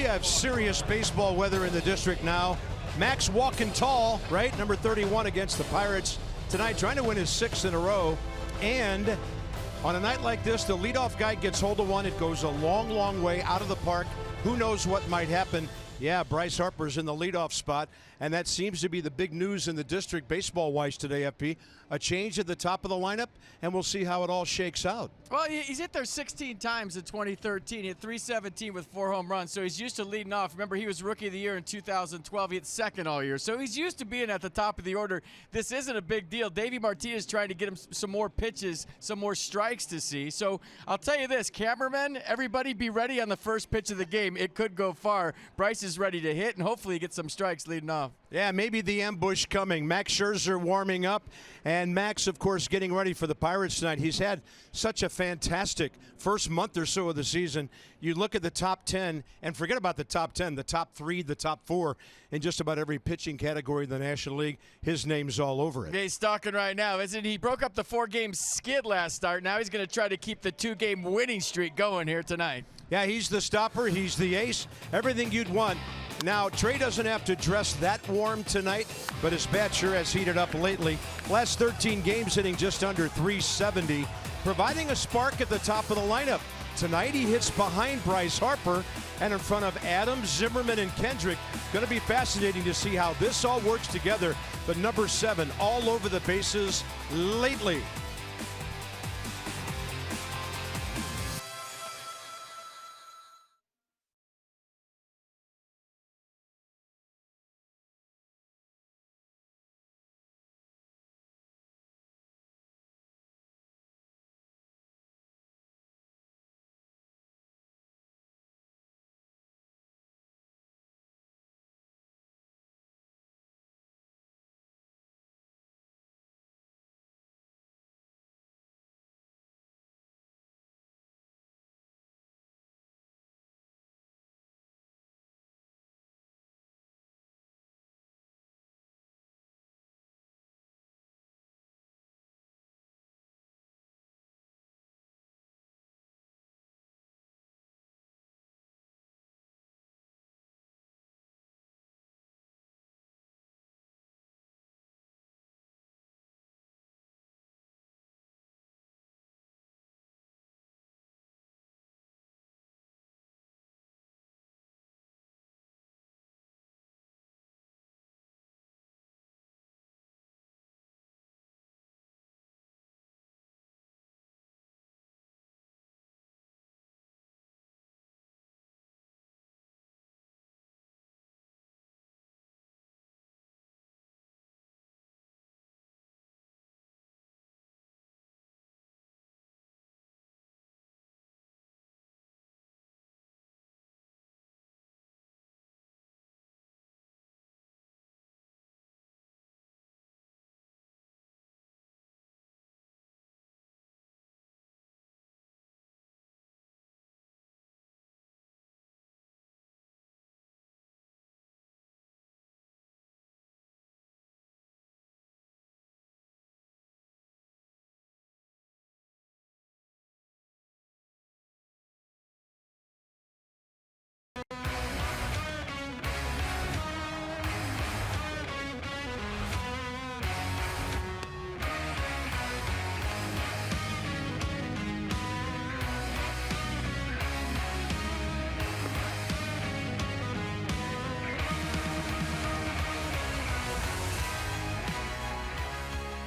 We have serious baseball weather in the district now. Max walking tall, right? Number 31 against the Pirates tonight, trying to win his 6th in a row. And on a night like this, the leadoff guy gets hold of one. It goes a long, long way out of the park. Who knows what might happen? Yeah, Bryce Harper's in the leadoff spot, and that seems to be the big news in the district baseball-wise today, FP. A change at the top of the lineup, and we'll see how it all shakes out. Well, he's hit there 16 times in 2013. He hit 317 with 4 home runs, so he's used to leading off. Remember, he was Rookie of the Year in 2012. He hit second all year, so he's used to being at the top of the order. This isn't a big deal. Davey Martinez trying to get him some more pitches, some more strikes to see. So I'll tell you this, cameramen, everybody be ready on the first pitch of the game. It could go far. Bryce is ready to hit, and hopefully get some strikes leading off. Yeah, maybe the ambush coming. Max Scherzer warming up, and Max, of course, getting ready for the Pirates tonight. He's had such a fantastic first month or so of the season. You look at the top 10, and forget about the top 10, the top 3, the top 4, in just about every pitching category in the National League. His name's all over it. Yeah, he's stalking right now, isn't he? He broke up the 4-game skid last start. Now he's going to try to keep the 2-game winning streak going here tonight. Yeah, he's the stopper. He's the ace. Everything you'd want. Now, Trey doesn't have to dress that warm tonight, but his bat sure has heated up lately. Last 13 games hitting just under 370, providing a spark at the top of the lineup. Tonight he hits behind Bryce Harper and in front of Adams, Zimmerman, and Kendrick. Going to be fascinating to see how this all works together. But number 7 all over the bases lately.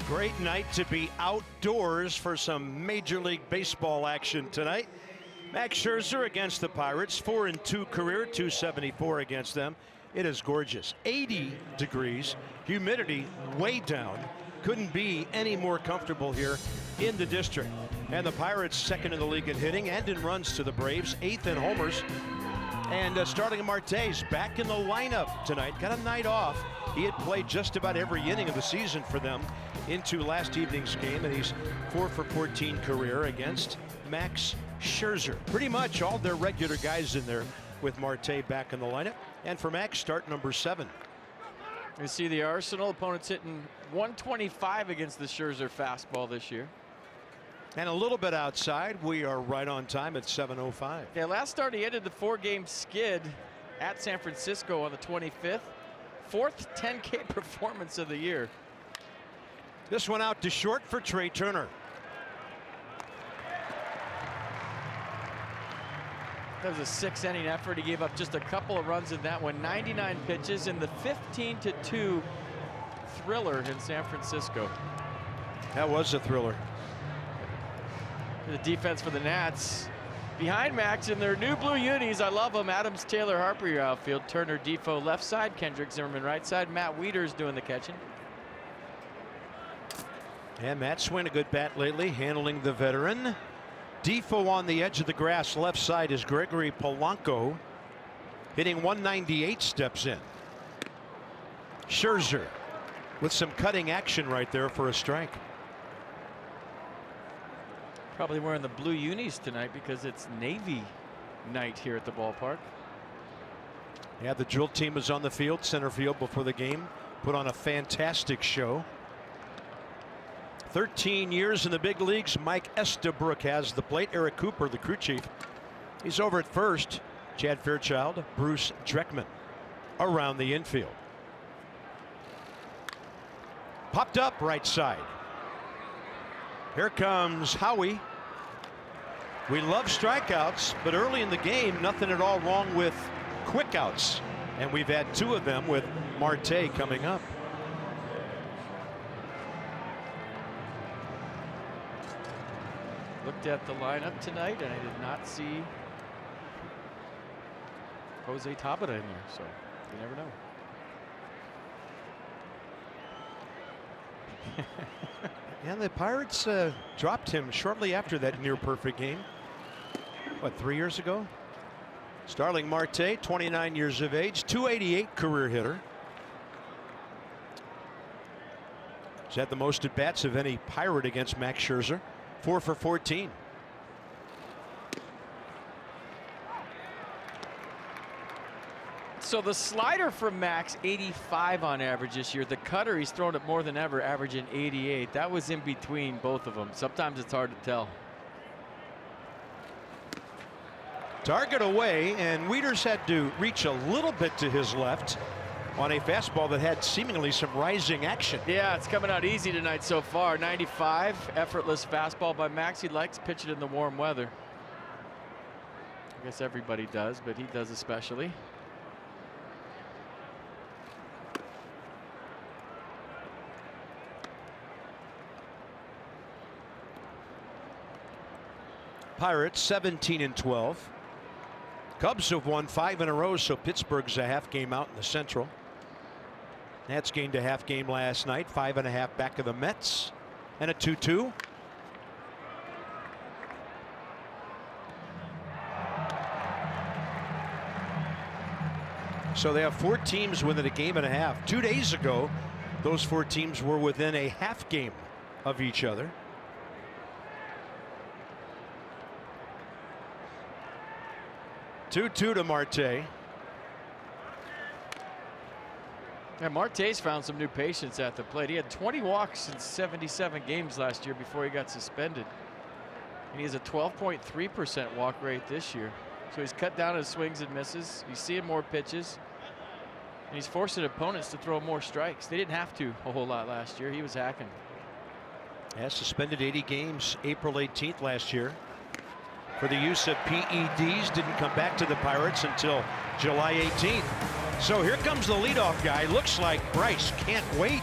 Great night to be outdoors for some Major League Baseball action tonight. Max Scherzer against the Pirates, 4-2 career, 274 against them. It is gorgeous. 80 degrees, humidity way down. Couldn't be any more comfortable here in the district. And the Pirates second in the league in hitting and in runs to the Braves, 8th in homers. And starting Marte's back in the lineup tonight. Got a night off. He had played just about every inning of the season for them into last evening's game, and he's 4 for 14 career against Max Scherzer. Pretty much all their regular guys in there with Marte back in the lineup. And for Max, start number 7. You see the arsenal. Opponents hitting 125 against the Scherzer fastball this year. And a little bit outside. We are right on time at 7:05. Yeah, last start he ended the 4-game skid at San Francisco on the 25th. Fourth 10K performance of the year. This one out to short for Trey Turner. That was a 6-inning effort. He gave up just a couple of runs in that one. 99 pitches in the 15-2 thriller in San Francisco. That was a thriller. The defense for the Nats behind Max in their new blue unis. I love them. Adams, Taylor, Harper, your outfield. Turner, Defoe, left side. Kendrick, Zimmerman, right side. Matt Wieters doing the catching. And Matt Swin, a good bat lately, handling the veteran. Defoe on the edge of the grass, left side is Gregory Polanco. Hitting 198, steps in. Scherzer with some cutting action right there for a strike. Probably wearing the blue unis tonight because it's Navy night here at the ballpark. Yeah, the drill team was on the field, center field, before the game. Put on a fantastic show. 13 years in the big leagues. Mike Estabrook has the plate. Eric Cooper, the crew chief, he's over at first. Chad Fairchild, Bruce Dreckman around the infield. Popped up right side. Here comes Howie. We love strikeouts, but early in the game, nothing at all wrong with quick outs. And we've had 2 of them with Marte coming up. Looked at the lineup tonight, and I did not see Jose Tabata in there, so you never know. And the Pirates dropped him shortly after that near perfect game. What, 3 years ago? Starling Marte, 29 years of age, 288 career hitter. He's had the most at bats of any Pirate against Max Scherzer. 4 for 14. So the slider from Max, 85 on average this year. The cutter, he's thrown it more than ever, averaging 88. That was in between both of them. Sometimes it's hard to tell. Target away, and Wieters had to reach a little bit to his left on a fastball that had seemingly some rising action. Yeah, it's coming out easy tonight so far. 95, effortless fastball by Max. He likes pitching in the warm weather. I guess everybody does, but he does especially. Pirates 17-12. Cubs have won 5 in a row, so Pittsburgh's a half game out in the Central. Nats gained a half game last night, 5.5 back of the Mets, and a 2-2. So they have 4 teams within a game and a half. 2 days ago, those 4 teams were within a half game of each other. Two to Marte. Yeah, Marte's found some new patience at the plate. He had 20 walks in 77 games last year before he got suspended. And he has a 12.3% walk rate this year. So he's cut down his swings and misses. He's seeing more pitches. And he's forcing opponents to throw more strikes. They didn't have to a whole lot last year. He was hacking. Yeah, suspended 80 games April 18th last year for the use of PEDs. Didn't come back to the Pirates until July 18th. So here comes the leadoff guy. Looks like Bryce can't wait.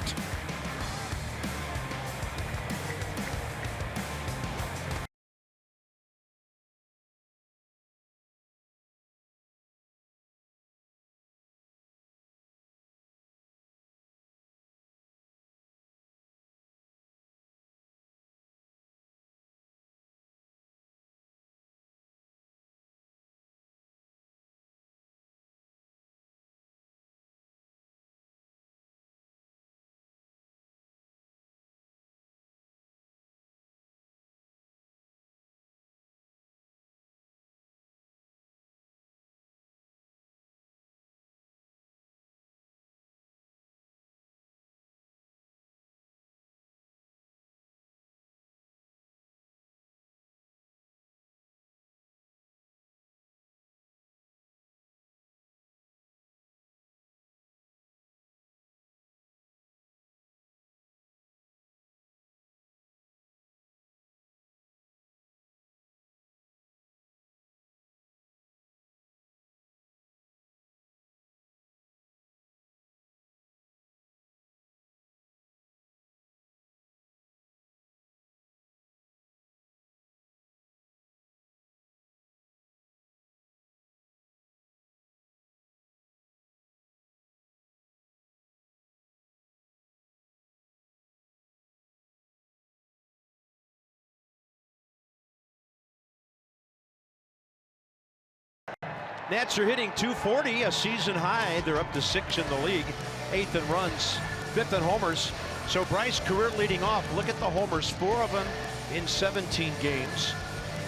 Nats are hitting .240, a season high. They're up to 6 in the league, 8th in runs, 5th in homers. So Bryce, career leading off. Look at the homers, 4 of them in 17 games.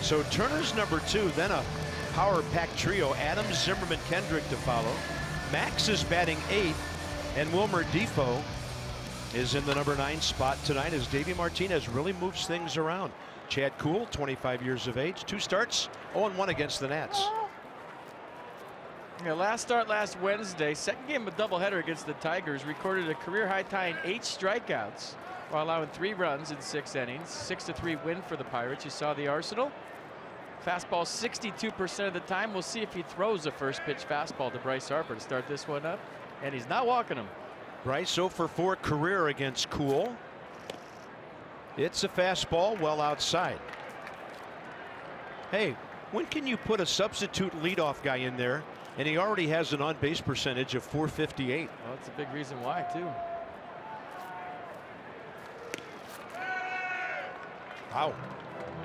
So Turner's number 2, then a power-packed trio. Adams, Zimmerman, Kendrick to follow. Max is batting 8th, and Wilmer Defoe is in the number 9 spot tonight as Davey Martinez really moves things around. Chad Kuhl, 25 years of age, 2 starts, 0-1 against the Nats. Yeah, last start last Wednesday, second game of a doubleheader against the Tigers, recorded a career high tying 8 strikeouts while allowing 3 runs in 6 innings. 6-3 win for the Pirates. You saw the arsenal. Fastball 62% of the time. We'll see if he throws a first pitch fastball to Bryce Harper to start this one up, and he's not walking him. Bryce 0 for 4 career against Kuhl. It's a fastball well outside. Hey, when can you put a substitute leadoff guy in there and he already has an on-base percentage of .458? Well, that's a big reason why, too. Wow.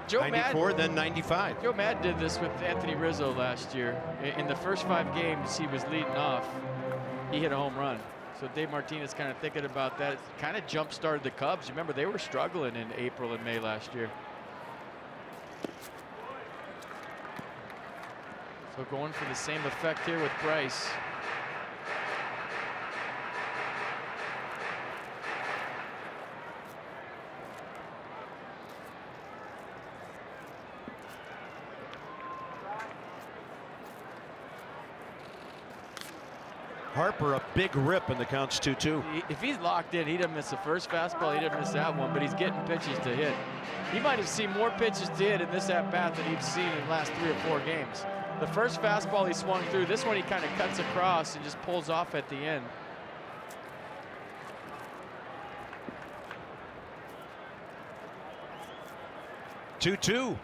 Joe 94, Madden, then 95. Joe Madden did this with Anthony Rizzo last year. In the first 5 games he was leading off, he hit a home run. So Dave Martinez kind of thinking about that. It kind of jump-started the Cubs. Remember, they were struggling in April and May last year. So going for the same effect here with Bryce. Harper, a big rip, and the count's 2-2. If he's locked in, he doesn't miss the first fastball, he doesn't miss that one, but he's getting pitches to hit. He might have seen more pitches to hit in this at-bat than he's seen in the last 3 or 4 games. The first fastball he swung through, this one he kind of cuts across and just pulls off at the end. Two.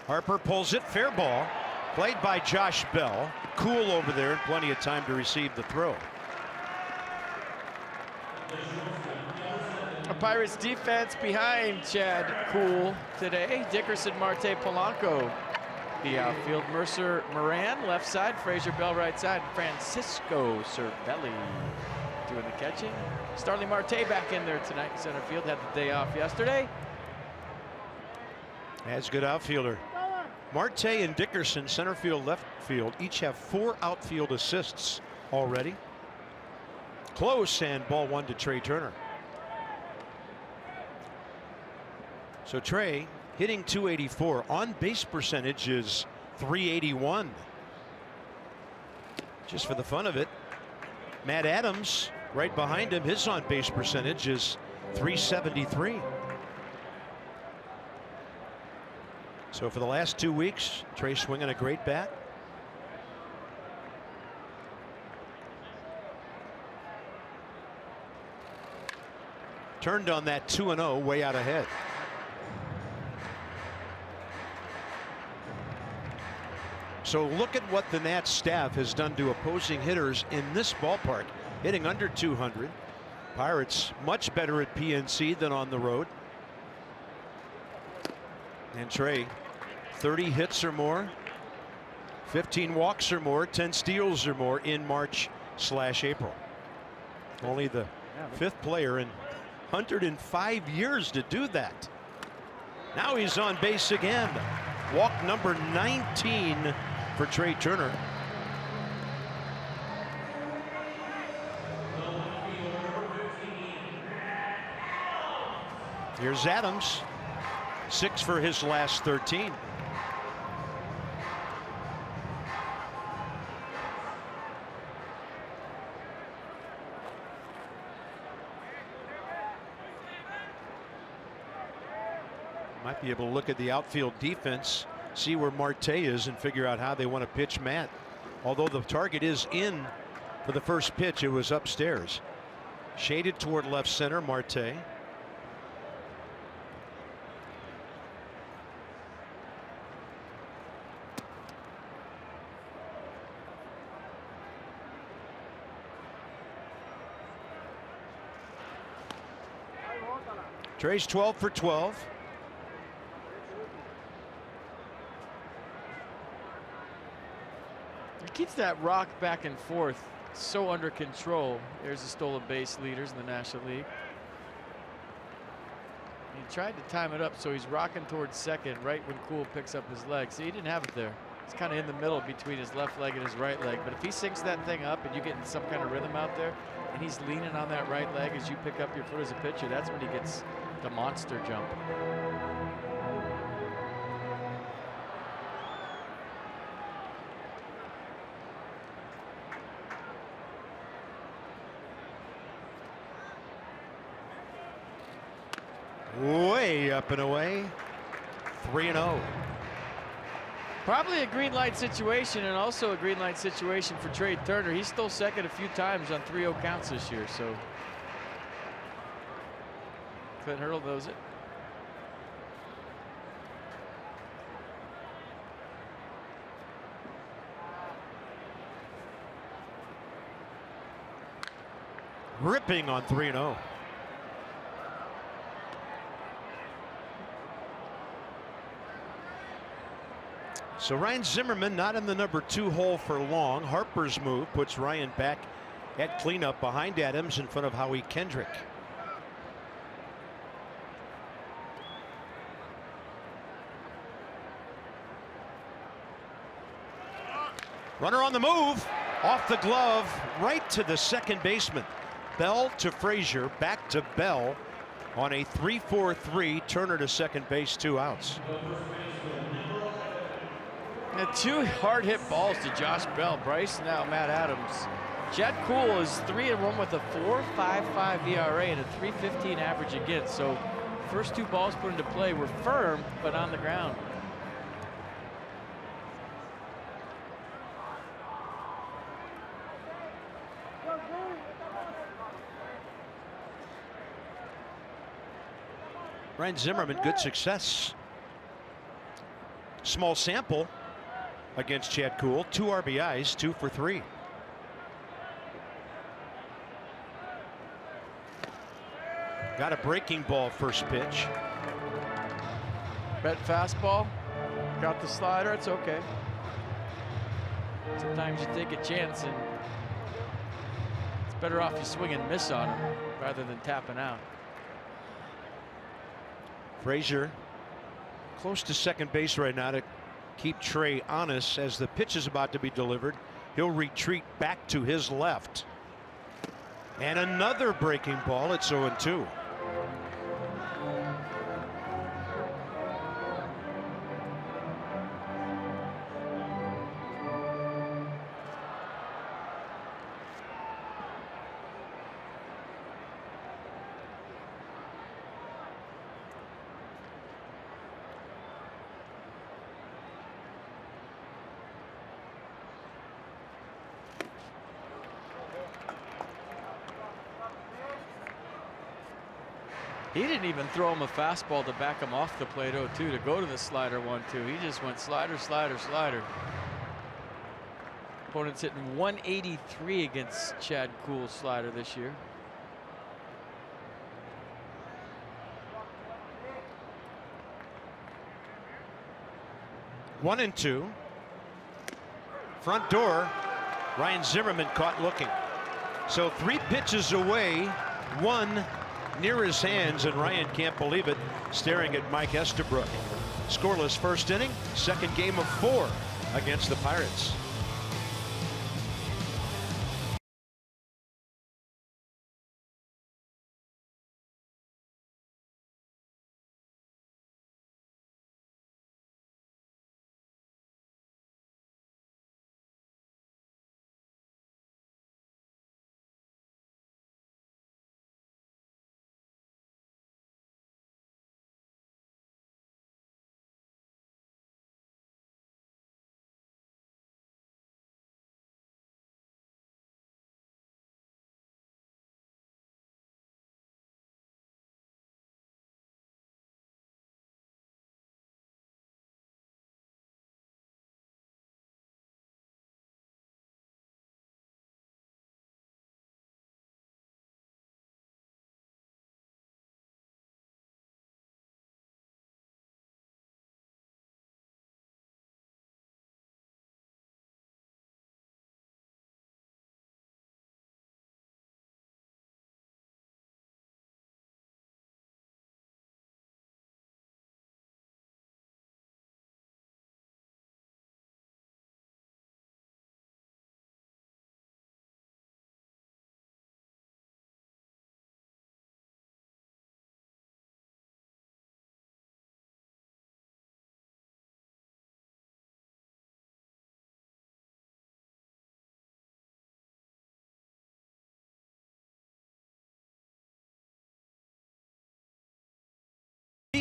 Harper pulls it, fair ball. Played by Josh Bell. Kuhl over there and plenty of time to receive the throw. A Pirates defense behind Chad Kuhl today. Dickerson, Marte, Polanco. The outfield, Mercer, Moran, left side, Frazier, Bell, right side, Francisco Cervelli doing the catching. Starling Marte back in there tonight in center field, had the day off yesterday. As good outfielder. Marte and Dickerson, center field, left field, each have 4 outfield assists already. Close, and ball 1 to Trey Turner. So Trey hitting .284. On base percentage is .381. Just for the fun of it, Matt Adams right behind him, his on base percentage is .373. So for the last 2 weeks, Trey swinging a great bat. Turned on that 2-0, way out ahead. So look at what the Nats staff has done to opposing hitters in this ballpark, hitting under 200. Pirates much better at PNC than on the road. And Trey, 30 hits or more, 15 walks or more, 10 steals or more in March/April. Only the 5th player in 105 years to do that. Now he's on base again. Walk number 19 for Trey Turner. Here's Adams. 6 for his last 13. Might be able to look at the outfield defense, see where Marte is, and figure out how they want to pitch Matt. Although the target is in for the first pitch, it was upstairs. Shaded toward left center, Marte. Trey's 12 for 12. keeps that rock back and forth so under control. There's the stolen base leaders in the National League. He tried to time it up so he's rocking towards second right when Kuhl picks up his leg. See, he didn't have it there. It's kind of in the middle between his left leg and his right leg. But if he sinks that thing up and you get in some kind of rhythm out there, and he's leaning on that right leg as you pick up your foot as a pitcher, that's when he gets the monster jump. Way up and away. 3-0. Probably a green light situation, and also a green light situation for Trey Turner. He stole second a few times on 3-0 counts this year, so Clint Hurdle knows it. Ripping on 3-0. So Ryan Zimmerman not in the number 2 hole for long. Harper's move puts Ryan back at cleanup behind Adams in front of Howie Kendrick. Runner on the move, off the glove, right to the second baseman. Bell to Frazier, back to Bell on a 3-4-3. Turner to second base, 2 outs. Now, 2 hard hit balls to Josh Bell. Bryce, now Matt Adams. Chad Kuhl is 3-1 with a 4.55 ERA and a 3.15 average against. So first 2 balls put into play were firm but on the ground. Ryan Zimmerman, good success. Small sample against Chad Kuhl. 2 RBIs, 2 for 3. Got a breaking ball first pitch. Bet fastball. Got the slider. It's okay. Sometimes you take a chance and it's better off you swing and miss on him rather than tapping out. Frazier close to second base right now to keep Trey honest. As the pitch is about to be delivered, he'll retreat back to his left. And another breaking ball. It's 0-2. He didn't even throw him a fastball to back him off the plate 0-2 to go to the slider 1-2. He just went slider, slider, slider. Opponent's hitting 183 against Chad Kuhl's slider this year. One and 2. Front door. Ryan Zimmerman caught looking. So 3 pitches away, 1 near his hands, and Ryan can't believe it, staring at Mike Estabrook. Scoreless first inning, second game of 4 against the Pirates.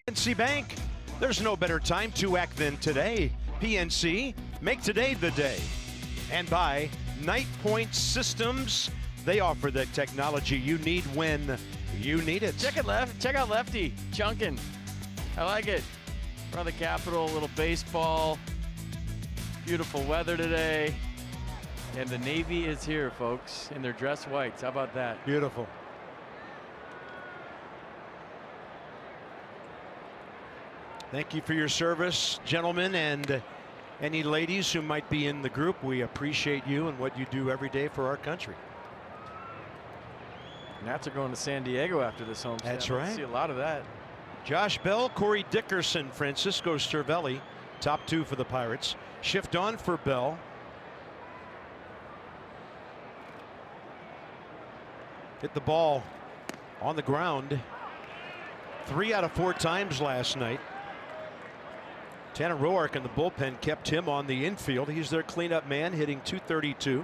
PNC Bank, there's no better time to act than today. PNC, make today the day. And by Night Point Systems, they offer the technology you need when you need it. Check out Lefty chunking. I like it. Front of the Capitol, a little baseball. Beautiful weather today. And the Navy is here, folks, in their dress whites. How about that? Beautiful. Thank you for your service, gentlemen, and any ladies who might be in the group. We appreciate you and what you do every day for our country. Nats are going to San Diego after this homestand. That's right. See a lot of that. Josh Bell, Corey Dickerson, Francisco Cervelli, top two for the Pirates. Shift on for Bell. Hit the ball on the ground 3 out of 4 times last night. Tanner Roark in the bullpen kept him on the infield. He's their cleanup man, hitting .232,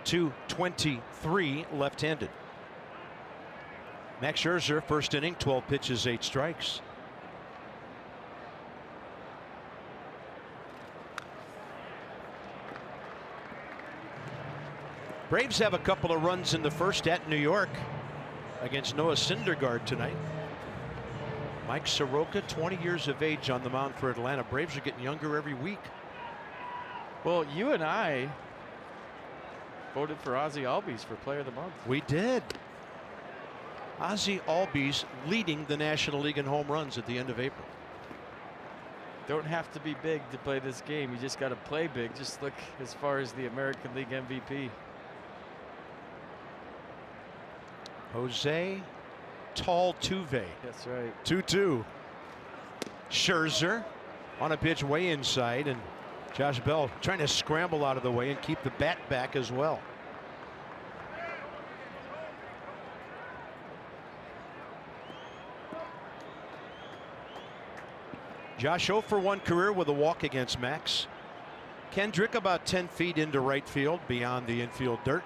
.223 left-handed. Max Scherzer, first inning, 12 pitches, 8 strikes. Braves have a couple of runs in the first at New York against Noah Syndergaard tonight. Mike Soroka, 20 years of age on the mound for Atlanta. Braves are getting younger every week. Well, you and I voted for Ozzie Albies for Player of the Month. We did. Ozzie Albies leading the National League in home runs at the end of April. Don't have to be big to play this game. You just got to play big. Just look as far as the American League MVP. Jose Altuve. That's right. 2-2. Scherzer on a pitch way inside, and Josh Bell trying to scramble out of the way and keep the bat back as well. Josh 0 for 1 career with a walk against Max. Kendrick about 10 feet into right field beyond the infield dirt.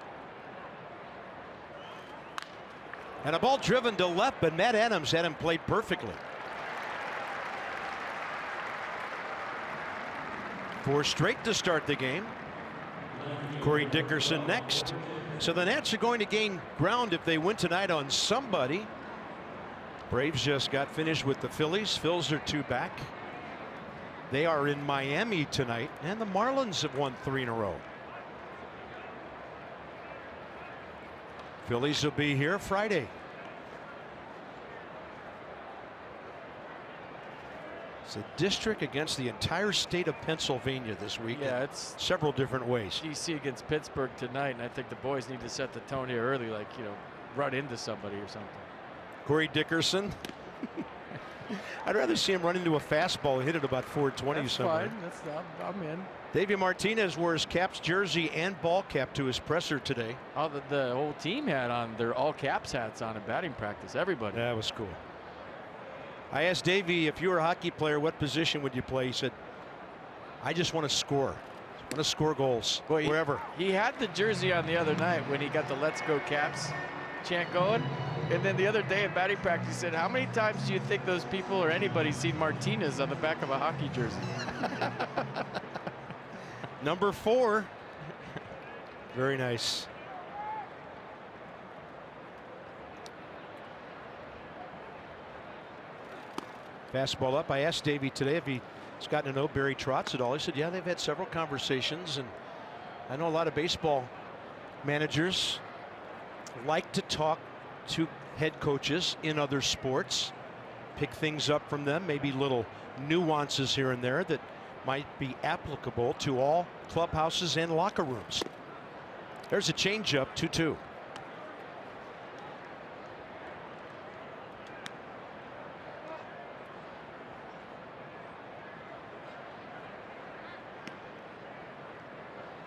And a ball driven to left, but Matt Adams had him played perfectly. 4 straight to start the game. Corey Dickerson next. So the Nats are going to gain ground if they win tonight on somebody. Braves just got finished with the Phillies. Phils are 2 back. They are in Miami tonight, and the Marlins have won 3 in a row. Phillies will be here Friday. It's a district against the entire state of Pennsylvania this week. Yeah, it's several different ways. DC against Pittsburgh tonight, and I think the boys need to set the tone here early, like, you know, run into somebody or something. Corey Dickerson. I'd rather see him run into a fastball and hit it about 420 somewhere. That's fine. I'm in. Davey Martinez wears Caps jersey and ball cap to his presser today. Oh, the whole team had on their all caps hats on in batting practice. Everybody. That was cool. I asked Davey, if you were a hockey player, what position would you play? He said, I just want to score. I want to score goals, Boy, wherever. He had the jersey on the other night when he got the Let's Go Caps chant going. And then the other day at batting practice, he said, how many times do you think those people or anybody seen Martinez on the back of a hockey jersey? Number 4. Very nice. Fastball up. I asked Davey today if he's gotten to know Barry Trotz at all. He said, yeah, they've had several conversations, and I know a lot of baseball managers like to talk to head coaches in other sports, pick things up from them, maybe little nuances here and there that might be applicable to all clubhouses and locker rooms. There's a changeup, 2-2.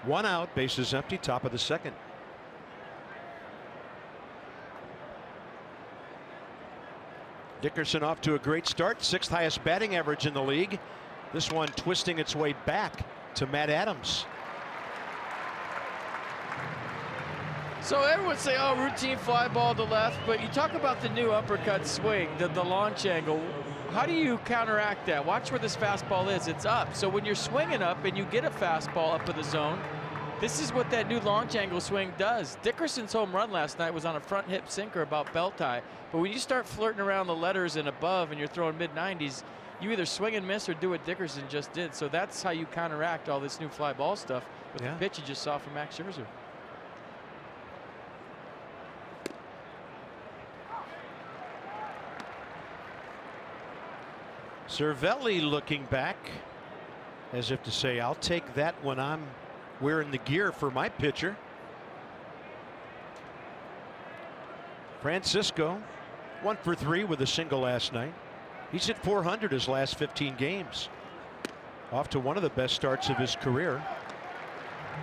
One out, bases empty, top of the second. Dickerson off to a great start, 6th highest batting average in the league. This one twisting its way back to Matt Adams. So everyone say, oh, routine fly ball to left, but you talk about the new uppercut swing, the launch angle. how do you counteract that? Watch where this fastball is. It's up. So when you're swinging up and you get a fastball up in the zone, this is what that new launch angle swing does. Dickerson's home run last night was on a front hip sinker about belt high. But when you start flirting around the letters and above and you're throwing mid-90s, you either swing and miss or do what Dickerson just did. So that's how you counteract all this new fly ball stuff with the pitch you just saw from Max Scherzer. Cervelli looking back as if to say, I'll take that when I'm wearing the gear for my pitcher. Francisco 1 for 3 with a single last night. He's hit .400 his last 15 games. Off to one of the best starts of his career.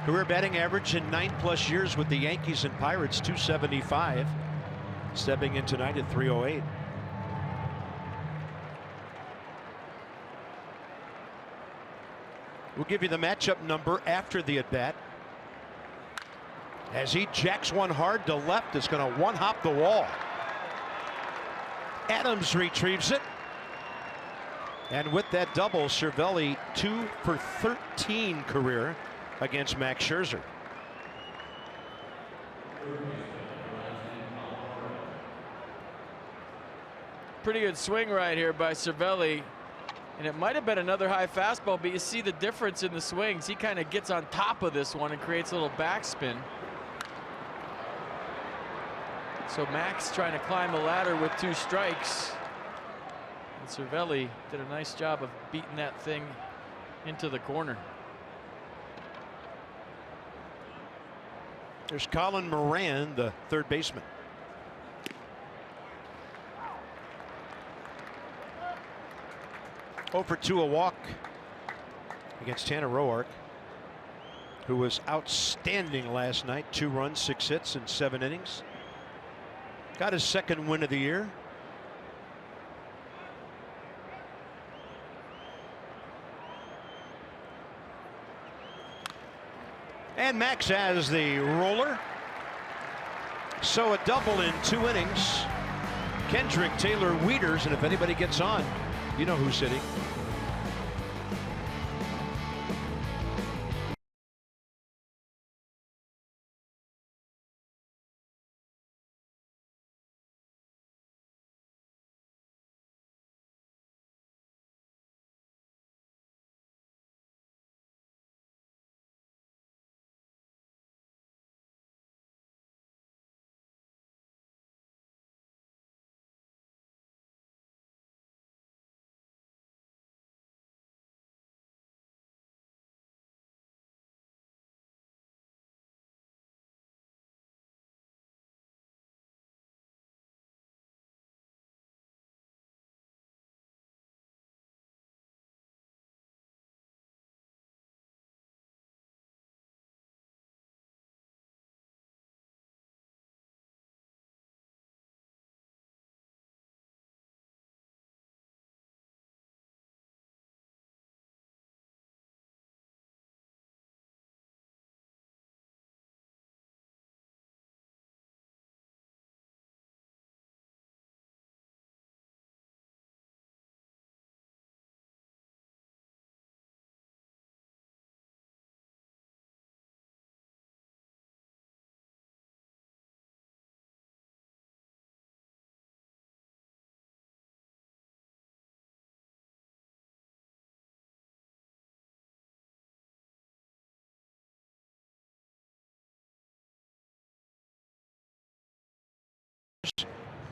Career batting average in 9+ years with the Yankees and Pirates, .275. Stepping in tonight at .308. We'll give you the matchup number after the at-bat. As he jacks one hard to left, it's going to one-hop the wall. Adams retrieves it. And with that double, Cervelli 2 for 13 career against Max Scherzer. Pretty good swing right here by Cervelli. And it might have been another high fastball, but you see the difference in the swings. He kind of gets on top of this one and creates a little backspin. So Max trying to climb the ladder with 2 strikes. And Cervelli did a nice job of beating that thing into the corner. There's Colin Moran, the third baseman. For 2 a walk against Tanner Roark, who was outstanding last night. 2 runs, 6 hits in 7 innings. Got his second win of the year. And Max has the roller. So a double in 2 innings. Kendrick, Taylor, Wieters, and if anybody gets on, you know who's hitting.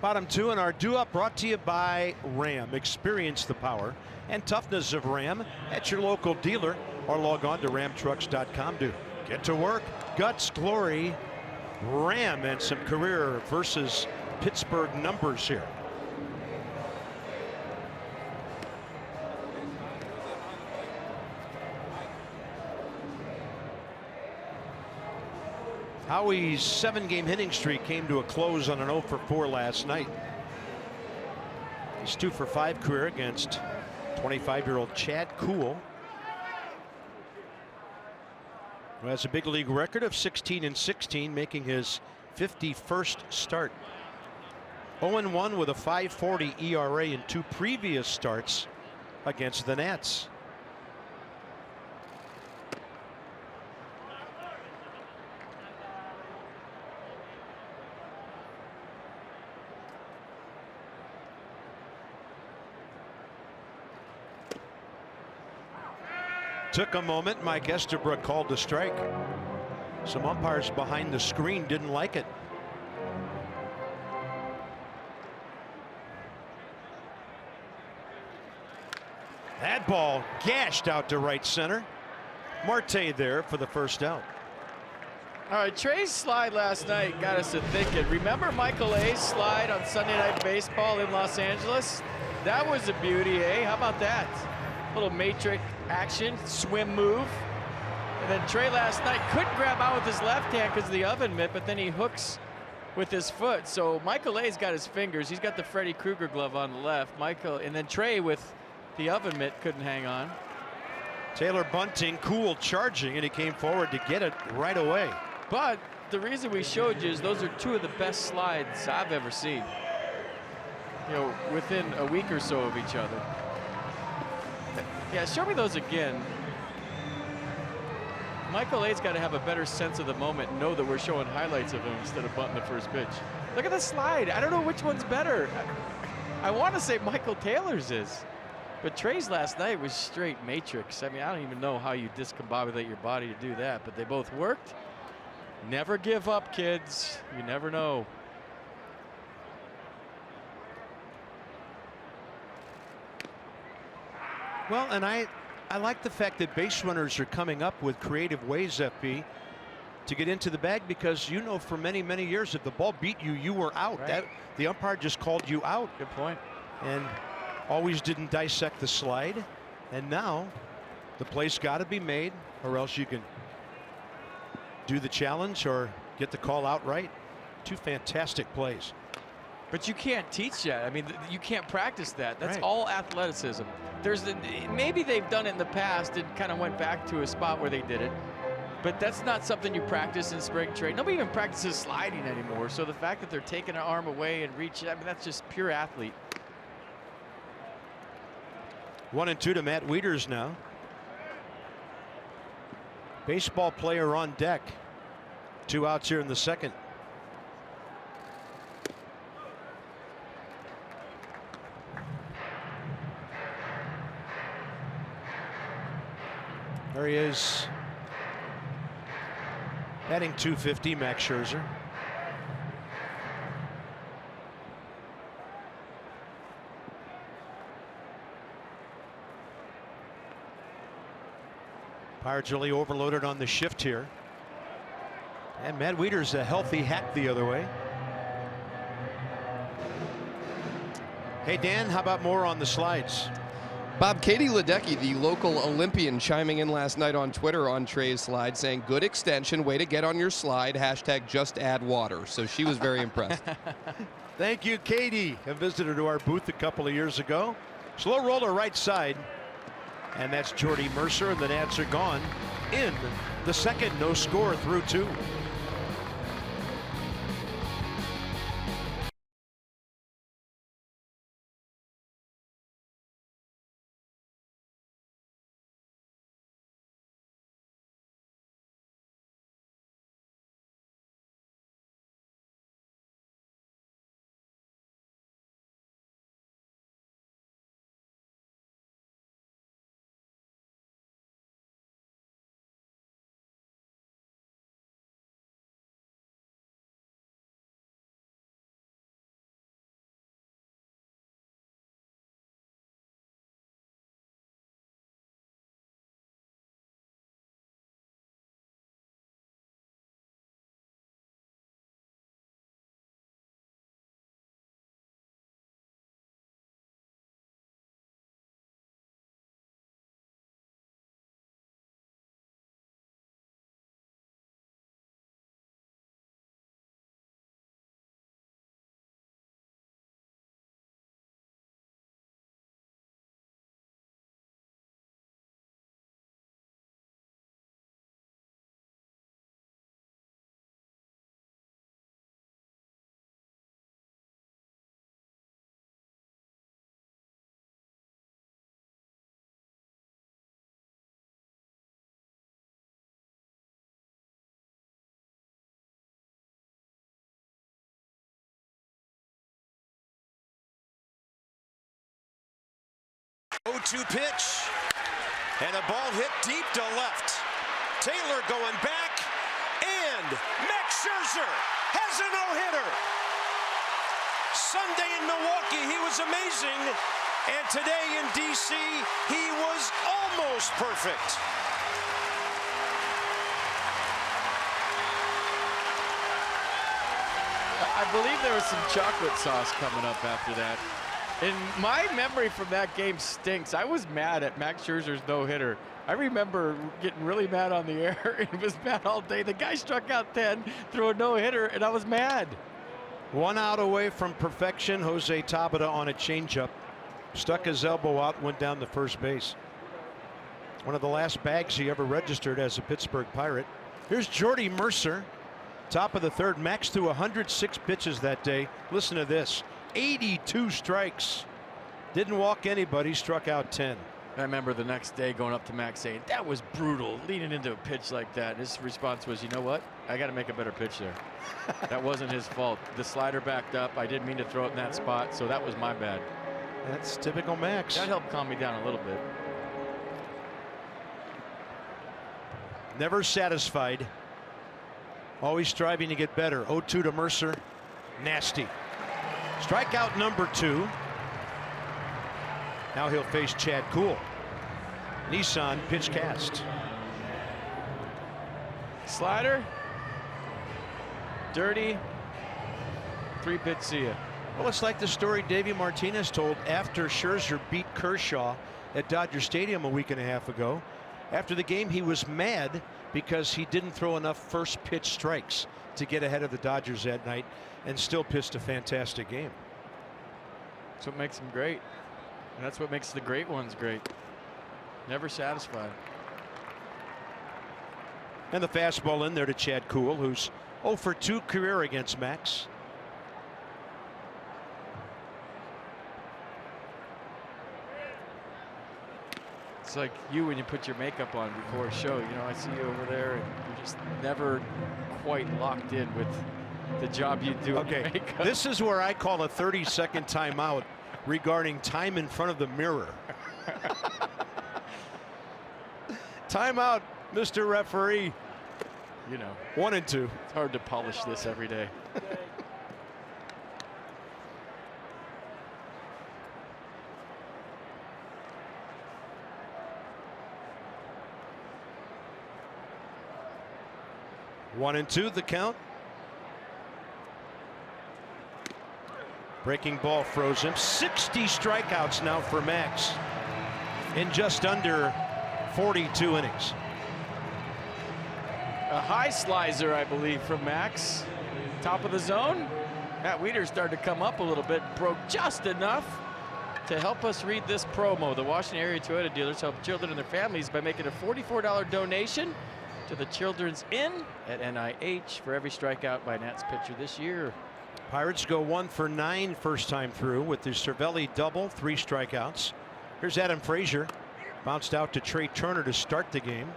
Bottom 2 in our do-up, brought to you by Ram. Experience the power and toughness of Ram at your local dealer or log on to ramtrucks.com to get to work. Guts, glory, Ram, and some career versus Pittsburgh numbers here. Howie's 7-game hitting streak came to a close on an 0 for 4 last night. His 2 for 5 career against 25-year-old Chad Kuhl, who has a big league record of 16-16, making his 51st start 0-1 with a 5.40 ERA in 2 previous starts against the Nats. Took a moment. Mike Estabrook called the strike. Some umpires behind the screen didn't like it. That ball gashed out to right center. Marte there for the first out. All right, Trey's slide last night got us to thinking. Remember Michael A's slide on Sunday Night Baseball in Los Angeles? That was a beauty, eh? How about that? Little matrix action, swim move. And then Trey last night couldn't grab out with his left hand because of the oven mitt, but then he hooks with his foot. So Michael A's got his fingers. He's got the Freddy Krueger glove on the left. And then Trey with the oven mitt couldn't hang on. Taylor Bunting cool charging, and he came forward to get it right away. But the reason we showed you is those are 2 of the best slides I've ever seen. You know, within a week or so of each other. Yeah, show me those again. Michael A's got to have a better sense of the moment and know that we're showing highlights of him instead of butting the first pitch. Look at the slide. I don't know which one's better. I want to say Michael Taylor's is. But Trey's last night was straight matrix. I mean, I don't even know how you discombobulate your body to do that, but they both worked. Never give up, kids. You never know. Well, and I like the fact that base runners are coming up with creative ways, FP, to get into the bag, because you know for many, many years if the ball beat you, you were out. Right. The umpire just called you out. Good point. And always didn't dissect the slide. And now the play's got to be made, or else you can do the challenge or get the call outright. 2 fantastic plays. But you can't teach that. I mean, you can't practice that. That's right. all athleticism. Maybe they've done it in the past and kind of went back to a spot where they did it. But that's not something you practice in spring training. Nobody even practices sliding anymore. So the fact that they're taking an arm away and reaching, I mean, that's just pure athlete. 1-2 to Matt Wieters now. Baseball player on deck. 2 outs here in the second. There he is. Batting .250, Max Scherzer. Pirates really overloaded on the shift here. And Matt Wieters a healthy hack the other way. Hey Dan, how about more on the slides? Bob, Katie Ledecky, the local Olympian, chiming in last night on Twitter on Trey's slide, saying, good extension, way to get on your slide, hashtag just add water. So she was very impressed. Thank you, Katie. A visitor to our booth a couple of years ago. Slow roller right side. And that's Jordy Mercer, and the Nats are gone in the second. No score through 2. 0-2 pitch. And a ball hit deep to left. Taylor going back. And Max Scherzer has a no-hitter. Sunday in Milwaukee, he was amazing. And today in D.C., he was almost perfect. I believe there was some chocolate sauce coming up after that. And my memory from that game stinks. I was mad at Max Scherzer's no-hitter. I remember getting really mad on the air and was mad all day. The guy struck out 10, threw a no-hitter, and I was mad. 1 out away from perfection. Jose Tabata on a changeup. Stuck his elbow out, went down to first base. One of the last bags he ever registered as a Pittsburgh Pirate. Here's Jordy Mercer. Top of the third. Max threw 106 pitches that day. Listen to this. 82 strikes. Didn't walk anybody, struck out 10. I remember the next day going up to Max saying, that was brutal, leaning into a pitch like that. And his response was, you know what? I got to make a better pitch there. That wasn't his fault. The slider backed up. I didn't mean to throw it in that spot, so that was my bad. That's typical Max. That helped calm me down a little bit. Never satisfied. Always striving to get better. 0-2 to Mercer. Nasty. Strikeout number 2. Now he'll face Chad Kuhl. Nissan pitch cast. Slider. Dirty. 3-pitch see ya. Well, it's like the story Davey Martinez told after Scherzer beat Kershaw at Dodger Stadium a week and a half ago. After the game, he was mad because he didn't throw enough first pitch strikes to get ahead of the Dodgers that night, and still pitched a fantastic game. That's what makes them great. And that's what makes the great ones great. Never satisfied. And the fastball in there to Chad Kuhl, who's 0 for 2 career against Max. It's like you when you put your makeup on before a show. You know, I see you over there, and you're just never quite locked in with the job you do. Okay, this is where I call a 30-second timeout regarding time in front of the mirror. Timeout, Mr. Referee. You know, 1 and 2. It's hard to polish this every day. One and 2 the count. Breaking ball froze him. 60 strikeouts now for Max in just under 42 innings. A high slicer, I believe, from Max. Top of the zone. Matt Wieters started to come up a little bit, broke just enough to help us read this promo. The Washington area Toyota dealers help children and their families by making a $44 donation to the Children's Inn at NIH for every strikeout by Nats pitcher this year. Pirates go 1 for 9 first time through with the Cervelli double, 3 strikeouts. Here's Adam Frazier. Bounced out to Trey Turner to start the game.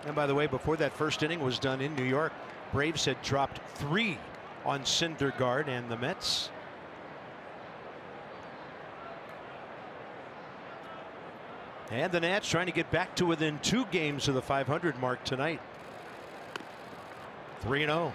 And by the way, before that first inning was done in New York, Braves had dropped 3 on Syndergaard and the Mets. And the Nats trying to get back to within 2 games of the 500 mark tonight. 3-0.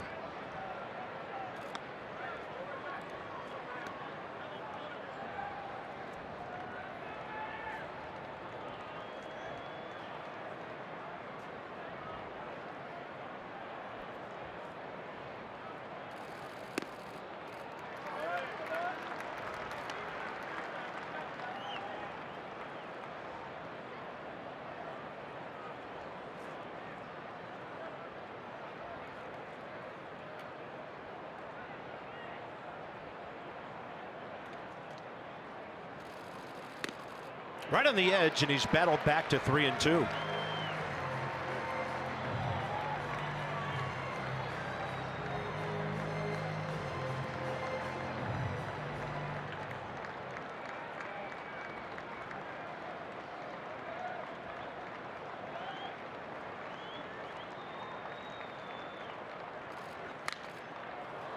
Right on the edge, and he's battled back to 3-2.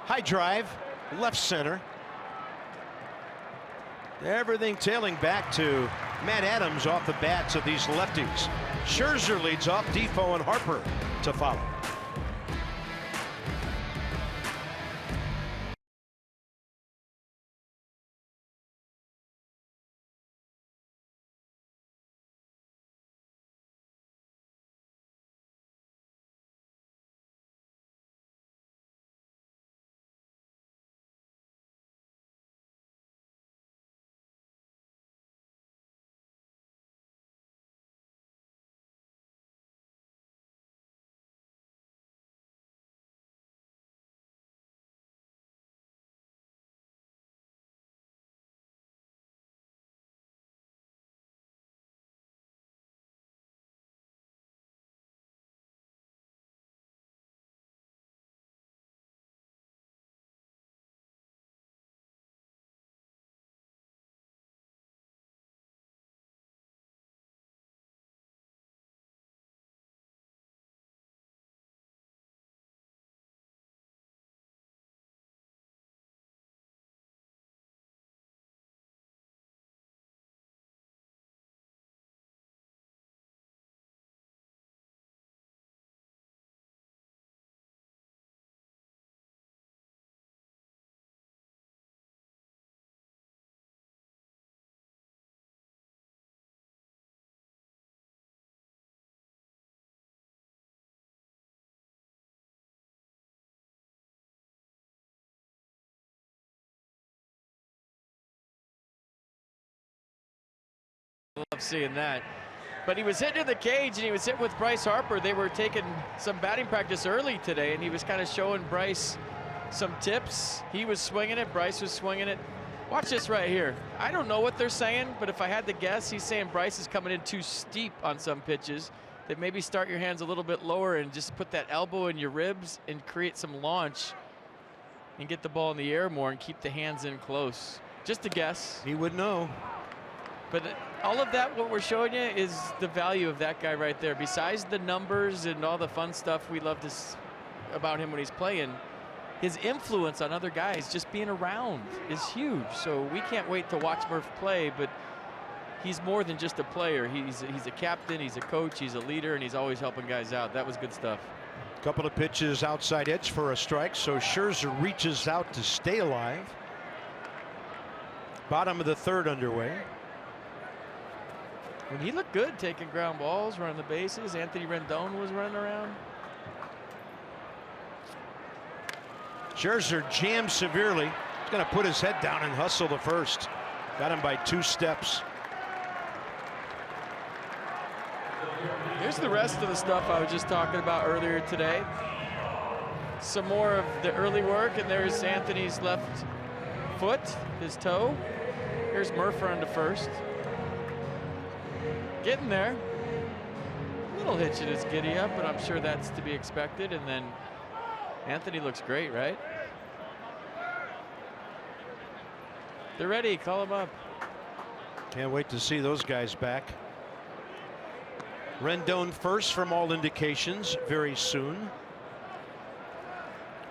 High drive, left center. Everything tailing back to Matt Adams off the bats of these lefties. Scherzer leads off, Defoe and Harper to follow. Love seeing that. But he was hitting in the cage, and he was hitting with Bryce Harper. They were taking some batting practice early today, and he was kind of showing Bryce some tips. He was swinging it, Bryce was swinging it. Watch this right here. I don't know what they're saying, but if I had to guess, he's saying Bryce is coming in too steep on some pitches, that maybe start your hands a little bit lower and just put that elbow in your ribs and create some launch and get the ball in the air more and keep the hands in close. Just a guess. He would know. But all of that, what we're showing you, is the value of that guy right there. Besides the numbers and all the fun stuff we love to about him when he's playing, his influence on other guys just being around is huge. So we can't wait to watch Murph play, but he's more than just a player. He's a captain, he's a coach, he's a leader, and he's always helping guys out. That was good stuff. Couple of pitches outside edge for a strike, so Scherzer reaches out to stay alive. Bottom of the third underway. And he looked good taking ground balls, running the bases. Anthony Rendon was running around. Scherzer jammed severely. He's going to put his head down and hustle the first. Got him by 2 steps. Here's the rest of the stuff I was just talking about earlier today. Some more of the early work, and there's Anthony's left foot, his toe. Here's Murph running to first. Getting there. A little hitch in his giddy up, but I'm sure that's to be expected. And then Anthony looks great, right? They're ready. Call him up. Can't wait to see those guys back. Rendon first from all indications very soon.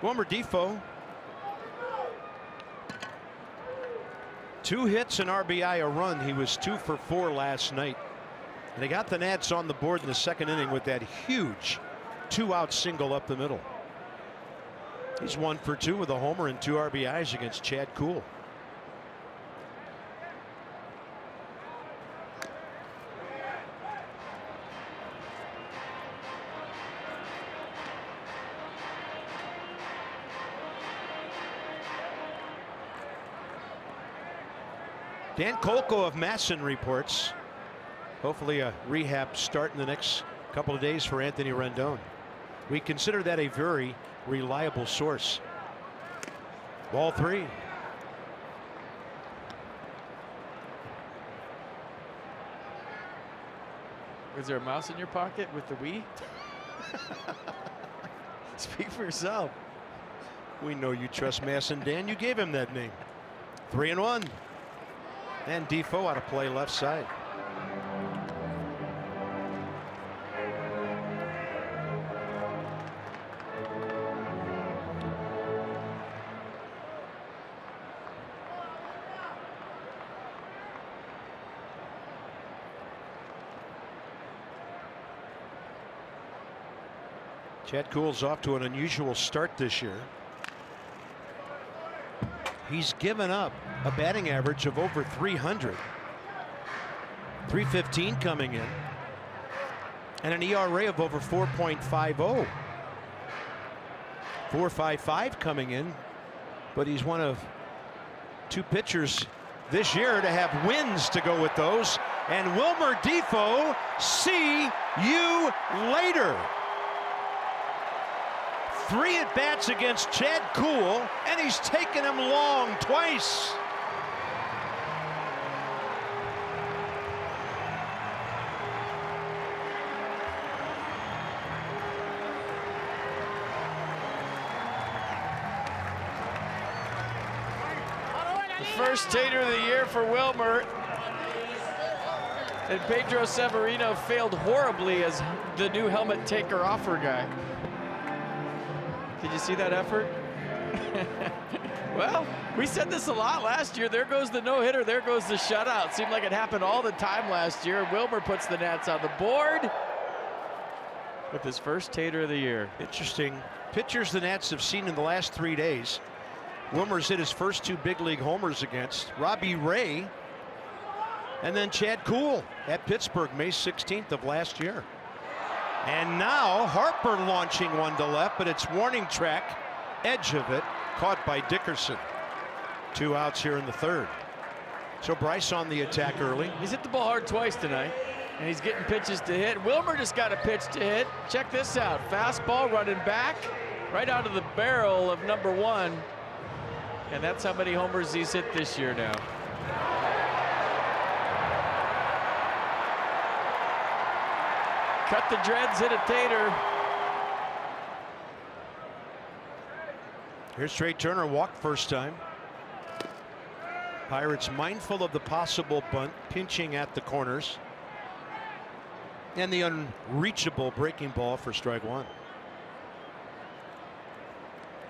Wilmer Defoe. 2 hits, an RBI, a run. He was 2 for 4 last night. And they got the Nats on the board in the second inning with that huge 2-out single up the middle. He's 1 for 2 with a homer and 2 RBIs against Chad Kuhl. Dan Kolko of Masson reports hopefully a rehab start in the next couple of days for Anthony Rendon. We consider that a very reliable source. Ball 3. Is there a mouse in your pocket with the Wii? Speak for yourself. We know you trust Masson, Dan. You gave him that name. 3-1. And Defoe out of play left side. Chad Kuhl's off to an unusual start this year. He's given up a batting average of over 300. 315 coming in. And an ERA of over 4.50. 4.55 coming in. But he's one of 2 pitchers this year to have wins to go with those. And Wilmer Defoe, see you later. 3 at-bats against Chad Kuhl, and he's taken him long twice. The first tater of the year for Wilmer. And Pedro Severino failed horribly as the new helmet taker offer guy. Did you see that effort? Well, we said this a lot last year. There goes the no-hitter, there goes the shutout. Seemed like it happened all the time last year. Wilmer puts the Nats on the board with his first tater of the year. Interesting. Pitchers the Nats have seen in the last 3 days. Wilmer's hit his first 2 big league homers against Robbie Ray and then Chad Kuhl at Pittsburgh May 16th of last year. And now Harper launching one to left, but it's warning track, edge of it, caught by Dickerson. 2 outs here in the 3rd. So Bryce on the attack early. He's hit the ball hard twice tonight, and he's getting pitches to hit. Wilmer just got a pitch to hit. Check this out. Fastball running back right out of the barrel of number 1. And that's how many homers he's hit this year now. Cut the dreads, hit a tater. Here's Trey Turner, walked first time. Pirates mindful of the possible bunt, pinching at the corners. And the unreachable breaking ball for strike 1.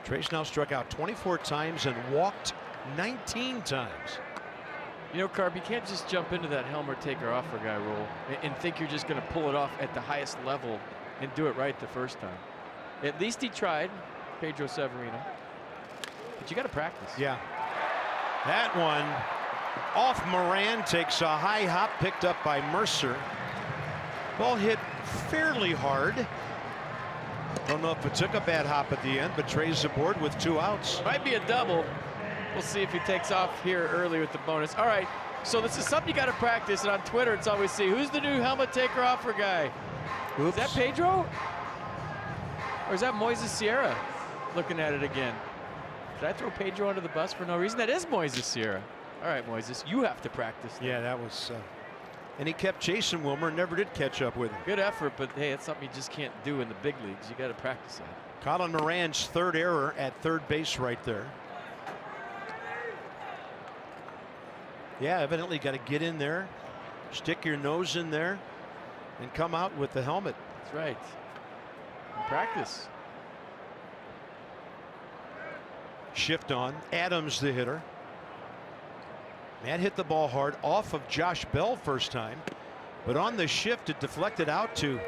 Trey's now struck out 24 times and walked 19 times. You know, Carb, you can't just jump into that helmet taker offer guy role and think you're just going to pull it off at the highest level and do it right the first time. At least he tried, Pedro Severino. But you got to practice. Yeah. That one off Moran, takes a high hop, picked up by Mercer. Ball hit fairly hard. Don't know if it took a bad hop at the end, but Trey's aboard with 2 outs. Might be a double. We'll see if he takes off here early with the bonus. All right, so this is something you got to practice, and on Twitter it's always see who's the new helmet taker offer guy. Oops. Is that Pedro? Or is that Moises Sierra? Looking at it again. Did I throw Pedro under the bus for no reason? That is Moises Sierra. All right, Moises, you have to practice. Yeah, that was. And he kept chasing Wilmer, never did catch up with him. Good effort, but hey, it's something you just can't do in the big leagues. You got to practice that. Colin Moran's 3rd error at 3rd base right there. Yeah, evidently got to get in there, stick your nose in there, and come out with the helmet. That's right. In practice. Shift on. Adams the hitter. Matt hit the ball hard off of Josh Bell first time, but on the shift it deflected out to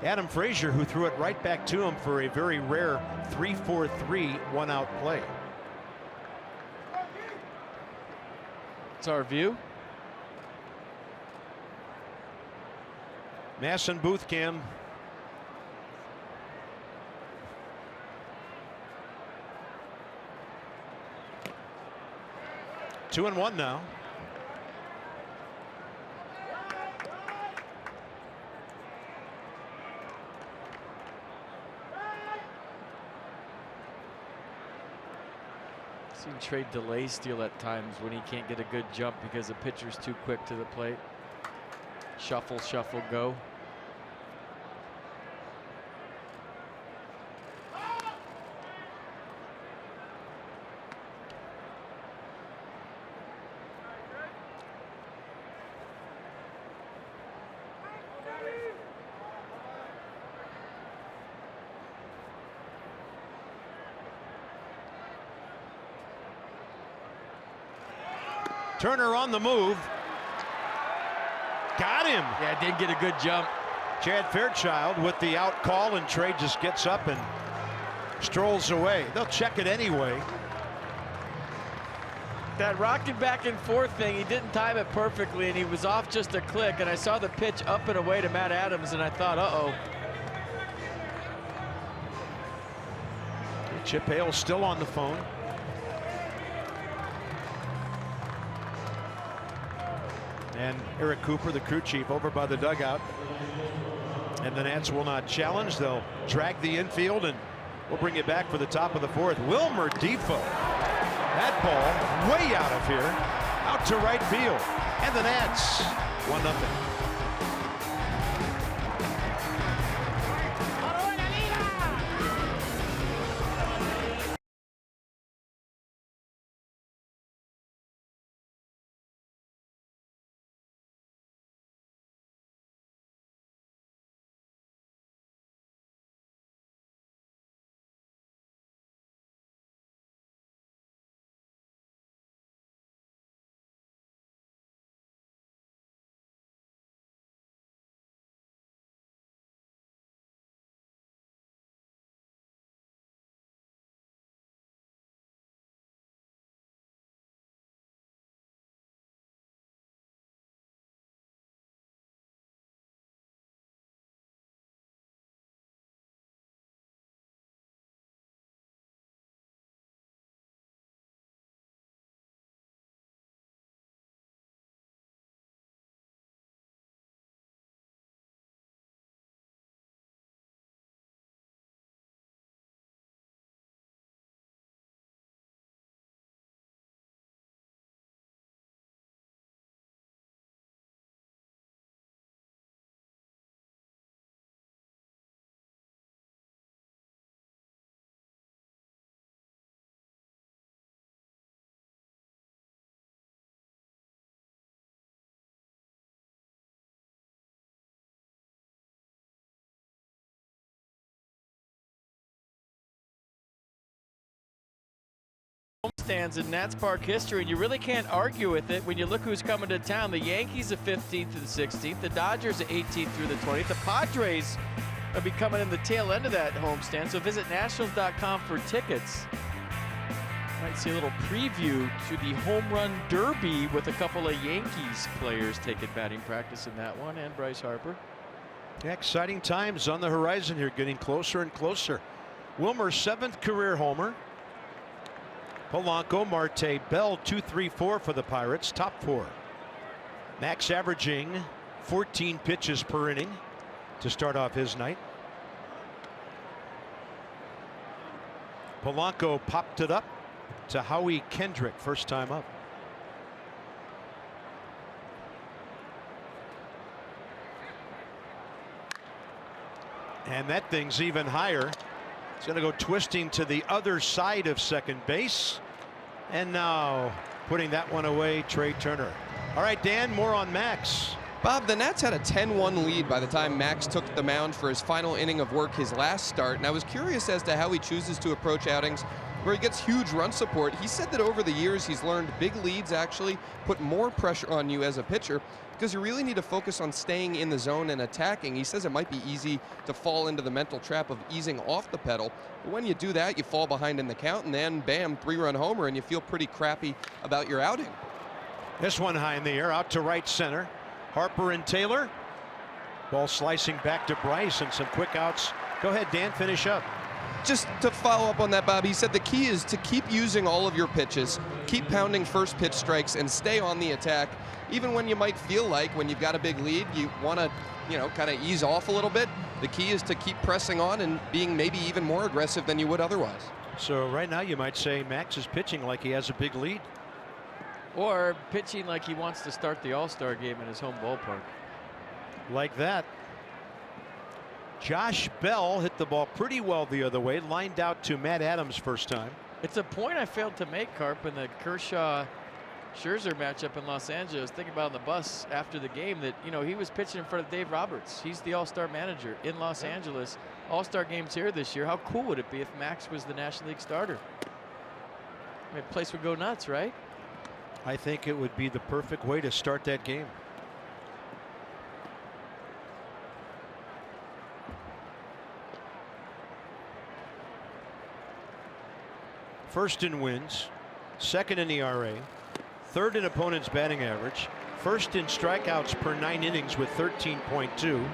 Adam Frazier, who threw it right back to him for a very rare 3-4-3 1-out play. It's our view. Masson booth cam. Two and one now. Seen Trey delay steal at times when he can't get a good jump because the pitcher's too quick to the plate. Shuffle, shuffle, go. Turner on the move. Got him. Yeah, did get a good jump. Chad Fairchild with the out call, and Trey just gets up and strolls away. They'll check it anyway. That rocking back and forth thing, he didn't time it perfectly, and he was off just a click, and I saw the pitch up and away to Matt Adams, and I thought, uh-oh. Chip Hale still on the phone. And Eric Cooper, the crew chief, over by the dugout. And the Nats will not challenge. They'll drag the infield, and we'll bring it back for the top of the fourth. Wilmer Defoe. That ball way out of here, out to right field. And the Nats 1-0. Stands in Nats Park history, and you really can't argue with it when you look who's coming to town. The Yankees are 15th to the 16th, the Dodgers are 18th through the 20th, the Padres are be coming in the tail end of that homestand, so visit nationals.com for tickets. Might see a little preview to the home run derby with a couple of Yankees players taking batting practice in that one, and Bryce Harper. Exciting times on the horizon here, getting closer and closer. Wilmer's 7th career homer. Polanco, Marte, Bell, 2-3-4 for the Pirates, top 4. Max averaging 14 pitches per inning to start off his night. Polanco popped it up to Howie Kendrick, first time up. And that thing's even higher. It's going to go twisting to the other side of second base. And now putting that one away, Trey Turner. All right, Dan, more on Max. Bob, the Nats had a 10-1 lead by the time Max took the mound for his final inning of work his last start. And I was curious as to how he chooses to approach outings where he gets huge run support. He said that over the years he's learned big leads actually put more pressure on you as a pitcher because you really need to focus on staying in the zone and attacking. He says it might be easy to fall into the mental trap of easing off the pedal, but when you do that, you fall behind in the count, and then bam, 3-run homer, and you feel pretty crappy about your outing. This one high in the air, out to right center. Harper and Taylor. Ball slicing back to Bryce, and some quick outs. Go ahead, Dan, finish up. Just to follow up on that, Bob, he said the key is to keep using all of your pitches, keep pounding first pitch strikes, and stay on the attack. Even when you might feel like when you've got a big lead, you want to, kind of ease off a little bit. The key is to keep pressing on and being maybe even more aggressive than you would otherwise. So right now you might say Max is pitching like he has a big lead. Or pitching like he wants to start the All-Star game in his home ballpark. Like that. Josh Bell hit the ball pretty well the other way, lined out to Matt Adams first time. It's a point I failed to make, Carp, in the Kershaw-Scherzer matchup in Los Angeles. Thinking about on the bus after the game that, he was pitching in front of Dave Roberts. He's the All-Star manager in Los Angeles. All-Star game's here this year. How cool would it be if Max was the National League starter? I mean, the place would go nuts, right? I think it would be the perfect way to start that game. first in wins, second in ERA, third in opponent's batting average, first in strikeouts per 9 innings with 13.2.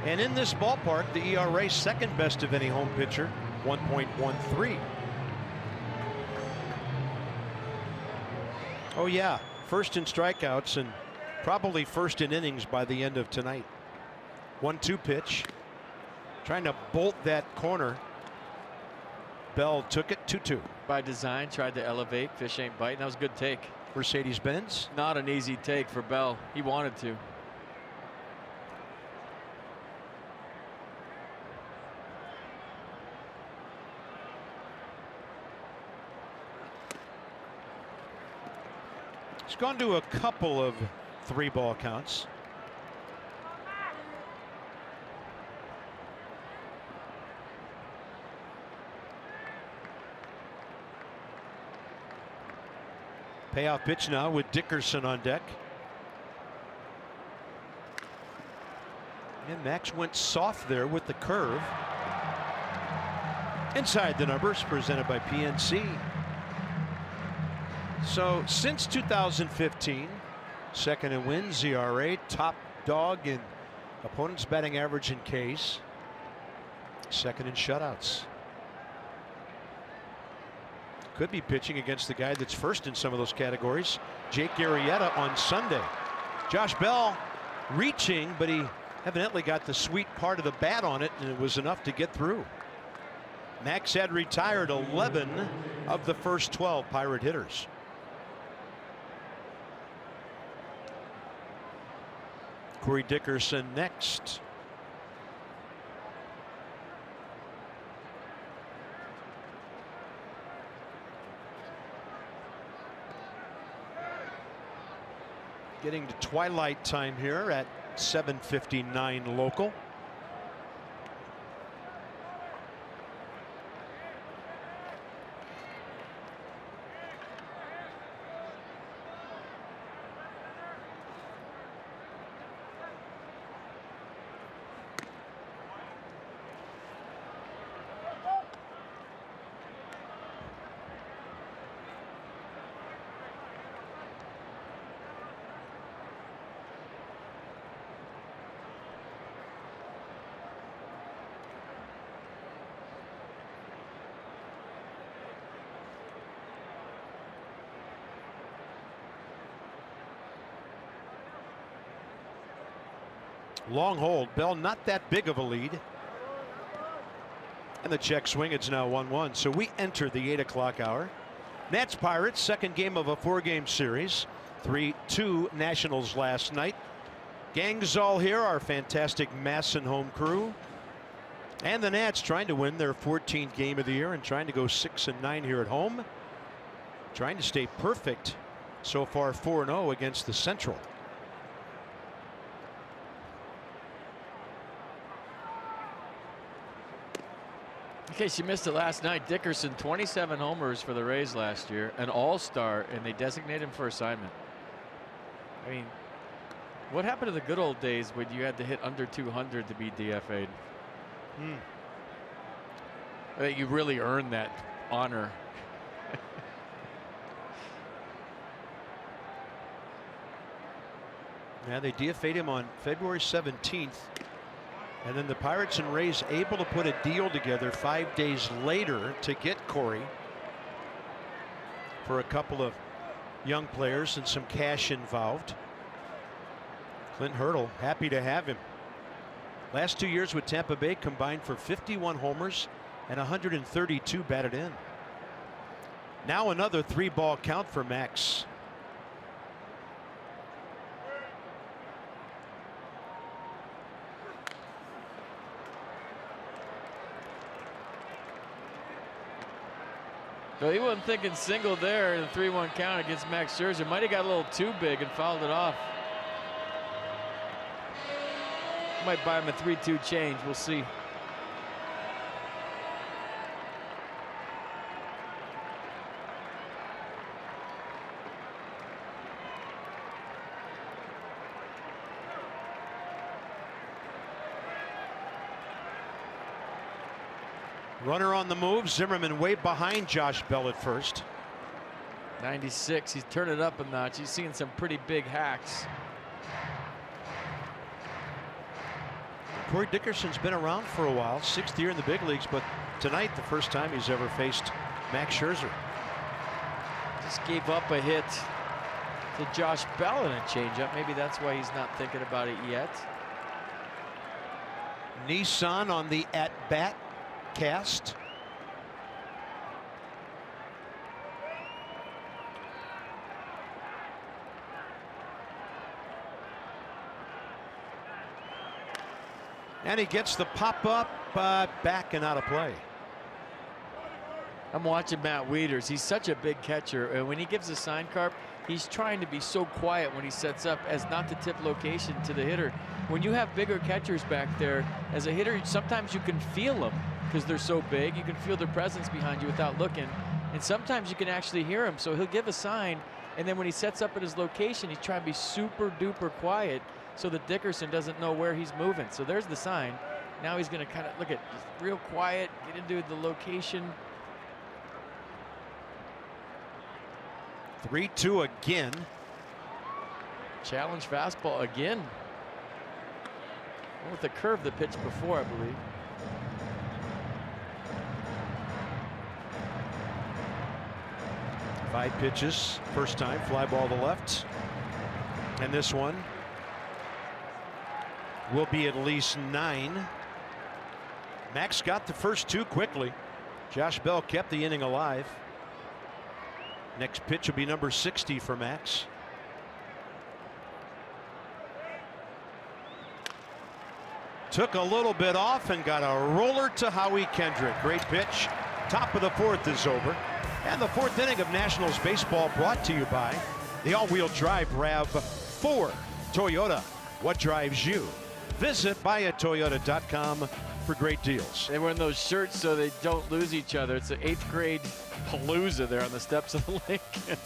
And in this ballpark, the ERA second best of any home pitcher, 1.13. Oh yeah, first in strikeouts and probably first in innings by the end of tonight. 1-2 pitch. Trying to bolt that corner. Bell took it 2-2. By design, tried to elevate. Fish ain't biting. That was a good take. Mercedes-Benz. Not an easy take for Bell. He wanted to. He's gone to a couple of 3-ball counts. Payoff pitch now with Dickerson on deck. And Max went soft there with the curve. Inside the numbers, presented by PNC. So since 2015, second in wins, ERA, top dog in opponent's batting average and Ks, second in shutouts. Could be pitching against the guy that's first in some of those categories, Jake Arrieta, on Sunday. Josh Bell reaching, but he evidently got the sweet part of the bat on it, and it was enough to get through. Max had retired 11 of the first 12 Pirate hitters. Corey Dickerson next. Getting to twilight time here at 7:59 local. Long hold. Bell not that big of a lead. And the check swing. It's now 1-1. So we enter the 8 o'clock hour. Nats Pirates, second game of a 4-game series. 3-2 Nationals last night. Gang's all here. Our fantastic Masson home crew. And the Nats trying to win their 14th game of the year and trying to go 6-9 here at home. Trying to stay perfect so far, 4-0 against the Central. In case you missed it last night, Dickerson 27 homers for the Rays last year, an all-star, and they designate him for assignment. I mean, what happened to the good old days when you had to hit under 200 to be DFA'd? I think you really earned that honor. Yeah, they DFA'd him on February 17th. And then the Pirates and Rays able to put a deal together 5 days later to get Corey for a couple of young players and some cash involved. Clint Hurdle happy to have him. Last 2 years with Tampa Bay combined for 51 homers and 132 batted in. Now another 3-ball count for Max. So he wasn't thinking single there in the 3-1 count against Max Scherzer. Might have got a little too big and fouled it off. Might buy him a 3-2 change. We'll see. Runner on the move. Zimmerman way behind Josh Bell at first. 96. He's turned it up a notch. He's seeing some pretty big hacks. Corey Dickerson's been around for a while, 6th year in the big leagues, but tonight the first time he's ever faced Max Scherzer. Just gave up a hit to Josh Bell in a changeup. Maybe that's why he's not thinking about it yet. Nissan on the at-bat cast. And he gets the pop-up, but back and out of play. I'm watching Matt Wieters. He's such a big catcher, and when he gives a sign, Carp, he's trying to be so quiet when he sets up as not to tip location to the hitter. When you have bigger catchers back there, as a hitter, sometimes you can feel them because they're so big. You can feel their presence behind you without looking, and sometimes you can actually hear him. So he'll give a sign, and then when he sets up at his location, he's trying to be super duper quiet so that Dickerson doesn't know where he's moving. So there's the sign. Now he's going to kind of look at just real quiet, get into the location. 3-2 again. Challenge fastball again. With the curve that pitched before, I believe. Five pitches, first time, fly ball to left. And this one will be at least 9. Max got the first 2 quickly. Josh Bell kept the inning alive. Next pitch will be number 60 for Max. Took a little bit off and got a roller to Howie Kendrick. Great pitch. Top of the 4th is over. And the 4th inning of Nationals baseball brought to you by the all-wheel drive RAV4 Toyota. What drives you? Visit buyatoyota.com for great deals. They wear those shirts so they don't lose each other. It's an 8th grade palooza there on the steps of the Lincoln.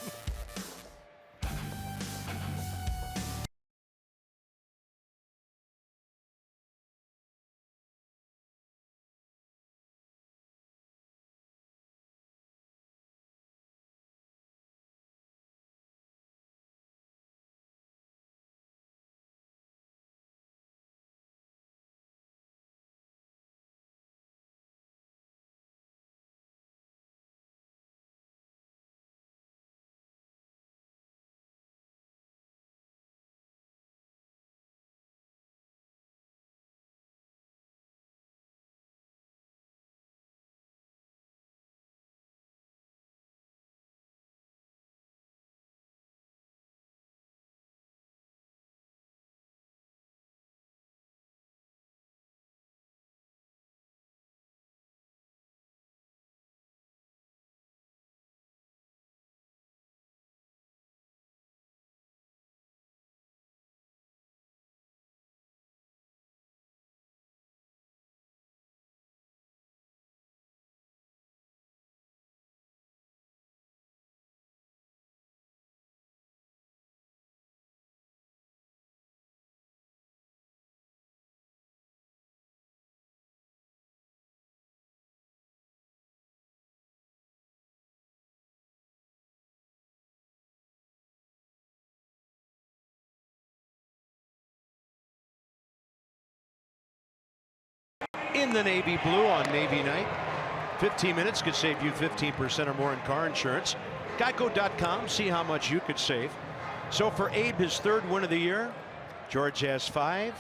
In the navy blue on Navy night. 15 minutes could save you 15% or more in car insurance. Geico.com, see how much you could save. So for Abe, his 3rd win of the year. George has 5.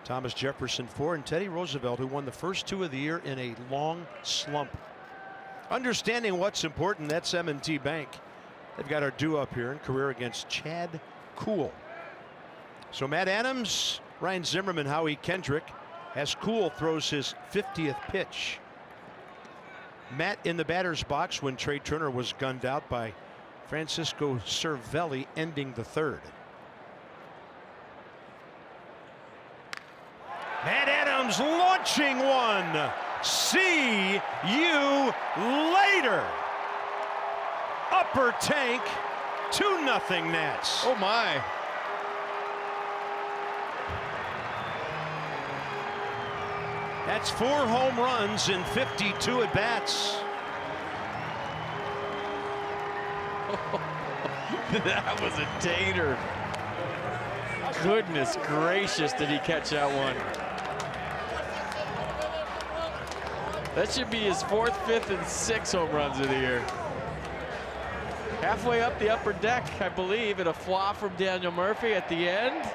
Thomas Jefferson 4, and Teddy Roosevelt, who won the first 2 of the year in a long slump. Understanding what's important, that's M&T Bank. They've got our due up here in career against Chad Kuhl. So Matt Adams, Ryan Zimmerman, Howie Kendrick, as Kuhl throws his 50th pitch. Matt in the batter's box when Trey Turner was gunned out by Francisco Cervelli, ending the 3rd. Matt Adams launching one. See you later. Upper tank, 2-0 Nats. Oh my. That's 4 home runs in 52 at-bats. That was a tater. Goodness gracious, did he catch that one. That should be his 4th, 5th, and 6th home runs of the year. Halfway up the upper deck, I believe, and a fly from Daniel Murphy at the end.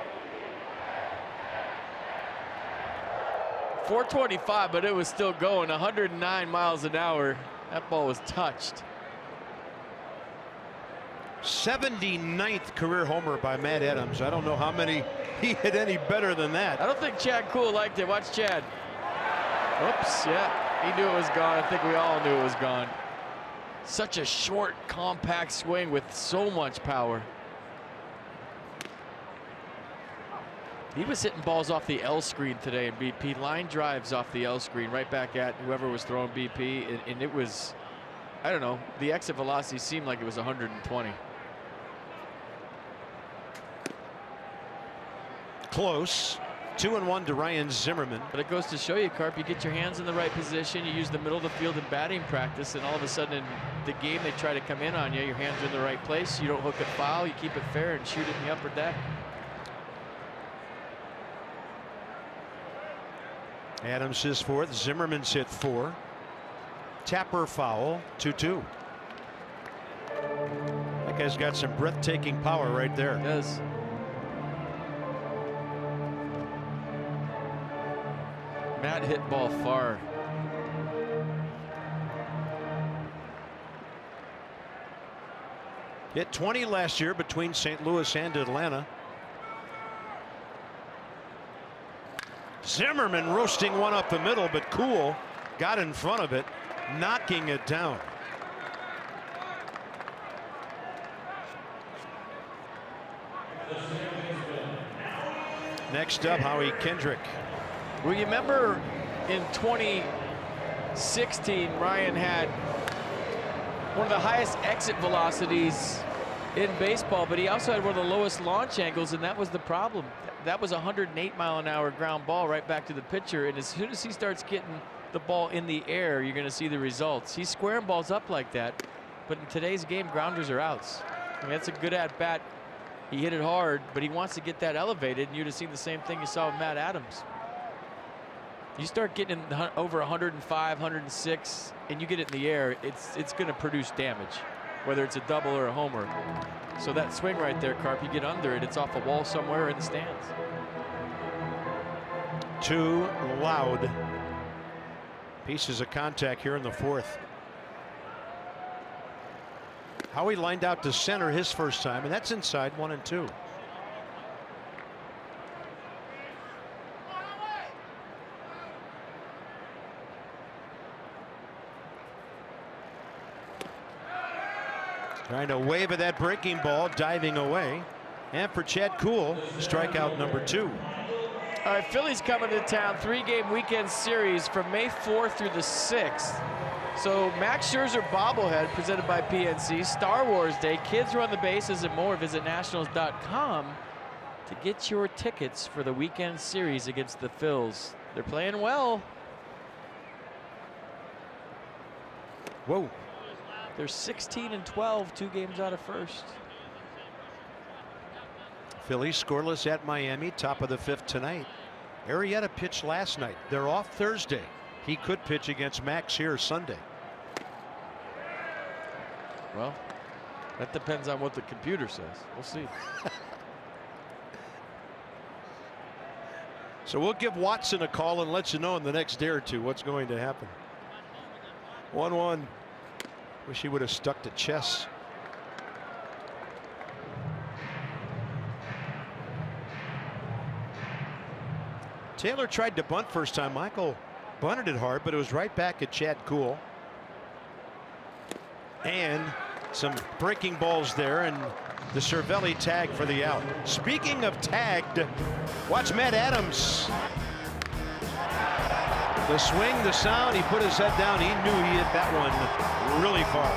425, but it was still going, 109 miles an hour. That ball was touched. 79th career homer by Matt Adams. I don't know how many he hit any better than that. I don't think Chad Kuhl liked it. Watch Chad. Oops, yeah, he knew it was gone. I think we all knew it was gone. Such a short, compact swing with so much power. He was hitting balls off the L screen today in BP. Line drives off the L screen right back at whoever was throwing BP. And it was, I don't know, the exit velocity seemed like it was 120. Close. 2-1 to Ryan Zimmerman. But it goes to show you, Carp, you get your hands in the right position, you use the middle of the field in batting practice, and all of a sudden in the game they try to come in on you, your hands are in the right place, you don't hook it foul, you keep it fair and shoot it in the upper deck. Adams his 4th, Zimmerman's hit 4. Tapper foul, 2-2. That guy's got some breathtaking power right there. He does. Matt hit ball far. Hit 20 last year between St. Louis and Atlanta. Zimmerman roasting one up the middle, but Kuhl got in front of it, knocking it down. Next up, Howie Kendrick. Well, you remember in 2016, Ryan had one of the highest exit velocities in baseball, but he also had one of the lowest launch angles, and that was the problem. That was a 108-mile-an-hour ground ball right back to the pitcher, and as soon as he starts getting the ball in the air, you're going to see the results. He's squaring balls up like that, but in today's game, grounders are outs. I mean, that's a good at-bat. He hit it hard, but he wants to get that elevated, and you'd have seen the same thing you saw with Matt Adams. You start getting over 105, 106, and you get it in the air, it's going to produce damage, whether it's a double or a homer. So that swing right there, Carp, you get under it, it's off a wall somewhere in the stands. Too loud. Pieces of contact here in the 4th. Howie lined out to center his first time, and that's inside 1-2. Trying to wave at that breaking ball, diving away. And for Chad Kuhl, strikeout number 2. All right, Philly's coming to town, 3-game weekend series from May 4th through the 6th. So Max Scherzer bobblehead presented by PNC, Star Wars Day, kids run the bases and more. Visit nationals.com to get your tickets for the weekend series against the Phils. They're playing well. Whoa. They're 16-12, 2 games out of first. Phillies scoreless at Miami, top of the 5th tonight. Arrieta pitched last night. They're off Thursday. He could pitch against Max here Sunday. Well, that depends on what the computer says. We'll see. So we'll give Watson a call and let you know in the next day or two what's going to happen. 1-1. Wish he would have stuck to chess. Taylor tried to bunt first time. Michael bunted it hard, but it was right back at Chad Kuhl. And some breaking balls there, and the Cervelli tag for the out. Speaking of tagged, watch Matt Adams. The swing, the sound, he put his head down. He knew he hit that one really far.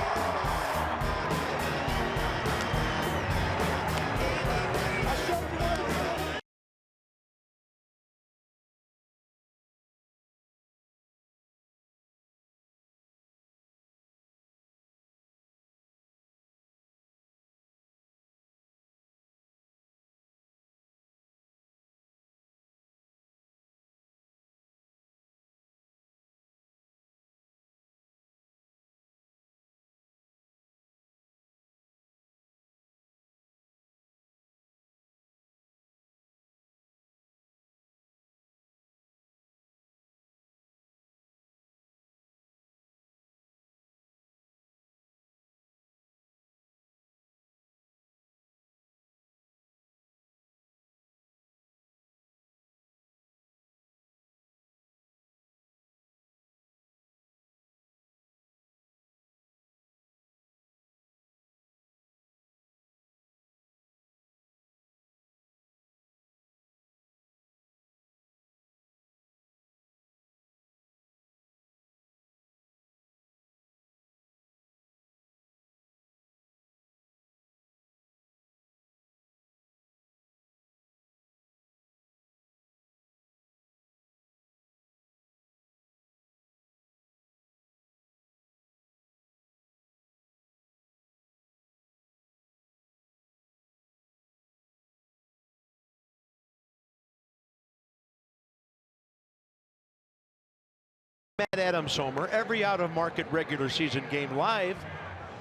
Matt Adams homer, every out-of-market regular season game live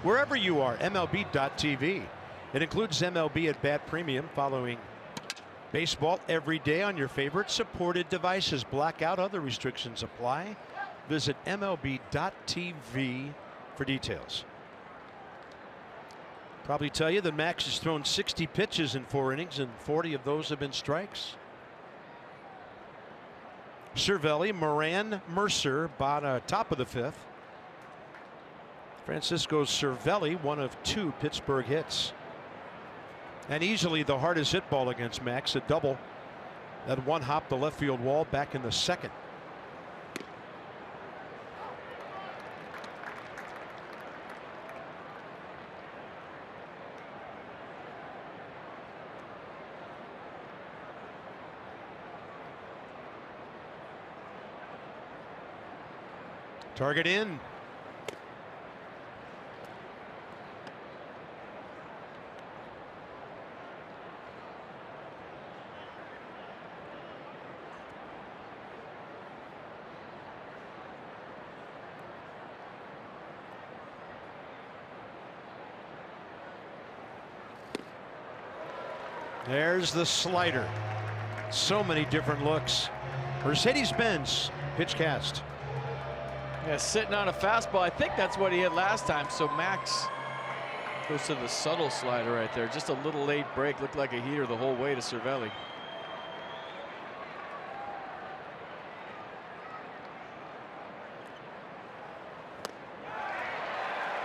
wherever you are. MLB.tv. It includes MLB at Bat Premium, following baseball every day on your favorite supported devices. Blackout, other restrictions apply. Visit MLB.tv for details. Probably tell you that Max has thrown 60 pitches in 4 innings, and 40 of those have been strikes. Cervelli, Moran, Mercer, top of the 5th. Francisco Cervelli, one of 2 Pittsburgh hits. And easily the hardest hit ball against Max, a double that one hopped the left field wall back in the 2nd. Target in. There's the slider. So many different looks. Mercedes-Benz pitch cast. Yeah, sitting on a fastball. I think that's what he hit last time. So Max goes to the subtle slider right there. Just a little late break. Looked like a heater the whole way to Cervelli.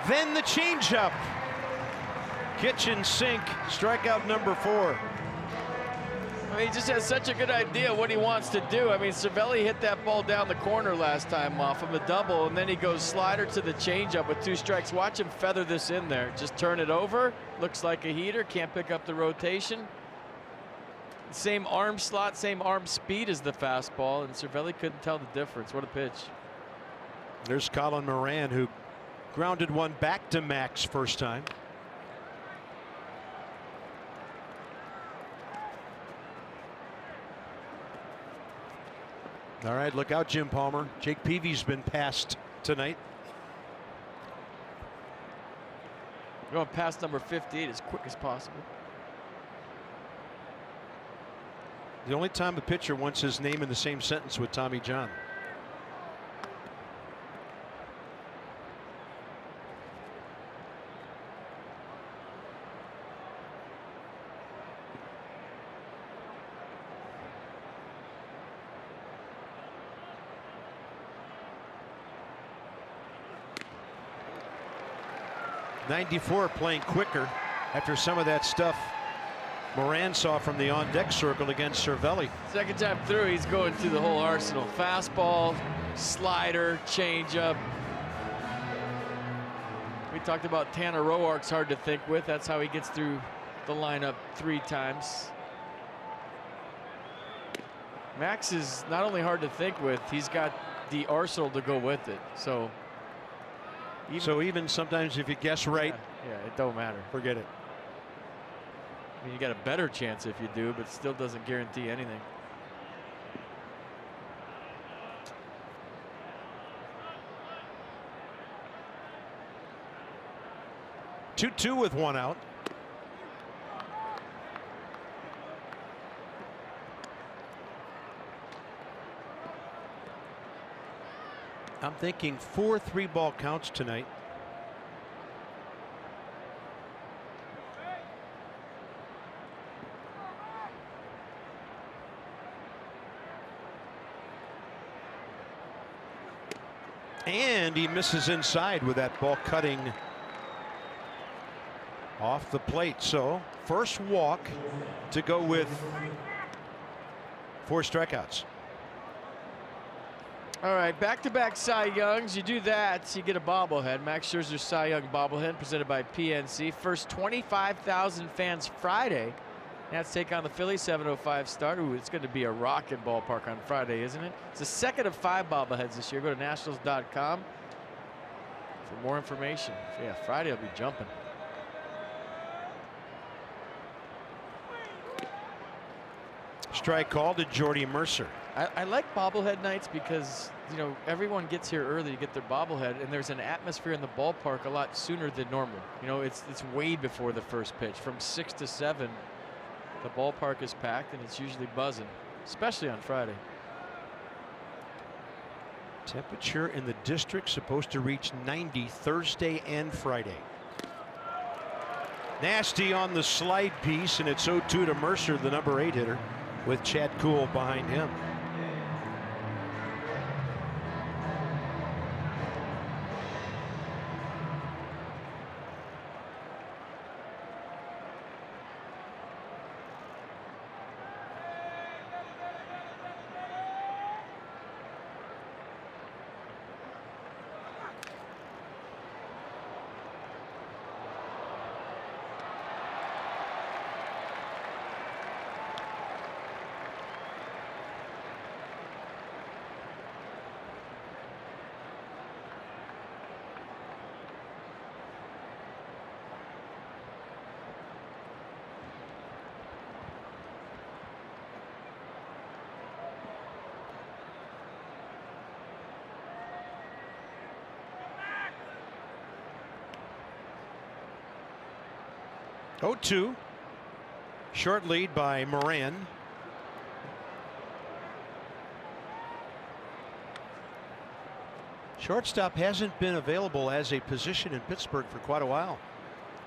Then the changeup. Kitchen sink. Strikeout number 4. I mean, he just has such a good idea what he wants to do. I mean, Cervelli hit that ball down the corner last time off of a double, and then he goes slider to the changeup with 2 strikes. Watch him feather this in there. Just turn it over. Looks like a heater. Can't pick up the rotation. Same arm slot, same arm speed as the fastball, and Cervelli couldn't tell the difference. What a pitch. There's Colin Moran, who grounded one back to Max first time. All right, look out, Jim Palmer. Jake Peavy's been passed tonight. Going past number 58 as quick as possible. The only time a pitcher wants his name in the same sentence with Tommy John. '94 playing quicker after some of that stuff Moran saw from the on-deck circle against Cervelli. Second time through, he's going through the whole arsenal. Fastball, slider, changeup. We talked about Tanner Roark's hard to think with. That's how he gets through the lineup 3 times. Max is not only hard to think with, he's got the arsenal to go with it. So even sometimes if you guess right, yeah, it don't matter. Forget it. I mean, you got a better chance if you do, but still doesn't guarantee anything. Two with 1 out. I'm thinking 4 3-ball counts tonight. And he misses inside with that ball cutting off the plate. So first walk to go with 4 strikeouts. All right, back-to-back Cy Youngs. You do that, you get a bobblehead. Max Scherzer Cy Young bobblehead presented by PNC. First 25,000 fans Friday. Nats take on the Phillies, 7:05 start. Ooh, it's going to be a rocking ballpark on Friday, isn't it? It's the second of 5 bobbleheads this year. Go to nationals.com for more information. Yeah, Friday will be jumping. Strike called to Jordy Mercer. I like bobblehead nights because, you know, everyone gets here early to get their bobblehead, and there's an atmosphere in the ballpark a lot sooner than normal. You know, it's way before the first pitch. From 6 to 7, the ballpark is packed, and it's usually buzzing, especially on Friday. Temperature in the district supposed to reach 90 Thursday and Friday. Nasty on the slide piece, and it's 0-2 to Mercer, the number 8 hitter, with Chad Kuhl behind him. Oh, 2. Short lead by Moran. Shortstop hasn't been available as a position in Pittsburgh for quite a while.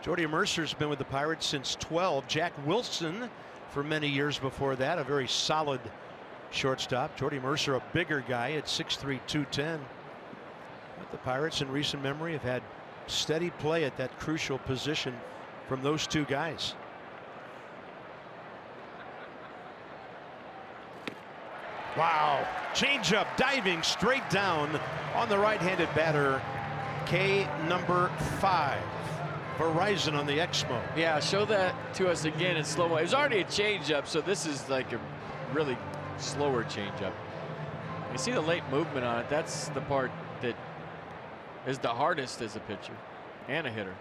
Jordy Mercer's been with the Pirates since 12. Jack Wilson for many years before that, a very solid shortstop. Jordy Mercer, a bigger guy at 6'3", 210. But the Pirates in recent memory have had steady play at that crucial position from those two guys. Wow. Changeup diving straight down on the right-handed batter. K number 5. Verizon on the Exmo. Yeah, show that to us again in slow mo. It was already a changeup, so this is like a really slower changeup. You see the late movement on it. That's the part that is the hardest as a pitcher and a hitter.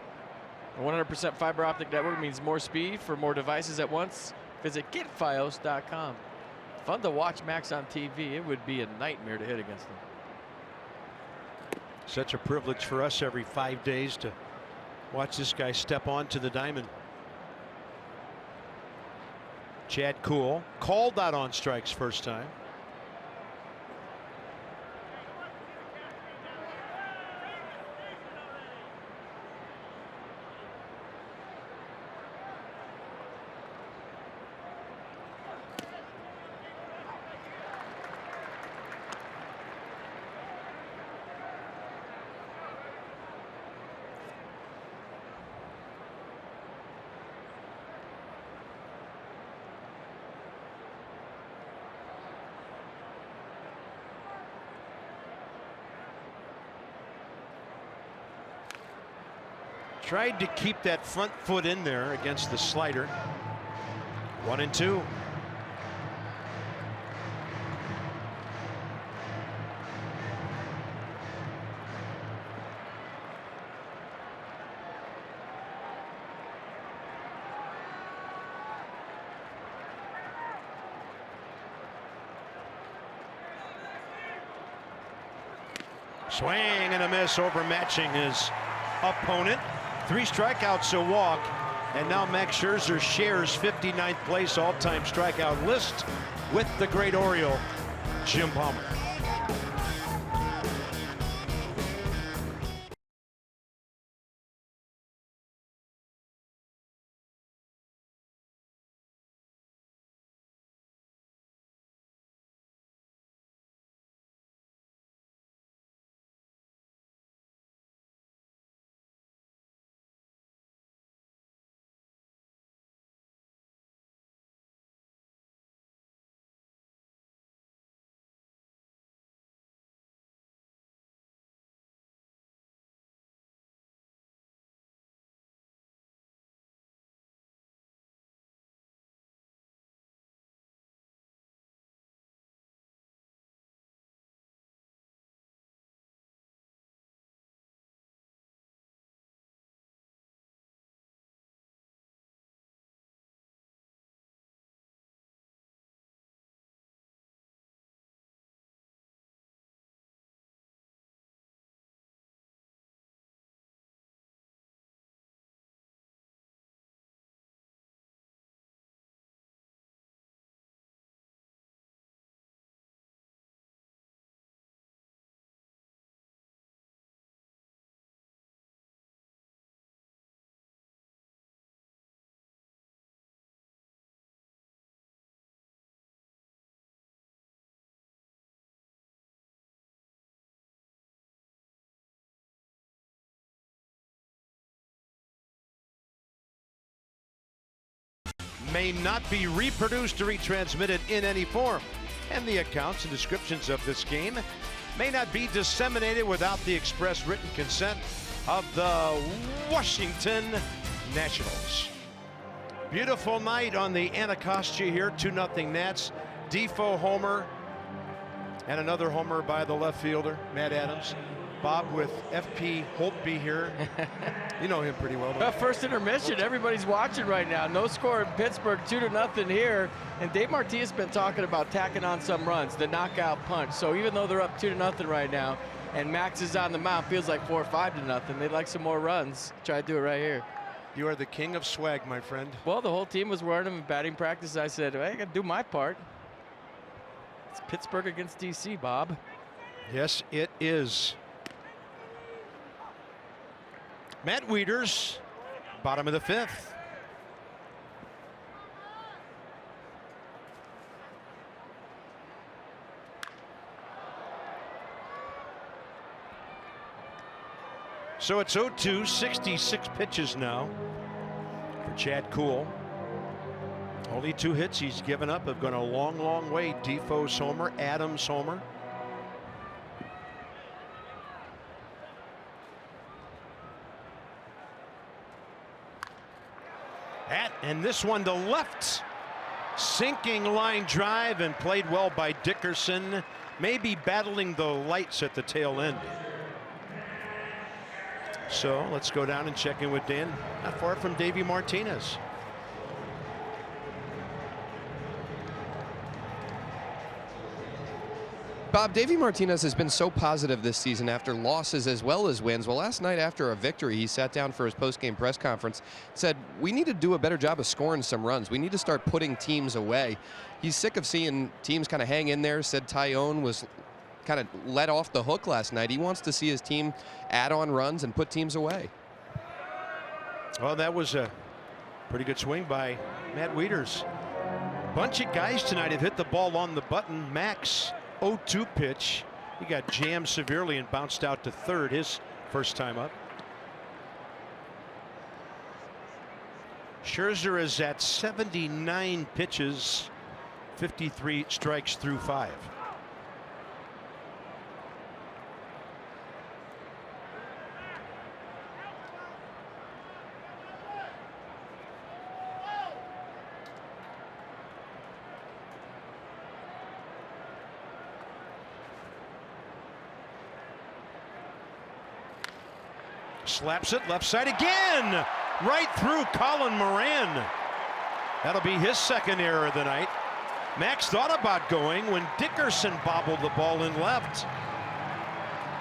A 100% fiber optic network means more speed for more devices at once. Visit getfios.com. Fun to watch Max on TV. It would be a nightmare to hit against them. Such a privilege for us every 5 days to watch this guy step onto the diamond. Chad Kuhl called out on strikes first time. Tried to keep that front foot in there against the slider. 1-2. Swing and a miss, overmatching his opponent. 3 strikeouts, a walk, and now Max Scherzer shares 59th place all-time strikeout list with the great Oriole, Jim Palmer. may not be reproduced or retransmitted in any form, and the accounts and descriptions of this game may not be disseminated without the express written consent of the Washington Nationals. Beautiful night on the Anacostia here, 2-0 Nats. Defoe homer, and another homer by the left fielder, Matt Adams. Bob with FP Holtby here. You know him pretty well. First intermission, everybody's watching right now. No score in Pittsburgh, 2-0 here. And Dave Martinez has been talking about tacking on some runs, the knockout punch. So even though they're up 2-0 right now, and Max is on the mound, feels like 4 or 5-0. They'd like some more runs. Try to do it right here. You are the king of swag, my friend. Well, the whole team was wearing them in batting practice. I said, I got to do my part. It's Pittsburgh against DC, Bob. Yes, it is. Matt Wieters, bottom of the 5th. So it's 0-2, 66 pitches now for Chad Kuhl. Only 2 hits he's given up have gone a long, long way. Defoe's homer, Adams' homer. And this one to left. Sinking line drive and played well by Dickerson. Maybe battling the lights at the tail end. So let's go down and check in with Dan. Not far from Davey Martinez. Bob, Davey Martinez has been so positive this season after losses as well as wins. Well, last night after a victory, he sat down for his post-game press conference, said, we need to do a better job of scoring some runs. We need to start putting teams away. He's sick of seeing teams kind of hang in there, said Tyone was kind of let off the hook last night. He wants to see his team add on runs and put teams away. Well, that was a pretty good swing by Matt Wieters. Bunch of guys tonight have hit the ball on the button. Max, 0-2 pitch. He got jammed severely and bounced out to third his first time up. Scherzer is at 79 pitches, 53 strikes through 5. Slaps it left side again, right through Colin Moran. That'll be his second error of the night. Max thought about going when Dickerson bobbled the ball in left.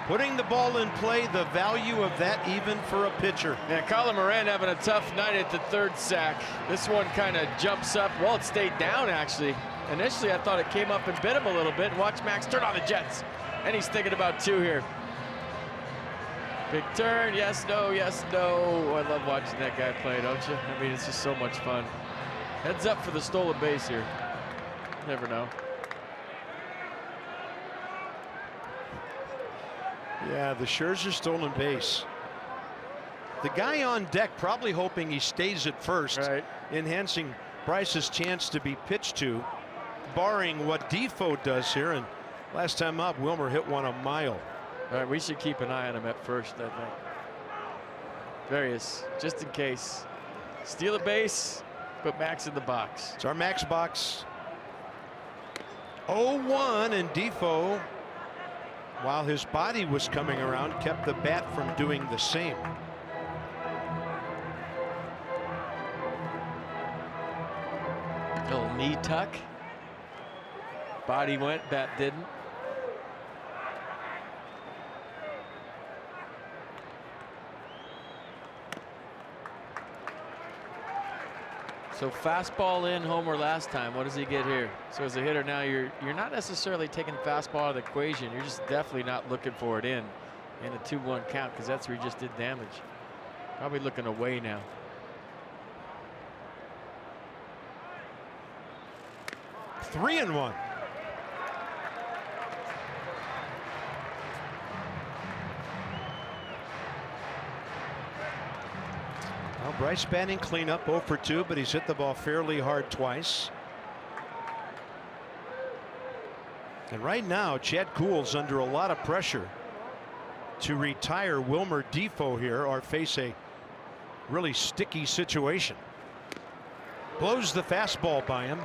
Putting the ball in play, the value of that even for a pitcher. Yeah, Colin Moran having a tough night at the 3rd sack. This one kind of jumps up. Well, it stayed down actually. Initially I thought it came up and bit him a little bit. Watch Max turn on the Jets. And he's thinking about 2 here. Big turn, yes, no, yes, no. I love watching that guy play, don't you? I mean, it's just so much fun. Heads up for the stolen base here. Never know. Yeah, the Scherzer stolen base. The guy on deck probably hoping he stays at first, right, enhancing Bryce's chance to be pitched to, barring what Defoe does here. And last time up, Wilmer hit one a mile. All right, we should keep an eye on him at first, I think. Various, just in case. Steal a base, put Max in the box. It's our Max box. 0-1, and Defoe, while his body was coming around, kept the bat from doing the same. Little knee tuck. Body went, bat didn't. So fastball in, homer last time. What does he get here? So as a hitter now, you're not necessarily taking fastball out of the equation. You're just definitely not looking for it in a 2-1 count, because that's where he just did damage. Probably looking away now. Three and 1. Bryce batting cleanup, 0 for 2, but he's hit the ball fairly hard twice. And right now, Chad Kuhl's under a lot of pressure to retire Wilmer Defoe here or face a really sticky situation. Blows the fastball by him.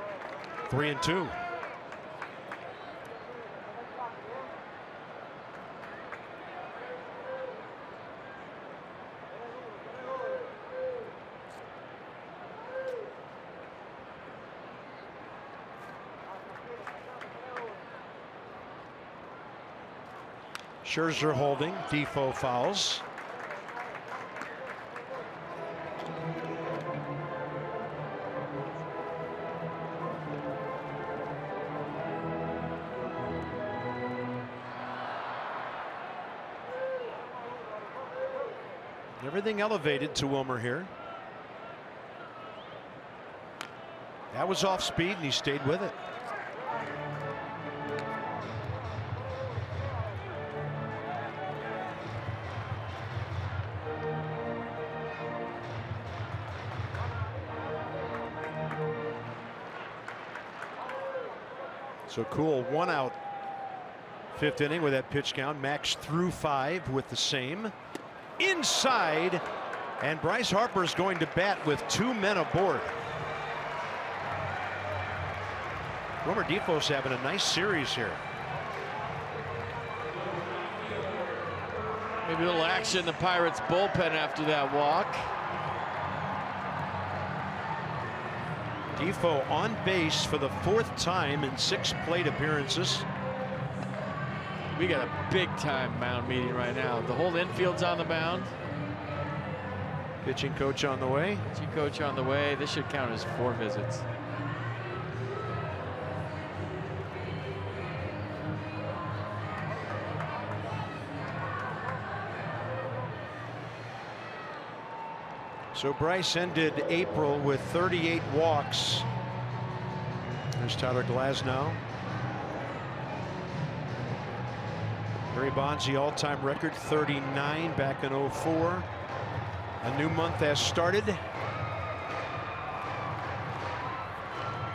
3-2. Scherzer holding. Defoe fouls. Everything elevated to Wilmer here. That was off speed and he stayed with it. So Kuhl 1 out. 5th inning with that pitch count. Max threw 5 with the same. Inside, and Bryce Harper's going to bat with 2 men aboard. Wilmer Defoe's having a nice series here. Maybe a little action in the Pirates bullpen after that walk. Defoe on base for the 4th time in 6 plate appearances. We got a big time mound meeting right now. The whole infield's on the mound. Pitching coach on the way. Pitching coach on the way. This should count as 4 visits. So Bryce ended April with 38 walks. There's Tyler Glasnow. Barry Bonds, the all-time record, 39 back in 04. A new month has started.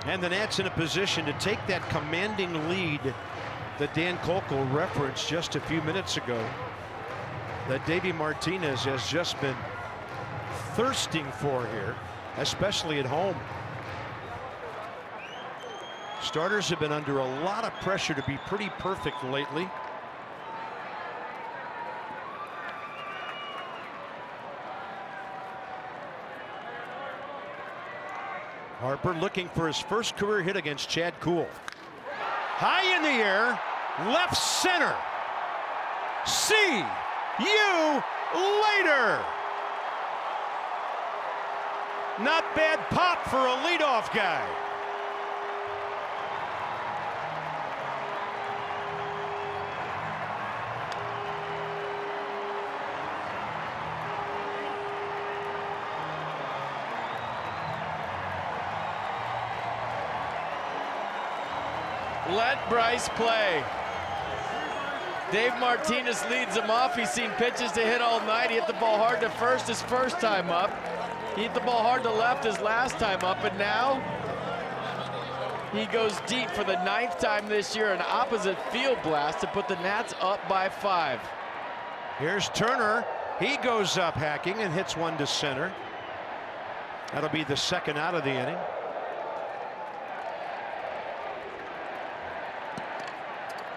And the Nats in a position to take that commanding lead that Dan Kolkel referenced just a few minutes ago, that Davey Martinez has just been thirsting for here, especially at home. Starters have been under a lot of pressure to be pretty perfect lately. Harper looking for his first career hit against Chad Kuhl. High in the air, left center. See you later. Not bad pop for a leadoff guy. Let Bryce play. Dave Martinez leads him off. He's seen pitches to hit all night. He hit the ball hard to first his first time up. He hit the ball hard to left his last time up, and now he goes deep for the 9th time this year, an opposite field blast to put the Nats up by 5. Here's Turner. He goes up hacking and hits one to center. That'll be the 2nd out of the inning.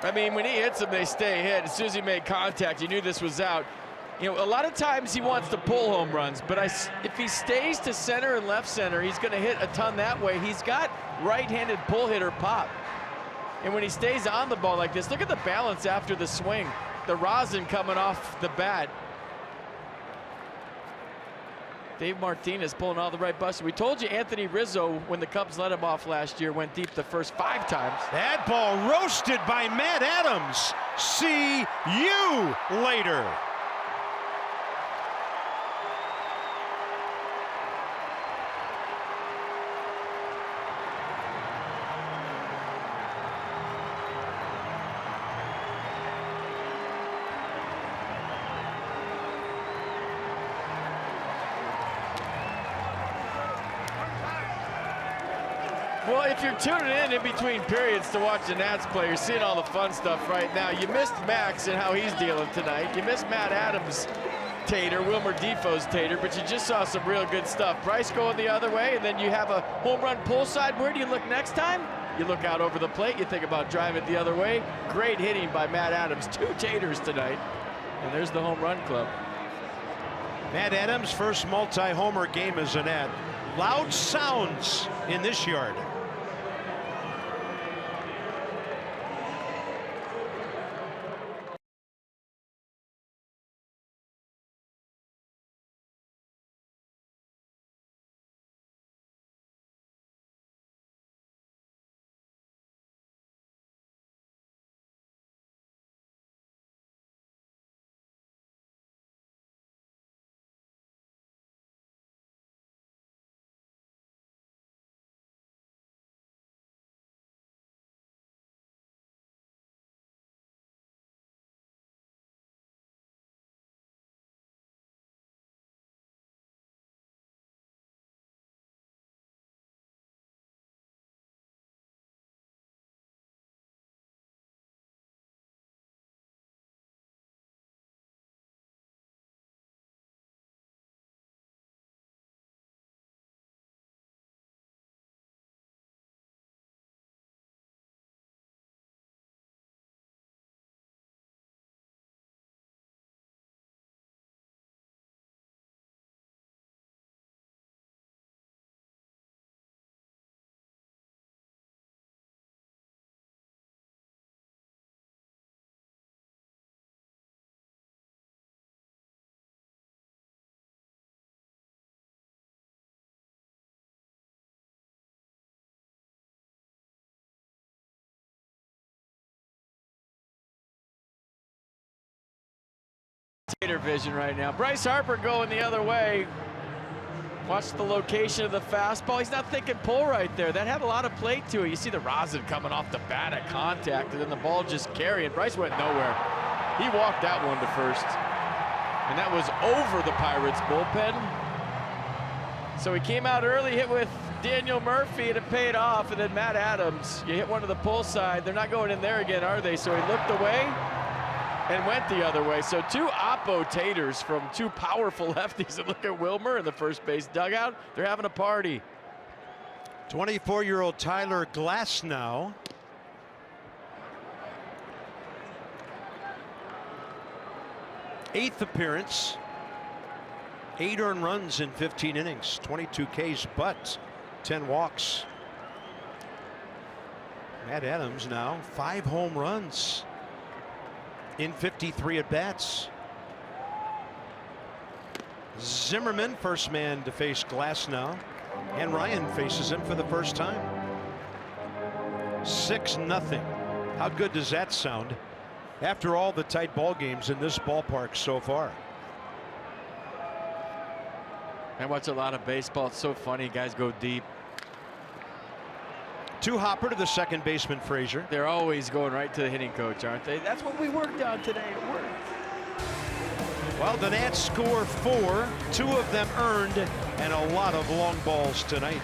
I mean, when he hits them, they stay hit. As soon as he made contact, you knew this was out. You know, a lot of times he wants to pull home runs, but if he stays to center and left center, he's going to hit a ton that way. He's got right-handed pull hitter pop. And when he stays on the ball like this, look at the balance after the swing. The rosin coming off the bat. Dave Martinez pulling all the right buttons. We told you Anthony Rizzo, when the Cubs let him off last year, went deep the first 5 times. That ball roasted by Matt Adams. See you later. Well, if you're tuning in between periods to watch the Nats play, you're seeing all the fun stuff right now. You missed Max and how he's dealing tonight. You missed Matt Adams' tater, Wilmer Defoe's tater, but you just saw some real good stuff. Bryce going the other way, and then you have a home run pull side. Where do you look next time? You look out over the plate. You think about driving it the other way. Great hitting by Matt Adams. 2 taters tonight, and there's the home run club. Matt Adams' first multi-homer game as a Nat. Loud sounds in this yard. Tater vision right now. Bryce Harper going the other way. Watch the location of the fastball. He's not thinking pull right there. That had a lot of plate to it. You see the rosin coming off the bat at contact, and then the ball just carrying. Bryce went nowhere. He walked that one to first. And that was over the Pirates bullpen. So he came out early, hit with Daniel Murphy, and it paid off. And then Matt Adams, you hit one to the pull side. They're not going in there again, are they? So he looked away and went the other way. So 2 oppo taters from 2 powerful lefties. And look at Wilmer in the first base dugout. They're having a party. 24-year-old Tyler Glasnow. Eighth appearance. 8 earned runs in 15 innings. 22 Ks, but 10 walks. Matt Adams now 5 home runs in 53 at-bats. Zimmerman, first man to face Glasnow, and Ryan faces him for the first time. 6-0. How good does that sound after all the tight ball games in this ballpark so far? I watch a lot of baseball. It's so funny. Guys go deep. To Hopper to the second baseman, Frazier. They're always going right to the hitting coach, aren't they? That's what we worked on today. It worked. Well, the Nats score 4, 2 of them earned, and a lot of long balls tonight.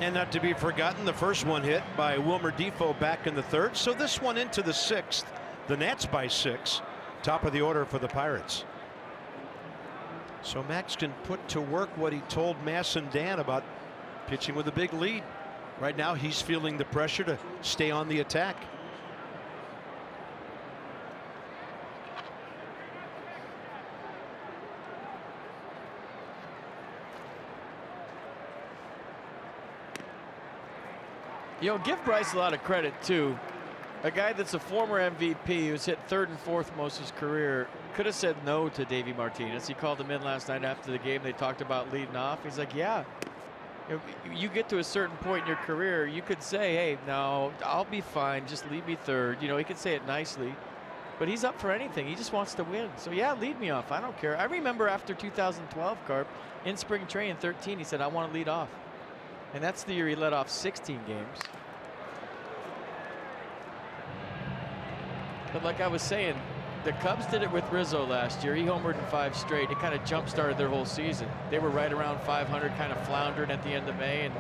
And not to be forgotten, the first one hit by Wilmer Defoe back in the third. So this one into the sixth. The Nats by 6. Top of the order for the Pirates. So Max can put to work what he told Mass and Dan about pitching with a big lead. Right now he's feeling the pressure to stay on the attack. You know, give Bryce a lot of credit too. A guy that's a former MVP who's hit 3rd and 4th most of his career could have said no to Davey Martinez. He called him in last night after the game. They talked about leading off. He's like, yeah, you get to a certain point in your career, you could say, hey, no, I'll be fine. Just leave me 3rd. You know, he could say it nicely, but he's up for anything. He just wants to win. So yeah, lead me off. I don't care. I remember after 2012, Carp, in spring training 13, he said, I want to lead off. And that's the year he led off 16 games. But like I was saying, the Cubs did it with Rizzo last year. He homered in 5 straight. It kind of jump-started their whole season. They were right around 500, kind of floundering at the end of May. And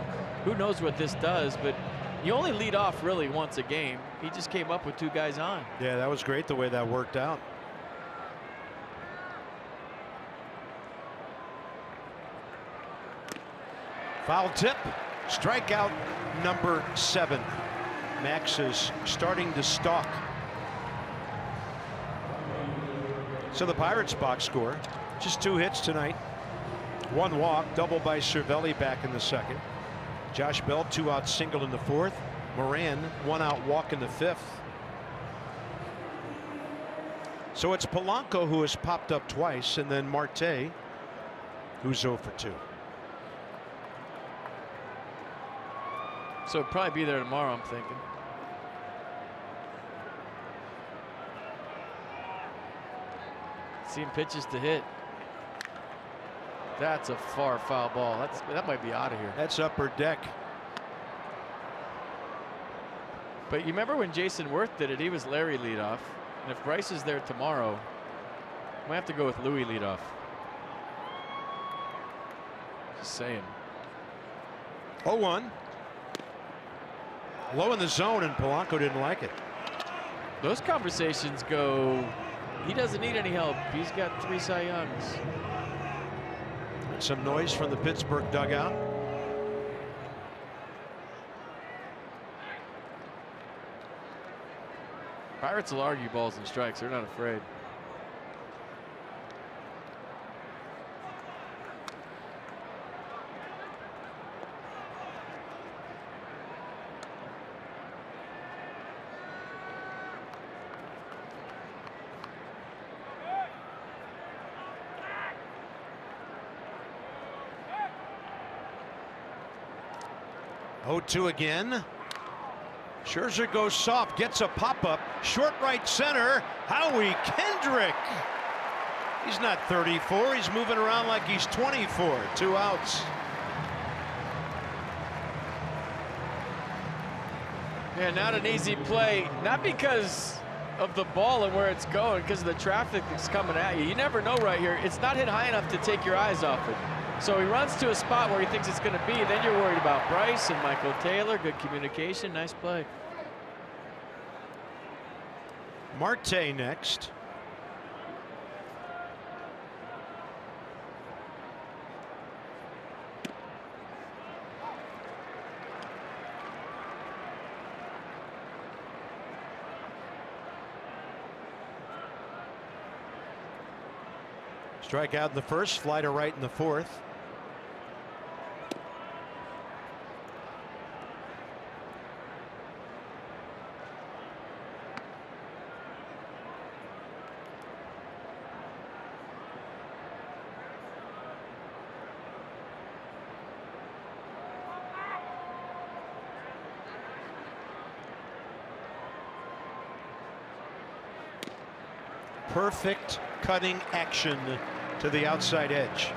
who knows what this does, but you only lead off really once a game. He just came up with 2 guys on. Yeah, that was great the way that worked out. Foul tip. Strikeout number 7. Max is starting to stalk. So the Pirates box score, just 2 hits tonight. 1 walk, double by Cervelli back in the second. Josh Bell 2-out single in the 4th. Moran 1-out walk in the 5th. So it's Polanco who has popped up twice, and then Marte, who's 0 for 2. So it'll probably be there tomorrow, I'm thinking. Seeing pitches to hit. That's a far foul ball. That might be out of here. That's upper deck. But you remember when Jason Worth did it, he was Larry leadoff. And if Bryce is there tomorrow, I might have to go with Louis leadoff. Just saying. 0-1. Low in the zone, and Polanco didn't like it. Those conversations go, he doesn't need any help. He's got 3 Cy Youngs. Some noise from the Pittsburgh dugout. Pirates will argue balls and strikes. They're not afraid. 0-2 again. Scherzer goes soft, gets a pop-up, short right center. Howie Kendrick. He's not 34. He's moving around like he's 24. 2 outs. Yeah, not an easy play. Not because of the ball and where it's going, because of the traffic that's coming at you. You never know right here. It's not hit high enough to take your eyes off it. So he runs to a spot where he thinks it's going to be. Then you're worried about Bryce and Michael Taylor. Good communication. Nice play. Marte next. Strike out in the first, fly to right in the 4th. Perfect cutting action to the outside edge.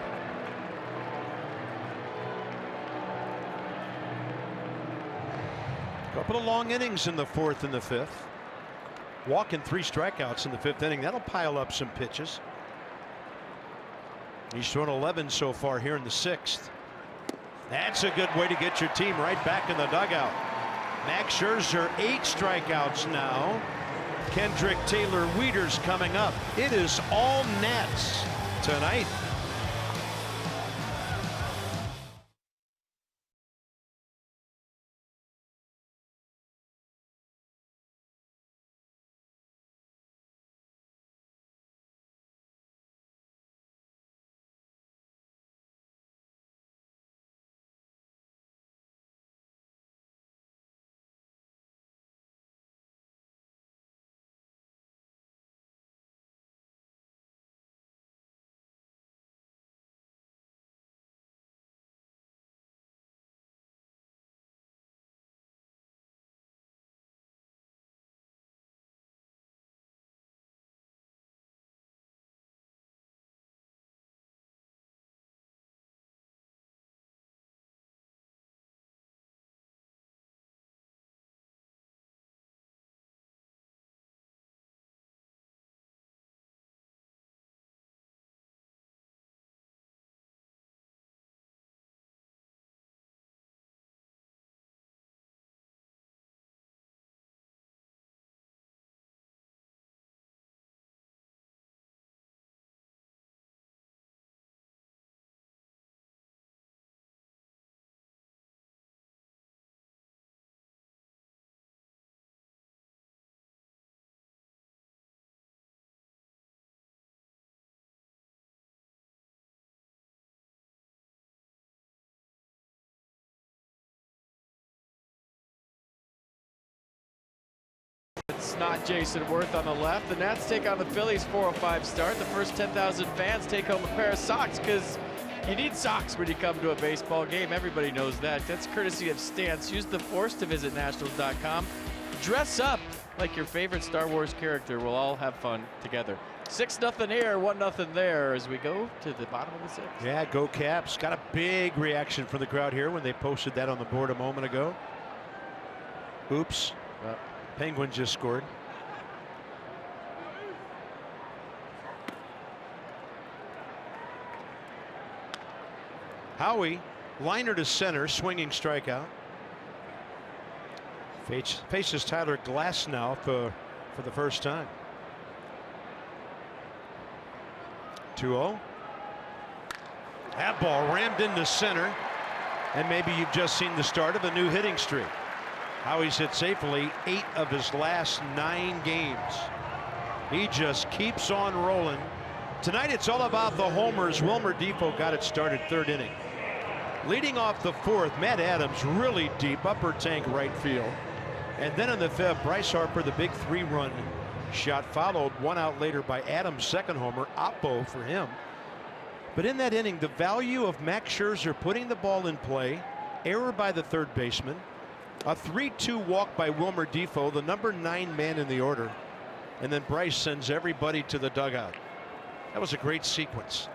Couple of long innings in the 4th and the 5th. Walking 3 strikeouts in the 5th inning. That'll pile up some pitches. He's thrown 11 so far here in the 6th. That's a good way to get your team right back in the dugout. Max Scherzer, 8 strikeouts now. Kendrick Taylor Wieters coming up. It is all Nats tonight. It's not Jason Worth on the left. The Nats take on the Phillies 4:05 start. The first 10,000 fans take home a pair of socks because you need socks when you come to a baseball game. Everybody knows that. That's courtesy of Stance. Use the Force to visit Nationals.com. Dress up like your favorite Star Wars character. We'll all have fun together. 6-0 here, 1-0 there as we go to the bottom of the 6th. Yeah, go Caps. Got a big reaction from the crowd here when they posted that on the board a moment ago. Oops. Penguins just scored. Howie, liner to center, swinging strikeout. Faces Tyler Glasnow for the first time. 2-0. That ball rammed into center, and maybe you've just seen the start of a new hitting streak. Howie's hit safely 8 of his last 9 games. He just keeps on rolling. Tonight it's all about the homers. Wilmer Difo got it started 3rd inning. Leading off the 4th, Matt Adams really deep, upper tank right field. And then in the 5th, Bryce Harper, the big 3-run shot, followed 1 out later by Adams' 2nd homer. Oppo for him. But in that inning, the value of Max Scherzer putting the ball in play, error by the 3rd baseman, a 3-2 walk by Wilmer Difo, the number 9 man in the order, and then Bryce sends everybody to the dugout. That was a great sequence.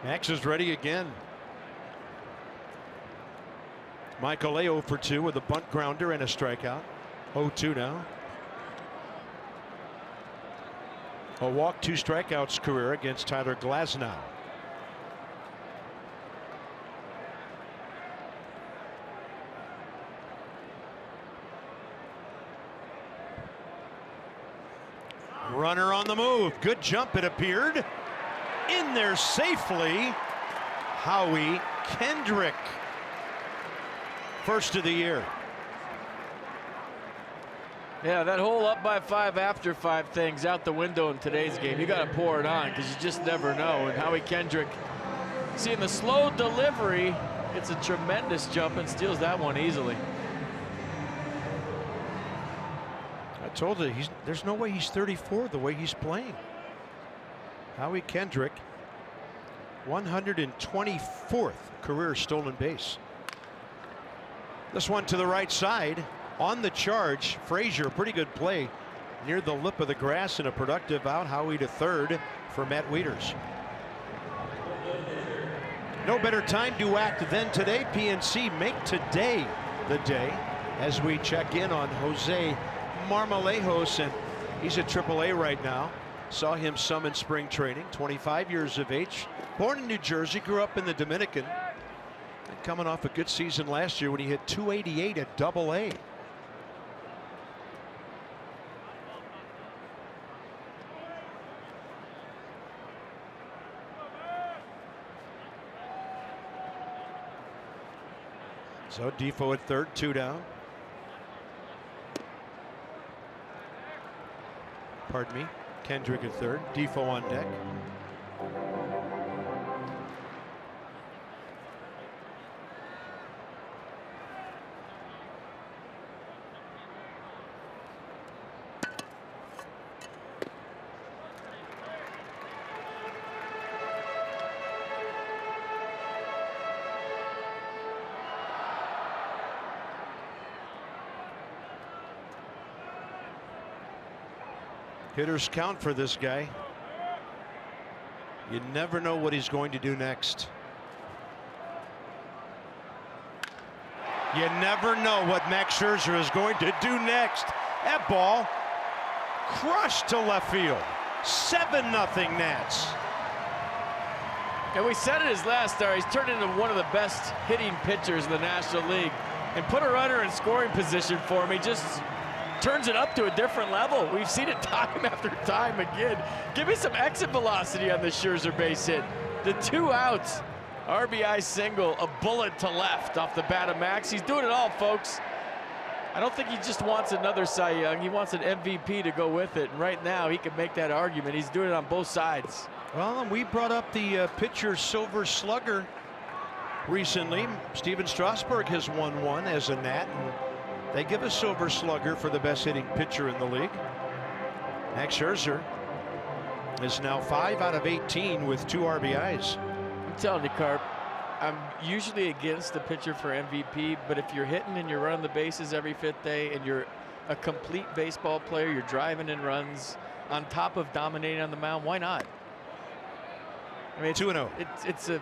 Max is ready again. Michael A 0 for 2 with a bunt grounder and a strikeout. 0-2 now. A walk, 2 strikeouts career against Tyler Glasnow. Runner on the move. Good jump, it appeared. In there safely, Howie Kendrick. First of the year. Yeah, that whole up by 5 after 5 thing's out the window in today's game. You got to pour it on because you just never know. And Howie Kendrick, seeing the slow delivery, it's a tremendous jump and steals that one easily. I told you, there's no way he's 34 the way he's playing. Howie Kendrick, 124th career stolen base. This one to the right side. On the charge, Frazier, pretty good play near the lip of the grass and a productive out. Howie to 3rd for Matt Wieters. No better time to act than today. PNC make today the day as we check in on Jose Marmolejos, and he's at AAA right now. Saw him some in spring training, 25 years of age. Born in New Jersey, grew up in the Dominican. And coming off a good season last year when he hit 288 at Double-A. So Defoe at third, 2 down. Pardon me. Kendrick at third. Defoe on deck. Hitters count for this guy. You never know what he's going to do next. You never know what Max Scherzer is going to do next. That ball crushed to left field. 7-0 Nats. And we said it his last start. He's turned into one of the best hitting pitchers in the National League. And put a runner in scoring position for him. He just turns it up to a different level. We've seen it time after time again. Give me some exit velocity on the Scherzer base hit. The 2 outs, RBI single, a bullet to left off the bat of Max. He's doing it all, folks. I don't think he just wants another Cy Young. He wants an MVP to go with it. And right now, he can make that argument. He's doing it on both sides. Well, and we brought up the pitcher Silver Slugger recently. Steven Strasburg has won one as a Nat. And they give a Silver Slugger for the best hitting pitcher in the league. Max Scherzer is now 5 out of 18 with 2 RBIs. I'm telling you, Carp, I'm usually against the pitcher for MVP, but if you're hitting and you're running the bases every 5th day and you're a complete baseball player, you're driving in runs on top of dominating on the mound, why not? I mean, 2-0. It's a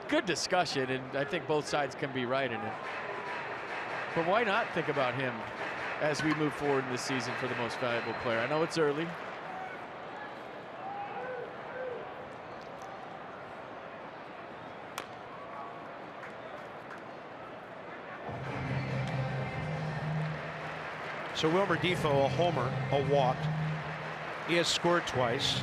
good discussion, and I think both sides can be right in it. But why not think about him as we move forward in the season for the most valuable player? I know it's early. So Wilmer Defoe, a homer, a walk. He has scored twice.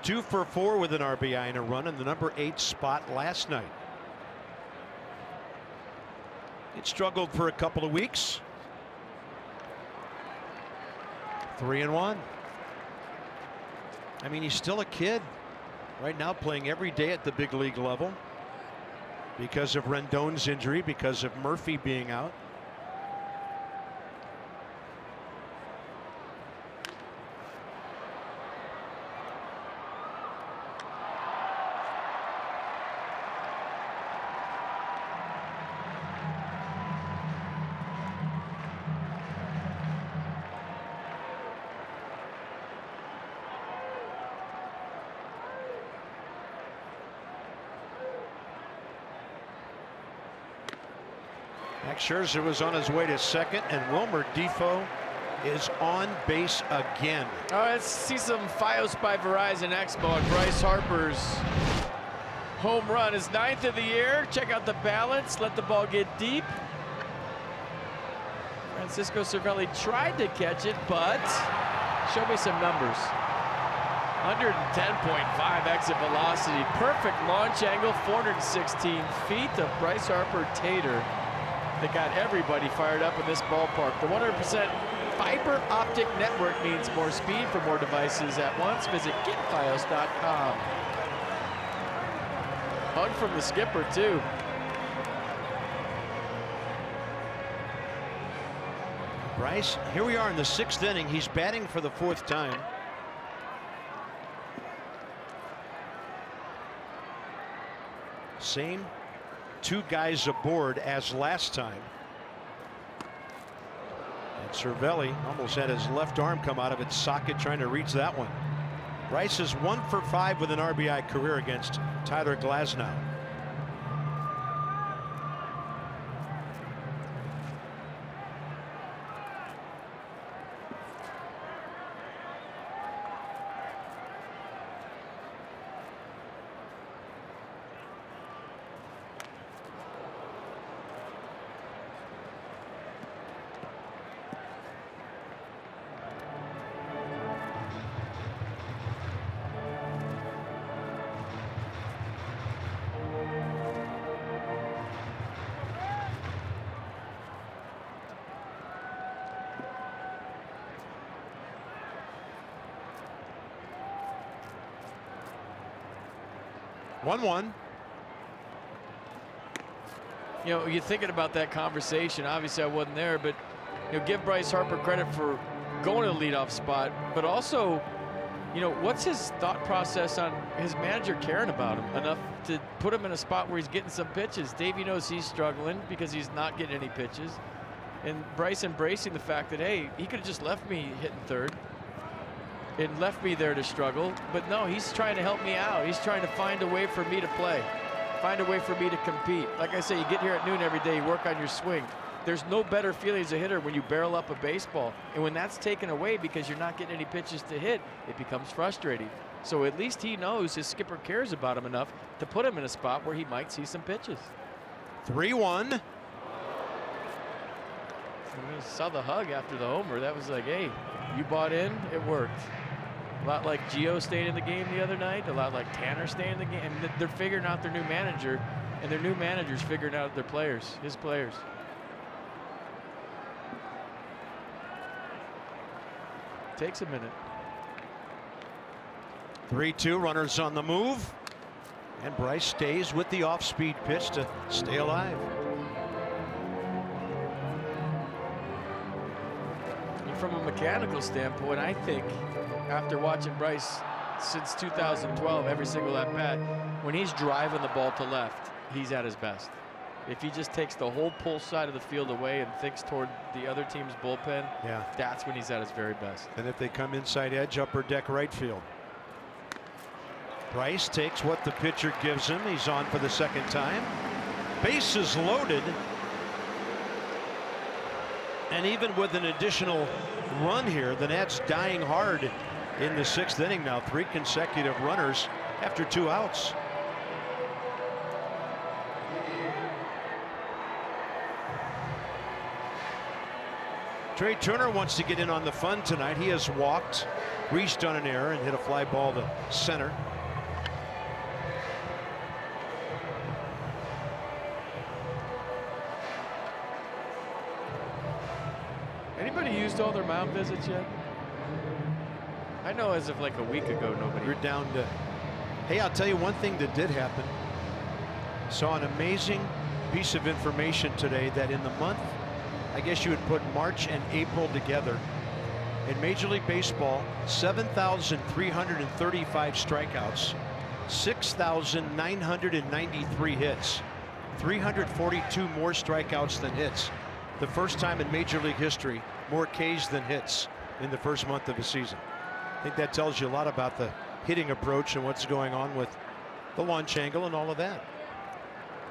2 for 4 with an RBI and a run in the number 8 spot last night. It struggled for a couple of weeks. 3-1. I mean, he's still a kid right now, playing every day at the big league level because of Rendon's injury, because of Murphy being out. Max Scherzer was on his way to second, and Wilmer Defoe is on base again. All right, let's see some Fios by Verizon Expo on Bryce Harper's home run. His 9th of the year. Check out the balance. Let the ball get deep. Francisco Cervelli tried to catch it, but show me some numbers. 110.5 exit velocity. Perfect launch angle. 416 feet of Bryce Harper Tater that got everybody fired up in this ballpark. The 100% fiber optic network means more speed for more devices at once. Visit getfios.com. Hug from the skipper, too. Bryce, here we are in the 6th inning. He's batting for the 4th time. Same 2 guys aboard as last time. And Cervelli almost had his left arm come out of its socket trying to reach that one. Bryce is 1 for 5 with an RBI career against Tyler Glasnow. 1-1. You know, you're thinking about that conversation. Obviously, I wasn't there, but you know, give Bryce Harper credit for going to the leadoff spot, but also, you know, what's his thought process on his manager caring about him enough to put him in a spot where he's getting some pitches? Davey knows he's struggling because he's not getting any pitches, and Bryce embracing the fact that, hey, he could have just left me hitting third and left me there to struggle, but no, he's trying to help me out. He's trying to find a way for me to play, find a way for me to compete. Like I say, you get here at noon every day, you work on your swing. There's no better feeling as a hitter when you barrel up a baseball. And when that's taken away because you're not getting any pitches to hit, it becomes frustrating. So at least he knows his skipper cares about him enough to put him in a spot where he might see some pitches. 3-1. I saw the hug after the homer. That was like, hey, you bought in, it worked. A lot like Gio staying in the game the other night, a lot like Tanner staying in the game. And they're figuring out their new manager, and their new manager's figuring out their players, his players. Takes a minute. 3-2, runners on the move. And Bryce stays with the off-speed pitch to stay alive. And from a mechanical standpoint, I think after watching Bryce since 2012, every single at bat, when he's driving the ball to left, he's at his best. If he just takes the whole pull side of the field away and thinks toward the other team's bullpen, yeah, that's when he's at his very best. And if they come inside edge, upper deck right field. Bryce takes what the pitcher gives him. He's on for the second time. Bases loaded. And even with an additional run here, the Nats dying hard in the 6th inning now. 3 consecutive runners after 2 outs. Trey Turner wants to get in on the fun tonight. He has walked, reached on an error, and hit a fly ball to center. Anybody used all their mound visits yet? I know as of like a week ago, nobody. You're down to. Hey, I'll tell you one thing that did happen. Saw an amazing piece of information today that in the month, I guess you would put March and April together. In Major League Baseball, 7,335 strikeouts, 6,993 hits, 342 more strikeouts than hits. The first time in Major League history, more Ks than hits in the first month of a season. I think that tells you a lot about the hitting approach and what's going on with the launch angle and all of that.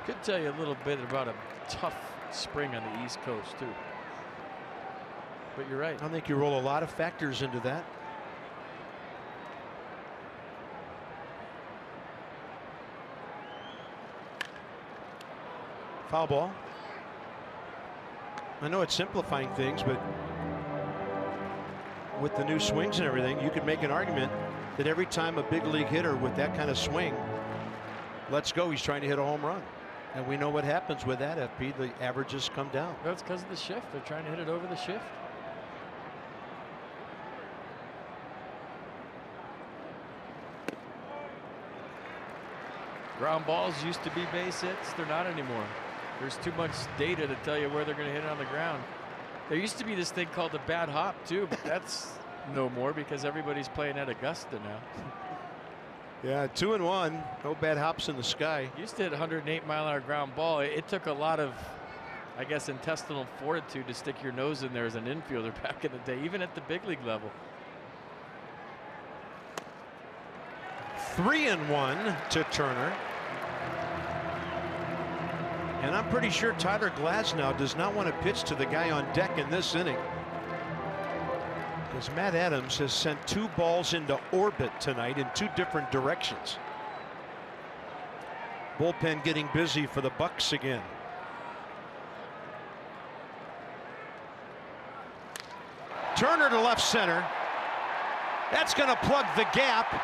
Could tell you a little bit about a tough spring on the East Coast too. But you're right. I think you roll a lot of factors into that. Foul ball. I know it's simplifying things, but with the new swings and everything, you could make an argument that every time a big league hitter with that kind of swing lets go, he's trying to hit a home run. And we know what happens with that, FP. The averages come down. That's because of the shift. They're trying to hit it over the shift. Ground balls used to be base hits. They're not anymore. There's too much data to tell you where they're going to hit it on the ground. There used to be this thing called the bad hop too, but that's no more because everybody's playing at Augusta now. Yeah, 2-1. No bad hops in the sky. Used to hit 108-mile-an-hour ground ball. It took a lot of, I guess, intestinal fortitude to stick your nose in there as an infielder back in the day, even at the big league level. 3-1 to Turner. And I'm pretty sure Tyler Glasnow does not want to pitch to the guy on deck in this inning, because Matt Adams has sent 2 balls into orbit tonight in 2 different directions. Bullpen getting busy for the Bucks again. Turner to left center. That's going to plug the gap.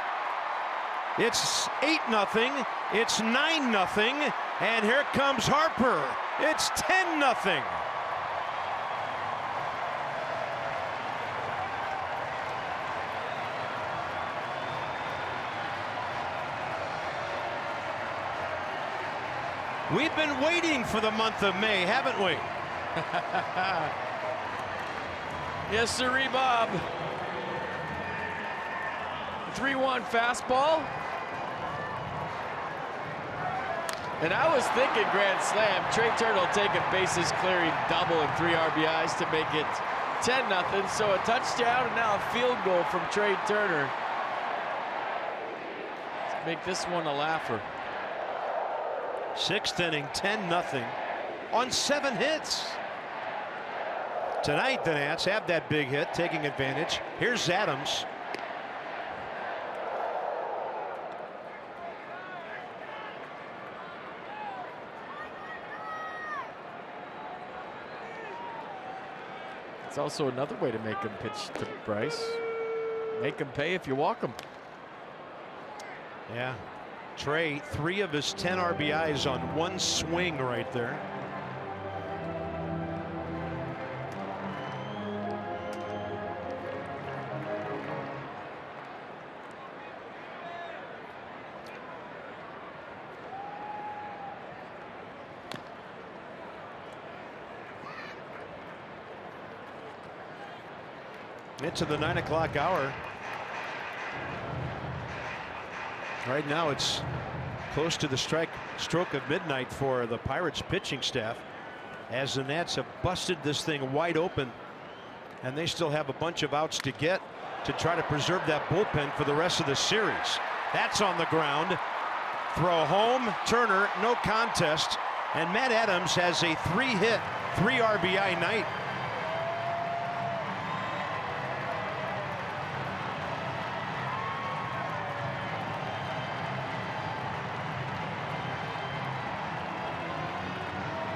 It's 8-0. It's 9-0. And here comes Harper. It's 10-0. We've been waiting for the month of May, haven't we? Yes, sirree, Bob. 3-1 fastball. And I was thinking grand slam. Trey Turner will take a bases clearing double and 3 RBIs to make it 10-0. So a touchdown and now a field goal from Trey Turner. Let's make this one a laugher. 6th inning, 10-0 on 7 hits. Tonight, the Nats have that big hit, taking advantage. Here's Adams. It's also another way to make him pitch to Bryce. Make him pay if you walk him. Yeah. Trey, 3 of his 10 RBIs on 1 swing right there. Into the 9 o'clock hour. Right now it's close to the stroke of midnight for the Pirates pitching staff, as the Nats have busted this thing wide open, and they still have a bunch of outs to get to try to preserve that bullpen for the rest of the series. That's on the ground. Throw home. Turner, no contest, and Matt Adams has a 3-hit, 3 RBI night.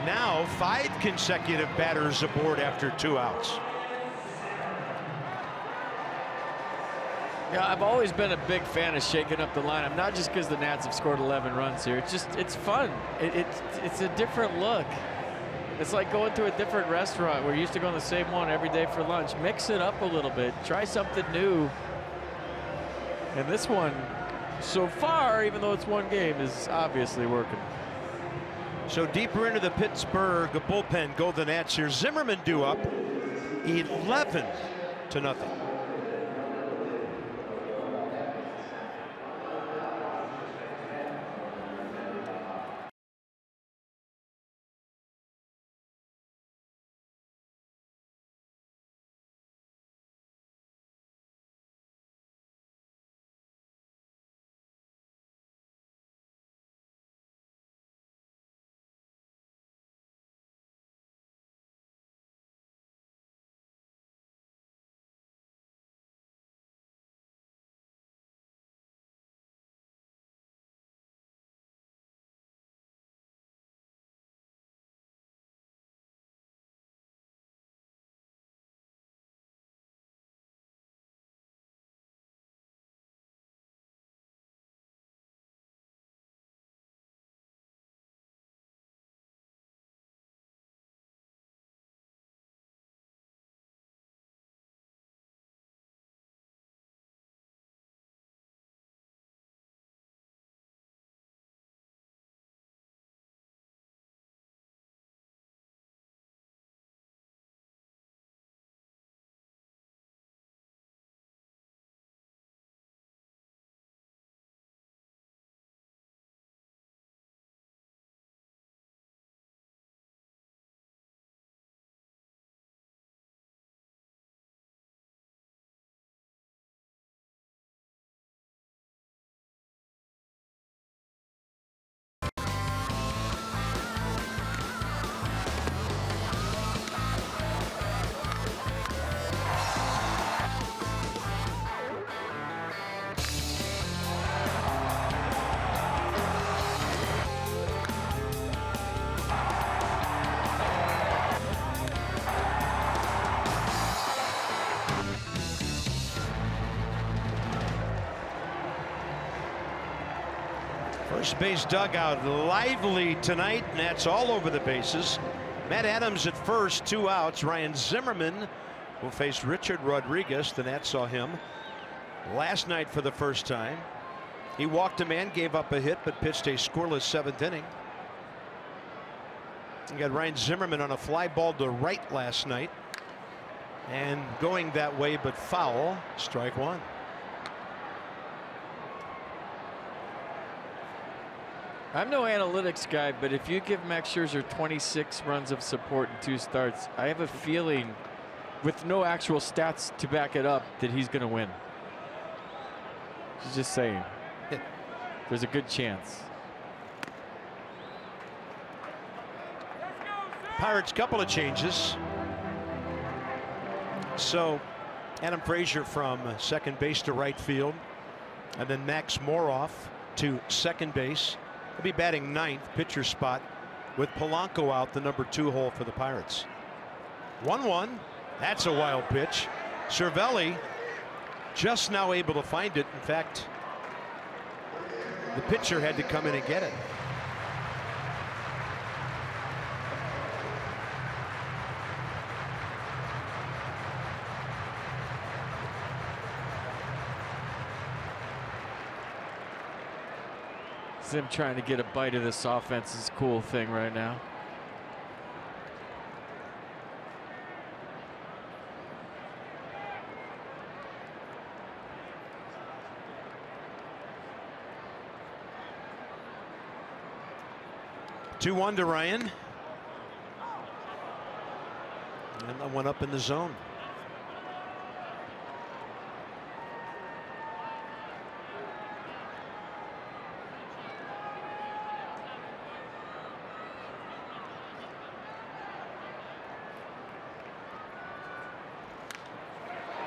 Now 5 consecutive batters aboard after 2 outs. Yeah, I've always been a big fan of shaking up the lineup, not just because the Nats have scored 11 runs here. It's fun. It's a different look. It's like going to a different restaurant. We're used to going to the same one every day for lunch. Mix it up a little bit. Try something new. And this one, so far, even though it's 1 game, is obviously working. So deeper into the Pittsburgh bullpen go the Nats here. Zimmerman due up 11-0. First base dugout lively tonight. Nats all over the bases. Matt Adams at first, 2 outs. Ryan Zimmerman will face Richard Rodriguez. The Nats saw him last night for the first time. He walked a man, gave up a hit, but pitched a scoreless 7th inning. You got Ryan Zimmerman on a fly ball to right last night. And going that way, but foul. Strike one. I'm no analytics guy, but if you give Max Scherzer 26 runs of support in 2 starts, I have a feeling, with no actual stats to back it up, that he's going to win. Just saying. There's a good chance. Pirates couple of changes. So Adam Frazier from second base to right field, and then Max Moroff to second base. He'll be batting ninth, pitcher spot, with Polanco out, the number 2 hole for the Pirates. 1-1. That's a wild pitch. Cervelli just now able to find it. In fact, the pitcher had to come in and get it. Him trying to get a bite of this offense is a cool thing right now. Two 2-1 to Ryan. And that one up in the zone.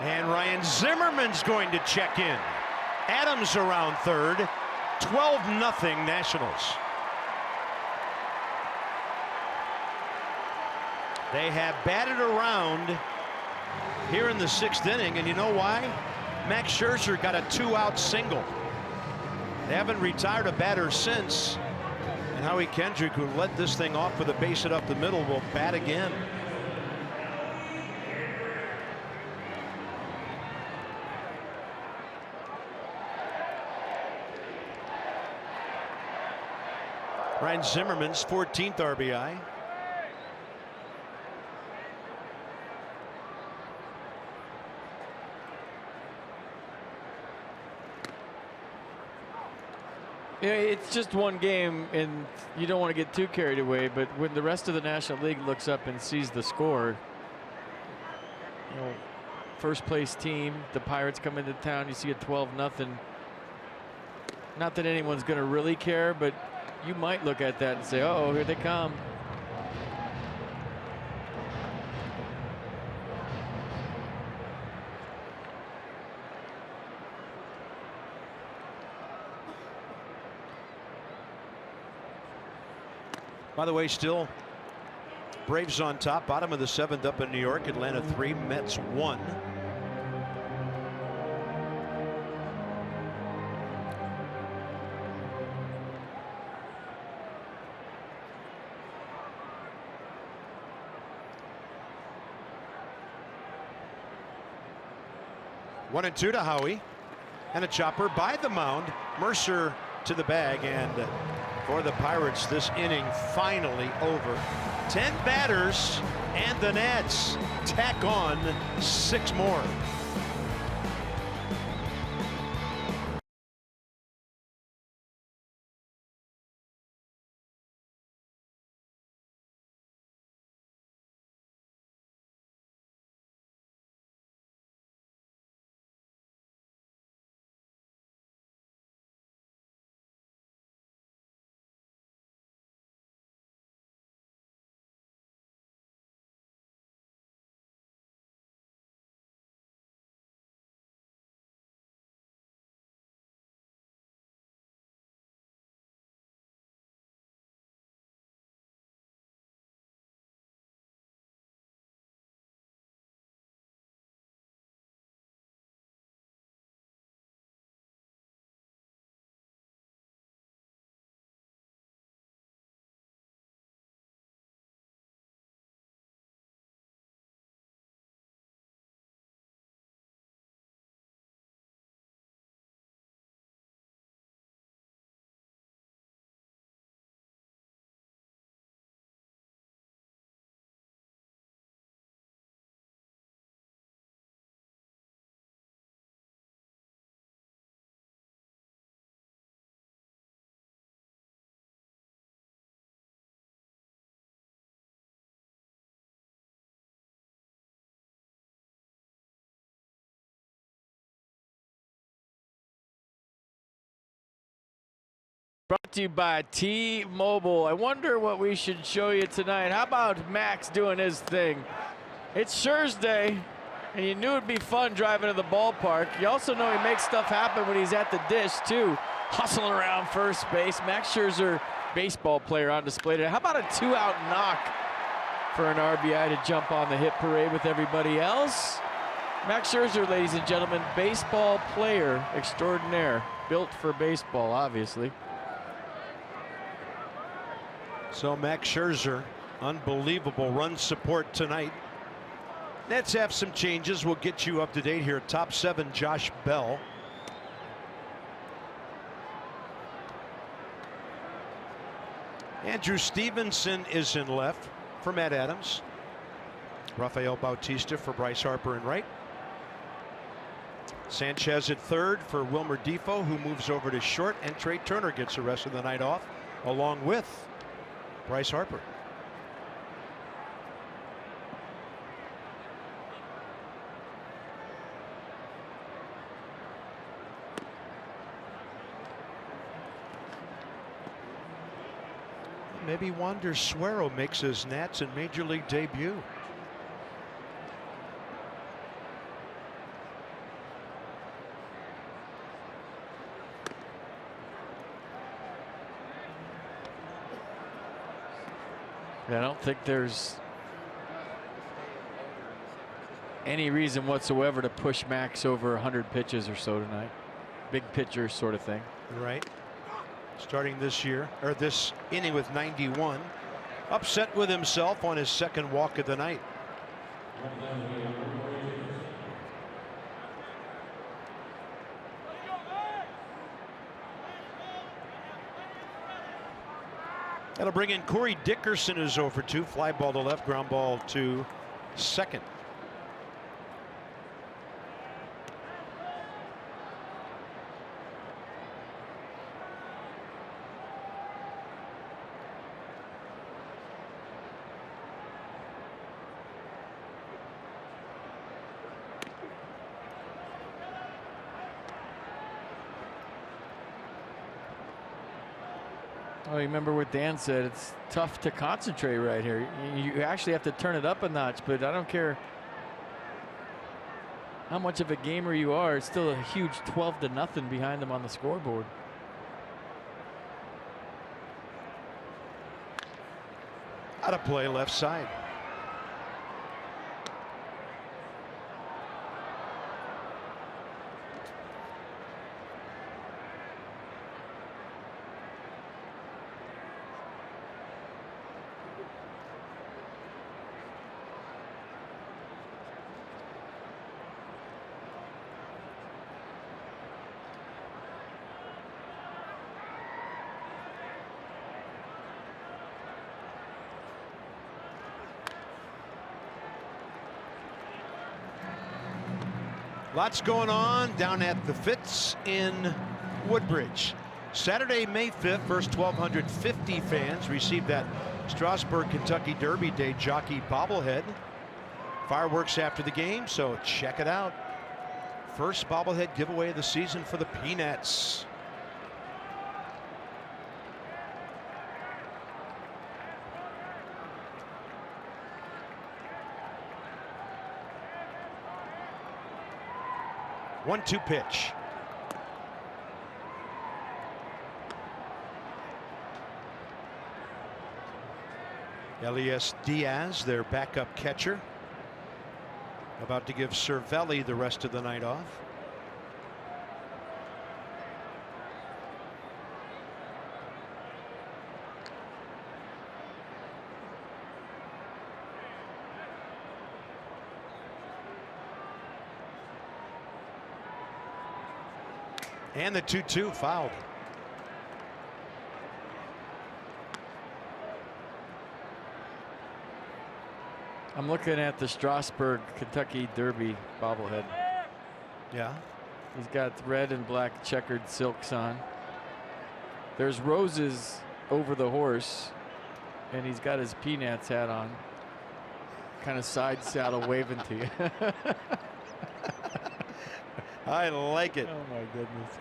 And Ryan Zimmerman's going to check in. Adams around third. 12-0 Nationals. They have batted around here in the 6th inning, and you know why? Max Scherzer got a 2-out single. They haven't retired a batter since. And Howie Kendrick, who led this thing off with a base hit up the middle, will bat again. Ryan Zimmerman's 14th RBI. Yeah, it's just one game, and you don't want to get too carried away. But when the rest of the National League looks up and sees the score, you know, first place team, the Pirates come into town, you see a 12-0. Not that anyone's going to really care, but you might look at that and say, "Oh, here they come." By the way, still Braves on top, bottom of the 7th up in New York. Atlanta 3, Mets 1. One and 2 to Howie, and a chopper by the mound. Mercer to the bag, and for the Pirates, this inning finally over. 10 batters, and the Nats tack on 6 more. Brought to you by T-Mobile. I wonder what we should show you tonight. How about Max doing his thing? It's Thursday, and you knew it'd be fun driving to the ballpark. You also know he makes stuff happen when he's at the dish, too. Hustling around first base. Max Scherzer, baseball player on display today. How about a 2-out knock for an RBI to jump on the hit parade with everybody else? Max Scherzer, ladies and gentlemen, baseball player extraordinaire. Built for baseball, obviously. So Max Scherzer, unbelievable run support tonight. Nets have some changes. We'll get you up to date here. Top 7, Josh Bell. Andrew Stevenson is in left for Matt Adams. Rafael Bautista for Bryce Harper in right. Sanchez at third for Wilmer Defoe, who moves over to short, and Trey Turner gets the rest of the night off, along with Bryce Harper. Maybe Wander Suero makes his Nats and Major League debut. I don't think there's any reason whatsoever to push Max over 100 pitches or so tonight. Big pitcher sort of thing. Right. Starting this year, or this inning, with 91. Upset with himself on his second walk of the night. That'll bring in Corey Dickerson, who's over 2. Fly ball to left, ground ball to second. Oh, you remember what Dan said? It's tough to concentrate right here. You actually have to turn it up a notch, but I don't care how much of a gamer you are. It's still a huge 12-0 behind them on the scoreboard. Out of play, left side. Lots going on down at the Fitz in Woodbridge. Saturday, May 5th, first 1,250 fans received that Strasburg, Kentucky Derby Day jockey bobblehead. Fireworks after the game, so check it out. First bobblehead giveaway of the season for the Peanuts. One-two pitch. Elias Diaz, their backup catcher, about to give Cervelli the rest of the night off. And the 2-2 fouled. I'm looking at the Strasburg Kentucky Derby bobblehead. Yeah. He's got red and black checkered silks on. There's roses over the horse, and he's got his Peanuts hat on. Kind of side saddle waving to you. I like it. Oh my goodness.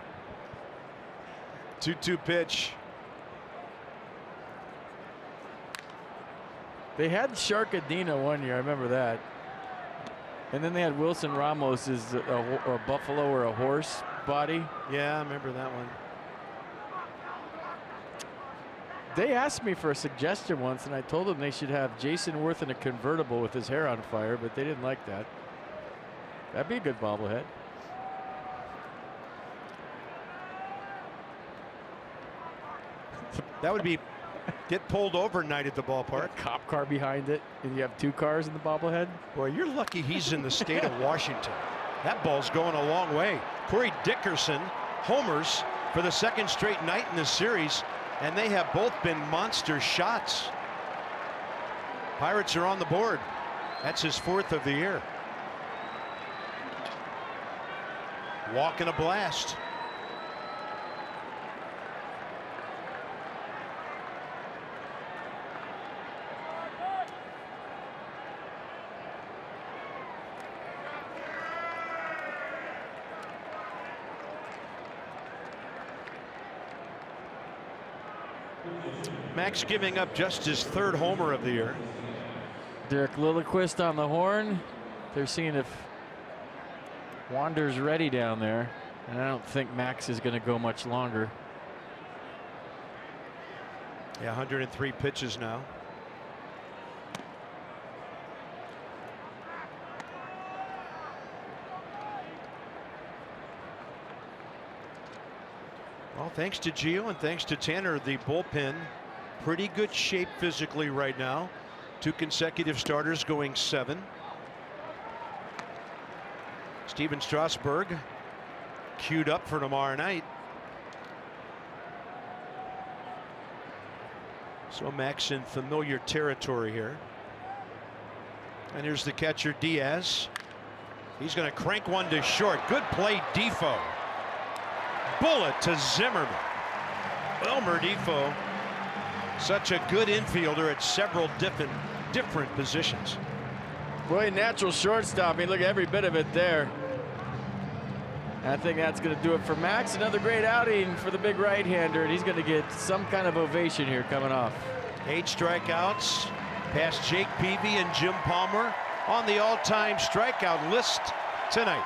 2-2 pitch. They had Sharkadina one year, I remember that. And then they had Wilson Ramos as a buffalo or a horse body. Yeah, I remember that one. They asked me for a suggestion once, and I told them they should have Jason Worth in a convertible with his hair on fire, but they didn't like that. That'd be a good bobblehead. That would be get pulled overnight at the ballpark. A cop car behind it, and you have 2 cars in the bobblehead. Boy, you're lucky he's in the state of Washington. That ball's going a long way. Corey Dickerson homers for the 2nd straight night in this series, and they have both been monster shots. Pirates are on the board. That's his 4th of the year. Walk and a blast. Max giving up just his 3rd homer of the year. Derek Lilliquist on the horn. They're seeing if Wander's ready down there, and I don't think Max is going to go much longer. Yeah, 103 pitches now. Well, thanks to Gio and thanks to Tanner, the bullpen pretty good shape physically right now. 2 consecutive starters going 7. Steven Strasburg queued up for tomorrow night. So Max in familiar territory here. And here's the catcher Diaz. He's going to crank one to short. Good play, Defoe. Bullet to Zimmerman. Wilmer Defoe, such a good infielder at several different positions. Boy, natural shortstop. I mean, look at every bit of it there. I think that's going to do it for Max. Another great outing for the big right-hander, and he's going to get some kind of ovation here coming off. 8 strikeouts, past Jake Peavy and Jim Palmer on the all-time strikeout list tonight.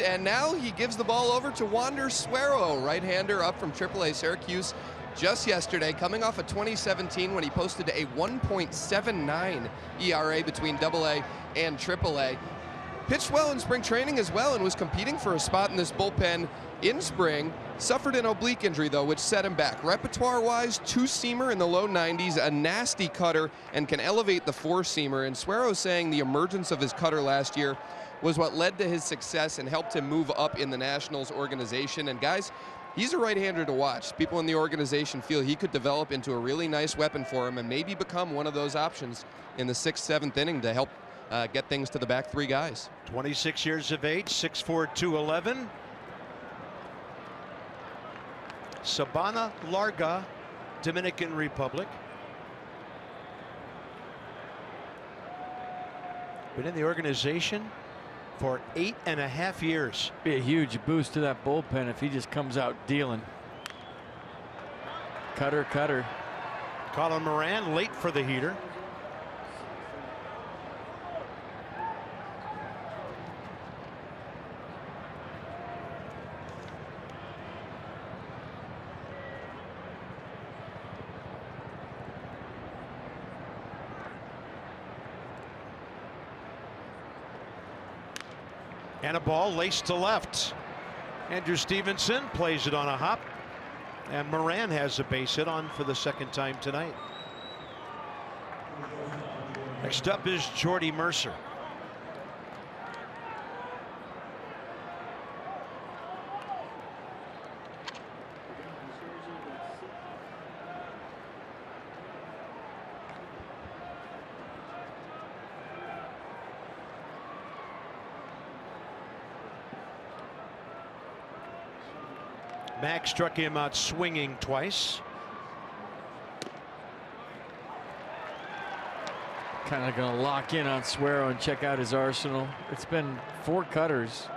And now he gives the ball over to Wander Suero, right-hander up from AAA Syracuse just yesterday, coming off of 2017 when he posted a 1.79 ERA between AA and AAA. Pitched well in spring training as well and was competing for a spot in this bullpen in spring. Suffered an oblique injury, though, which set him back. Repertoire-wise, 2-seamer in the low 90s, a nasty cutter, and can elevate the 4-seamer. And Suero saying the emergence of his cutter last year was what led to his success and helped him move up in the Nationals organization. And guys, He's a right-hander to watch. People in the organization feel he could develop into a really nice weapon for him and maybe become one of those options in the 6th, 7th inning to help get things to the back 3 guys. 26 years of age, 6'4", 211. Sabana Larga, Dominican Republic. Been in the organization for 8.5 years. Be a huge boost to that bullpen if he just comes out dealing. Cutter. Colin Moran late for the heater. And a ball laced to left. Andrew Stevenson plays it on a hop. And Moran has a base hit on for the 2nd time tonight. Next up is Jordy Mercer. Max struck him out swinging twice. Kind of going to lock in on Suero and check out his arsenal. It's been 4 cutters,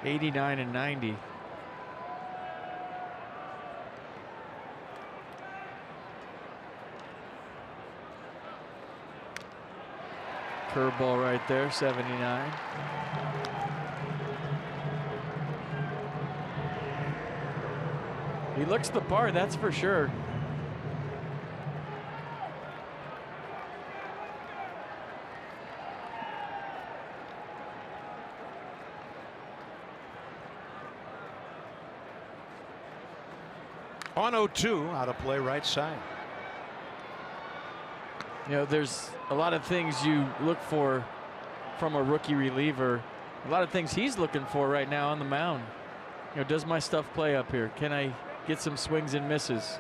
89 and 90. Curveball right there, 79. He looks the part, that's for sure. On 0-2, out of play right side. You know, there's a lot of things you look for from a rookie reliever. A lot of things he's looking for right now on the mound. You know, does my stuff play up here? Can I get some swings and misses?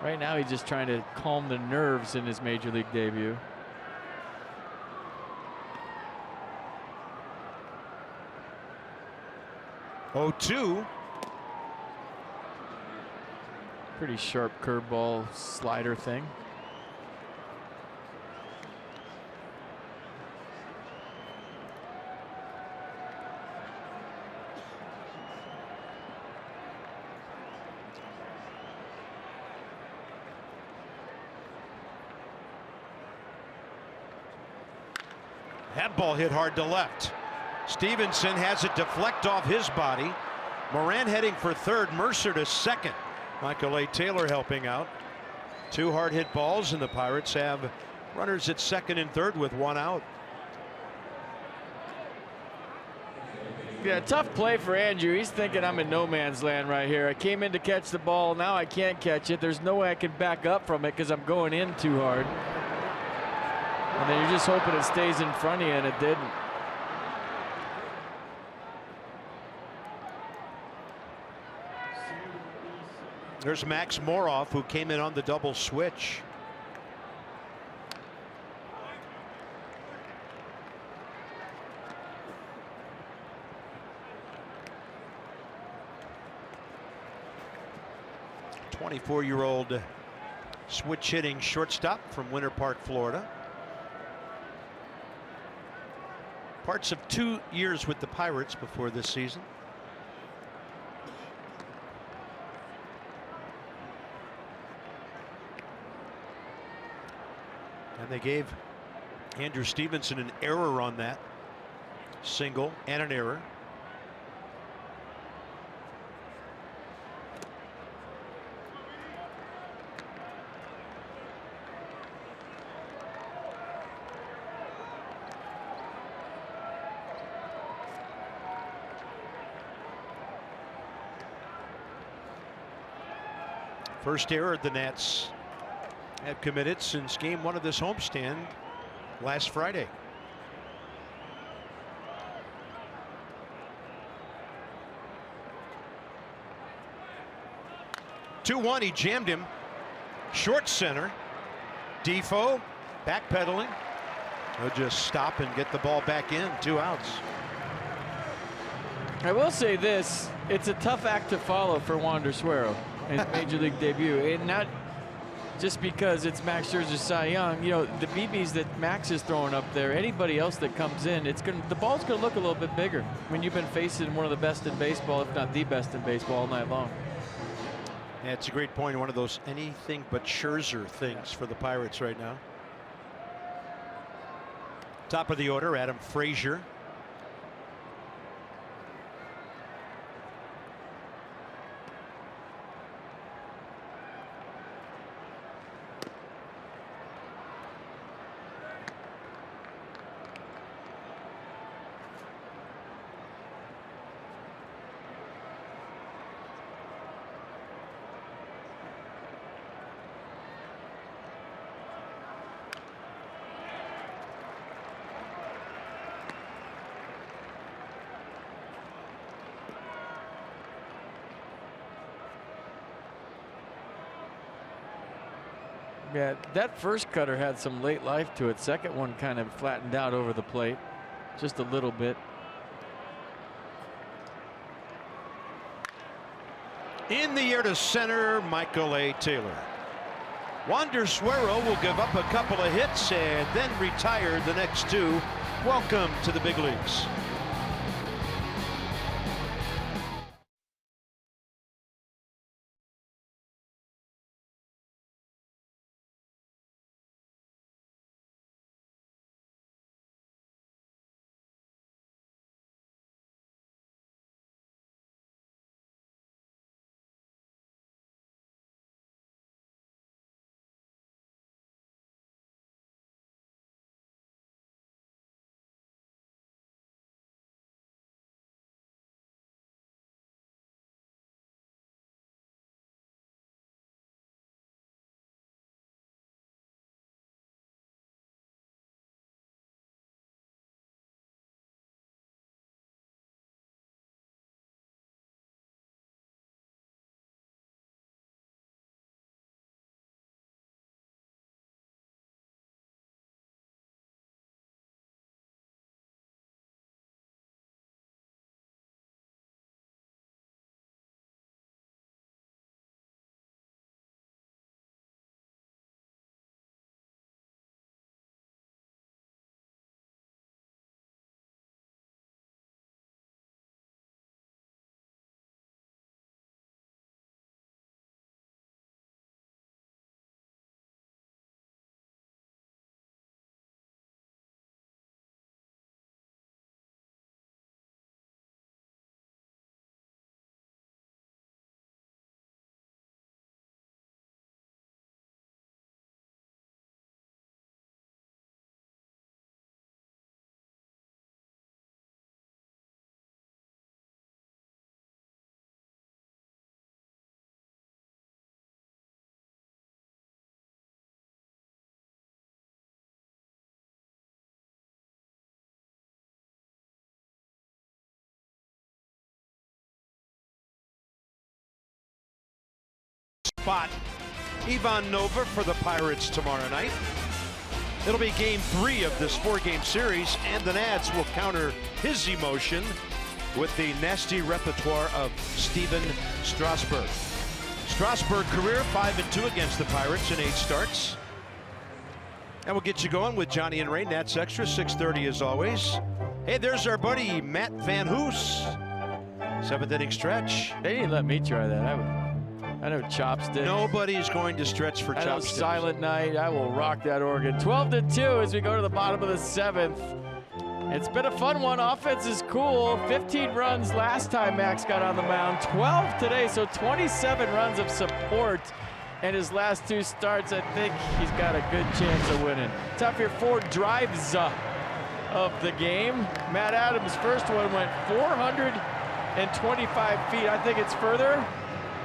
Right now he's just trying to calm the nerves in his major league debut. Oh, 2. Pretty sharp curveball slider thing. That ball hit hard to left. Stevenson has it deflect off his body. Moran heading for third, Mercer to second. Michael A. Taylor helping out. 2 hard hit balls, and the Pirates have runners at second and third with 1 out. Yeah, tough play for Andrew. He's thinking I'm in no man's land right here. I came in to catch the ball. Now I can't catch it. There's no way I can back up from it because I'm going in too hard. And then you're just hoping it stays in front of you, and it didn't. There's Max Moroff, who came in on the double switch. A 24-year-old switch hitting shortstop from Winter Park, Florida. Parts of 2 years with the Pirates before this season. And they gave Andrew Stevenson an error on that single and an error. First error the Nats have committed since game 1 of this homestand last Friday. 2-1, he jammed him. Short center. Defoe backpedaling. He'll just stop and get the ball back in. 2 outs. I will say this, it's a tough act to follow for Wander Suero in his Major League debut. And not just because it's Max Scherzer's Cy Young. You know, the BBs that Max is throwing up there, anybody else that comes in, the ball's going to look a little bit bigger when you've been facing one of the best in baseball, if not the best in baseball, all night long. Yeah, it's a great point. One of those anything but Scherzer things for the Pirates right now. Top of the order, Adam Frazier. Yeah, that first cutter had some late life to it. Second one kind of flattened out over the plate just a little bit. In the air to center, Michael A. Taylor. Wander Suero will give up a couple of hits and then retire the next 2. Welcome to the big leagues. Spot Ivan Nova for the Pirates tomorrow night. It'll be game 3 of this 4-game series, and the Nats will counter his emotion with the nasty repertoire of Steven Strasburg. Strasburg career 5-2 against the Pirates in 8 starts. And we'll get you going with Johnny and Ray. Nats Extra, 6:30 as always. Hey, there's our buddy Matt Van Hoos. 7th inning stretch. They didn't let me try that. I know chopsticks. Nobody's going to stretch for I know chopsticks. Silent Night. I will rock that organ. 12-2 as we go to the bottom of the 7th. It's been a fun one. Offense is cool. 15 runs last time Max got on the mound. 12 today, so 27 runs of support. And his last 2 starts, I think he's got a good chance of winning. Top here 4 drives of the game. Matt Adams' first one went 425 feet. I think it's further.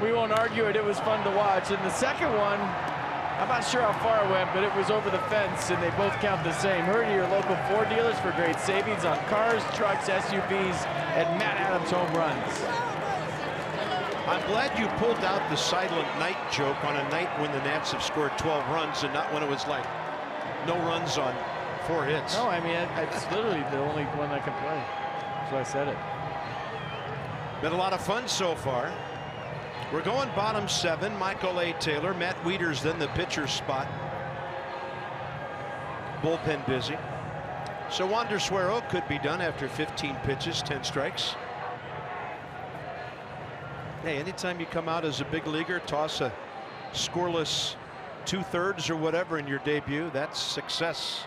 We won't argue it. It was fun to watch. And the second one, I'm not sure how far it went, but it was over the fence, and they both count the same. Hurry to your local Ford dealers for great savings on cars, trucks, SUVs, and Matt Adams home runs. I'm glad you pulled out the silent night joke on a night when the Nats have scored 12 runs and not when it was like no runs on 4 hits. No, I mean, it's literally the only one that can play. That's why I said it. Been a lot of fun so far. We're going bottom 7. Michael A. Taylor, Matt Wieters, then the pitcher's spot. Bullpen busy. So Wander Suero could be done after 15 pitches, 10 strikes. Hey, anytime you come out as a big leaguer, toss a scoreless 2/3 or whatever in your debut, that's success.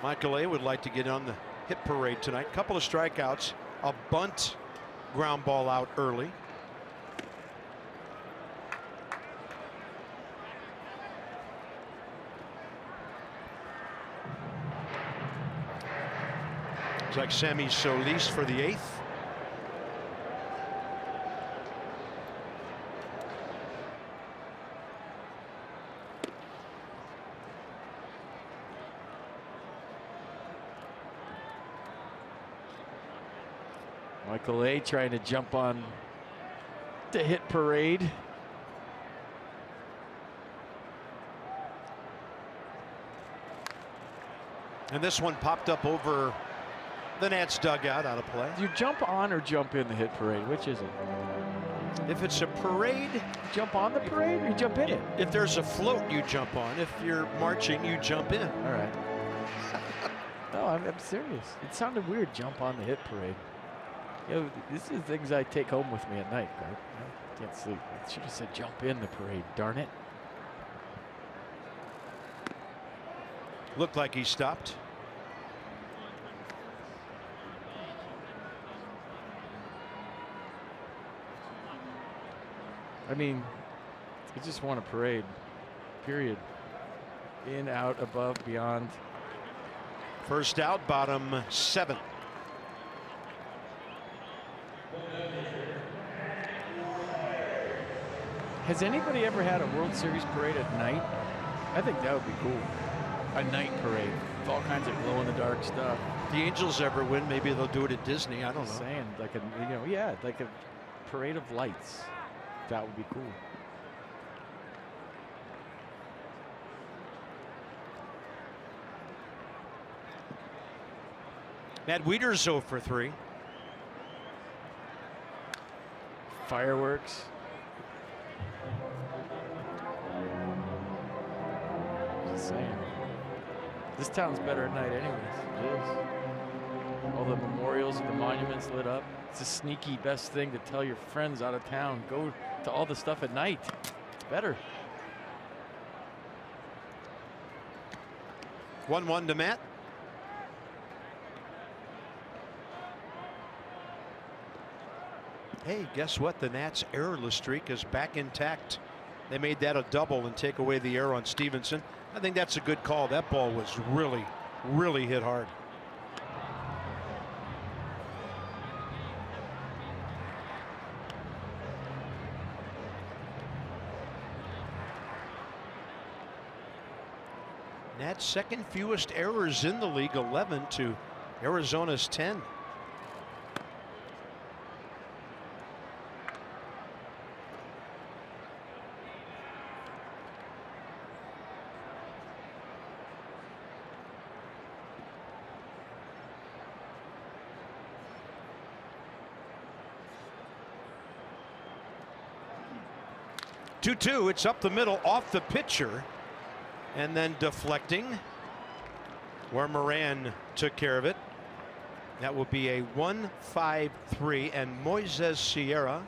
Michael A. would like to get on the hit parade tonight. Couple of strikeouts, a bunt, ground ball out early. It's like Sammy Solis for the 8th. Michael A. trying to jump on the hit parade. And this one popped up over the Nats dugout, out of play. Do you jump on or jump in the hit parade? Which is it? If it's a parade, jump on the parade or you jump in it? If there's a float, you jump on. If you're marching, you jump in. All right. No, I'm serious. It sounded weird, jump on the hit parade. You know, this is things I take home with me at night, right? I can't sleep. I should have said jump in the parade, darn it. Looked like he stopped. I mean, I just want a parade, period. In, out, above, beyond. First out, bottom 7. Has anybody ever had a World Series parade at night? I think that would be cool. A night parade with all kinds of glow-in-the-dark stuff. If the Angels ever win, maybe they'll do it at Disney. I don't know. Saying like a, you know, yeah, like a parade of lights. That would be cool. Matt Wieters 0 for 3. Fireworks. Just saying. This town's better at night anyways. It is. All the memorials and the monuments lit up. It's a sneaky best thing to tell your friends out of town. Go to all the stuff at night. It's better. 1-1 to Matt. Hey, guess what? The Nats' errorless streak is back intact. They made that a double and take away the error on Stevenson. I think that's a good call. That ball was really, really hit hard. Nats' second fewest errors in the league, 11 to Arizona's 10. Two-two. It's up the middle off the pitcher and then deflecting where Moran took care of it. That will be a 1-5-3 and Moises Sierra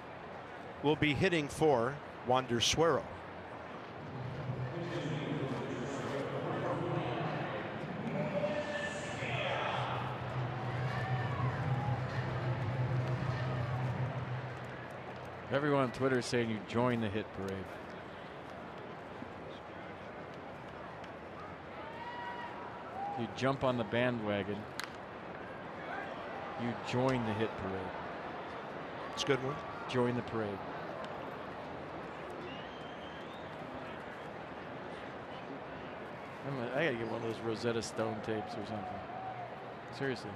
will be hitting for Wander Suero. Everyone on Twitter is saying you join the hit parade. You jump on the bandwagon. You join the hit parade. It's a good one. Join the parade. I gotta get one of those Rosetta Stone tapes or something. Seriously.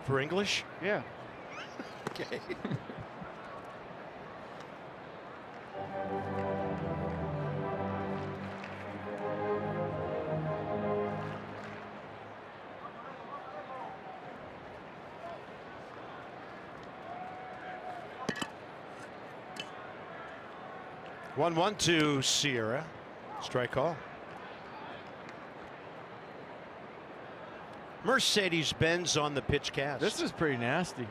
For English? Yeah. Okay. One to Sierra. Strike call. Mercedes-Benz on the pitch cast. This is pretty nasty.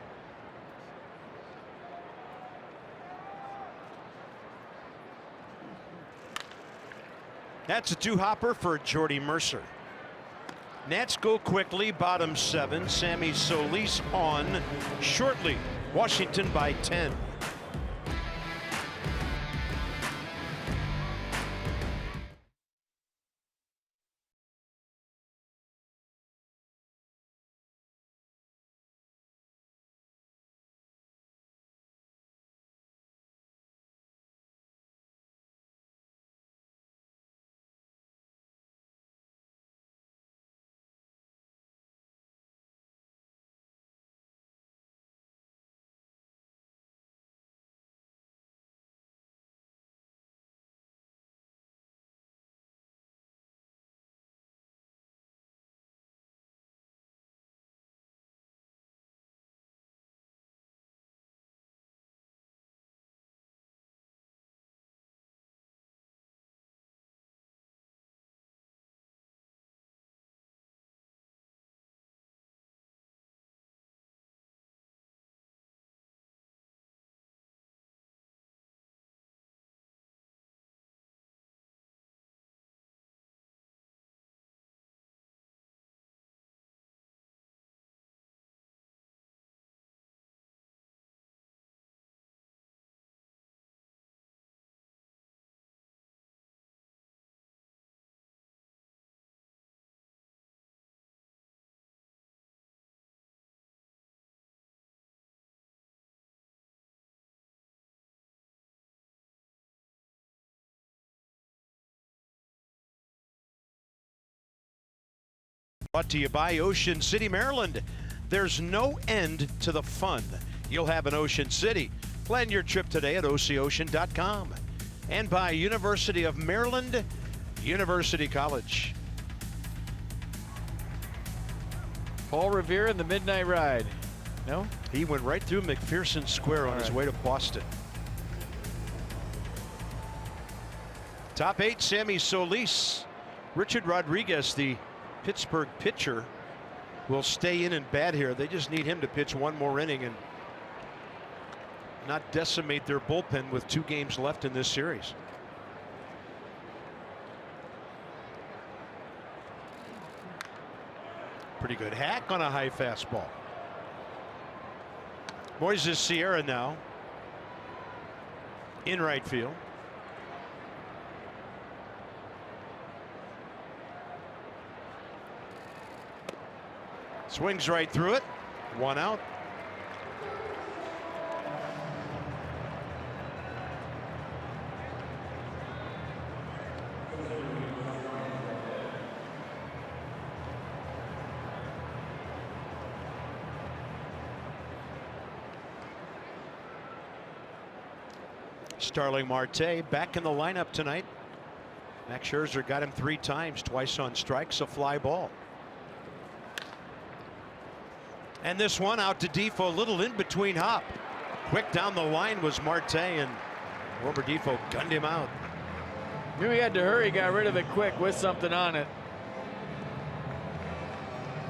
That's a two-hopper for Jordy Mercer. Nats go quickly, bottom 7. Sammy Solis on shortly. Washington by 10. Brought to you by Ocean City, Maryland. There's no end to the fun you'll have in Ocean City. Plan your trip today at OCOcean.com. And by University of Maryland, University College. Paul Revere in the midnight ride. No? He went right through McPherson Square on his way to Boston. Top 8, Sammy Solis. Richard Rodriguez, the Pittsburgh pitcher, will stay in and bat here. They just need him to pitch one more inning and not decimate their bullpen with 2 games left in this series. Pretty good hack on a high fastball. Moises Sierra now in right field. Swings right through it. 1 out. Starling Marte back in the lineup tonight. Max Scherzer got him 3 times, twice on strikes, a fly ball. And this one out to Defoe, a little in between hop. Quick down the line was Marte, and Wilmer Defoe gunned him out. Knew he had to hurry, got rid of it quick with something on it.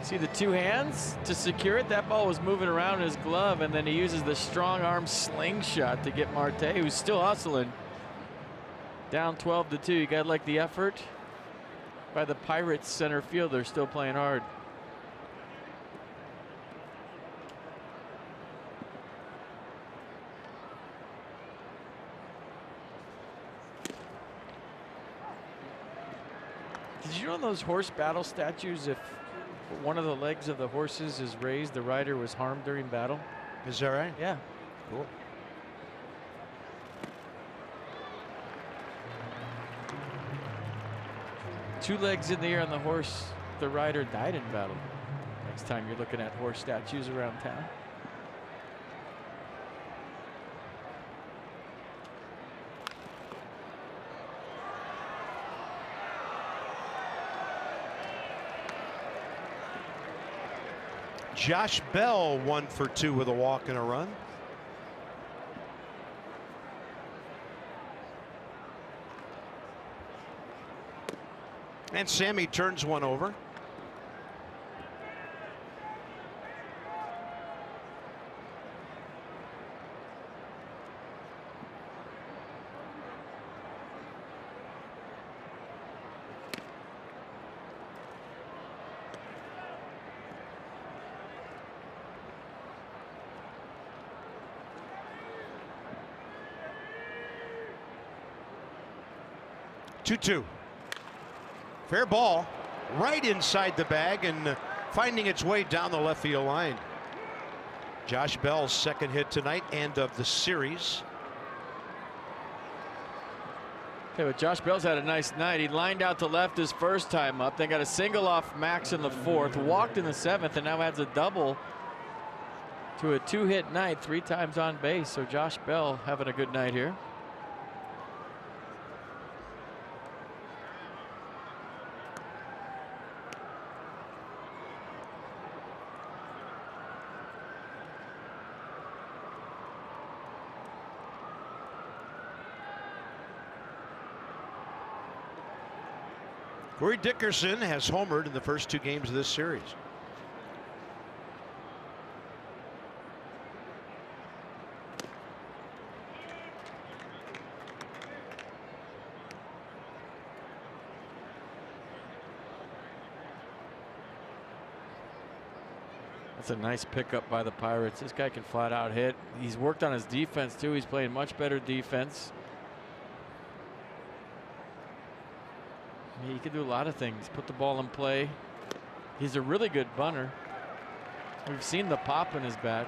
See the 2 hands to secure it? That ball was moving around in his glove, and then he uses the strong arm slingshot to get Marte, who's still hustling. Down 12-2. You got to like the effort by the Pirates center fielder, still playing hard. Did you know those horse battle statues, if one of the legs of the horses is raised, the rider was harmed during battle? Is that right? Yeah. Cool. Two legs in the air on the horse, the rider died in battle. Next time you're looking at horse statues around town. Josh Bell 1 for 2 with a walk and a run. And Sammy turns one over. Two. Fair ball right inside the bag and finding its way down the left field line. Josh Bell's second hit tonight and of the series. Okay, but Josh Bell's had a nice night. He lined out to left his first time up, then got a single off Max in the fourth, walked in the seventh, and now adds a double to a 2-hit night, 3 times on base. So Josh Bell having a good night here. Corey Dickerson has homered in the first 2 games of this series. That's a nice pickup by the Pirates. This guy can flat out hit. He's worked on his defense too. He's playing much better defense. He can do a lot of things. Put the ball in play. He's a really good bunter. We've seen the pop in his bat.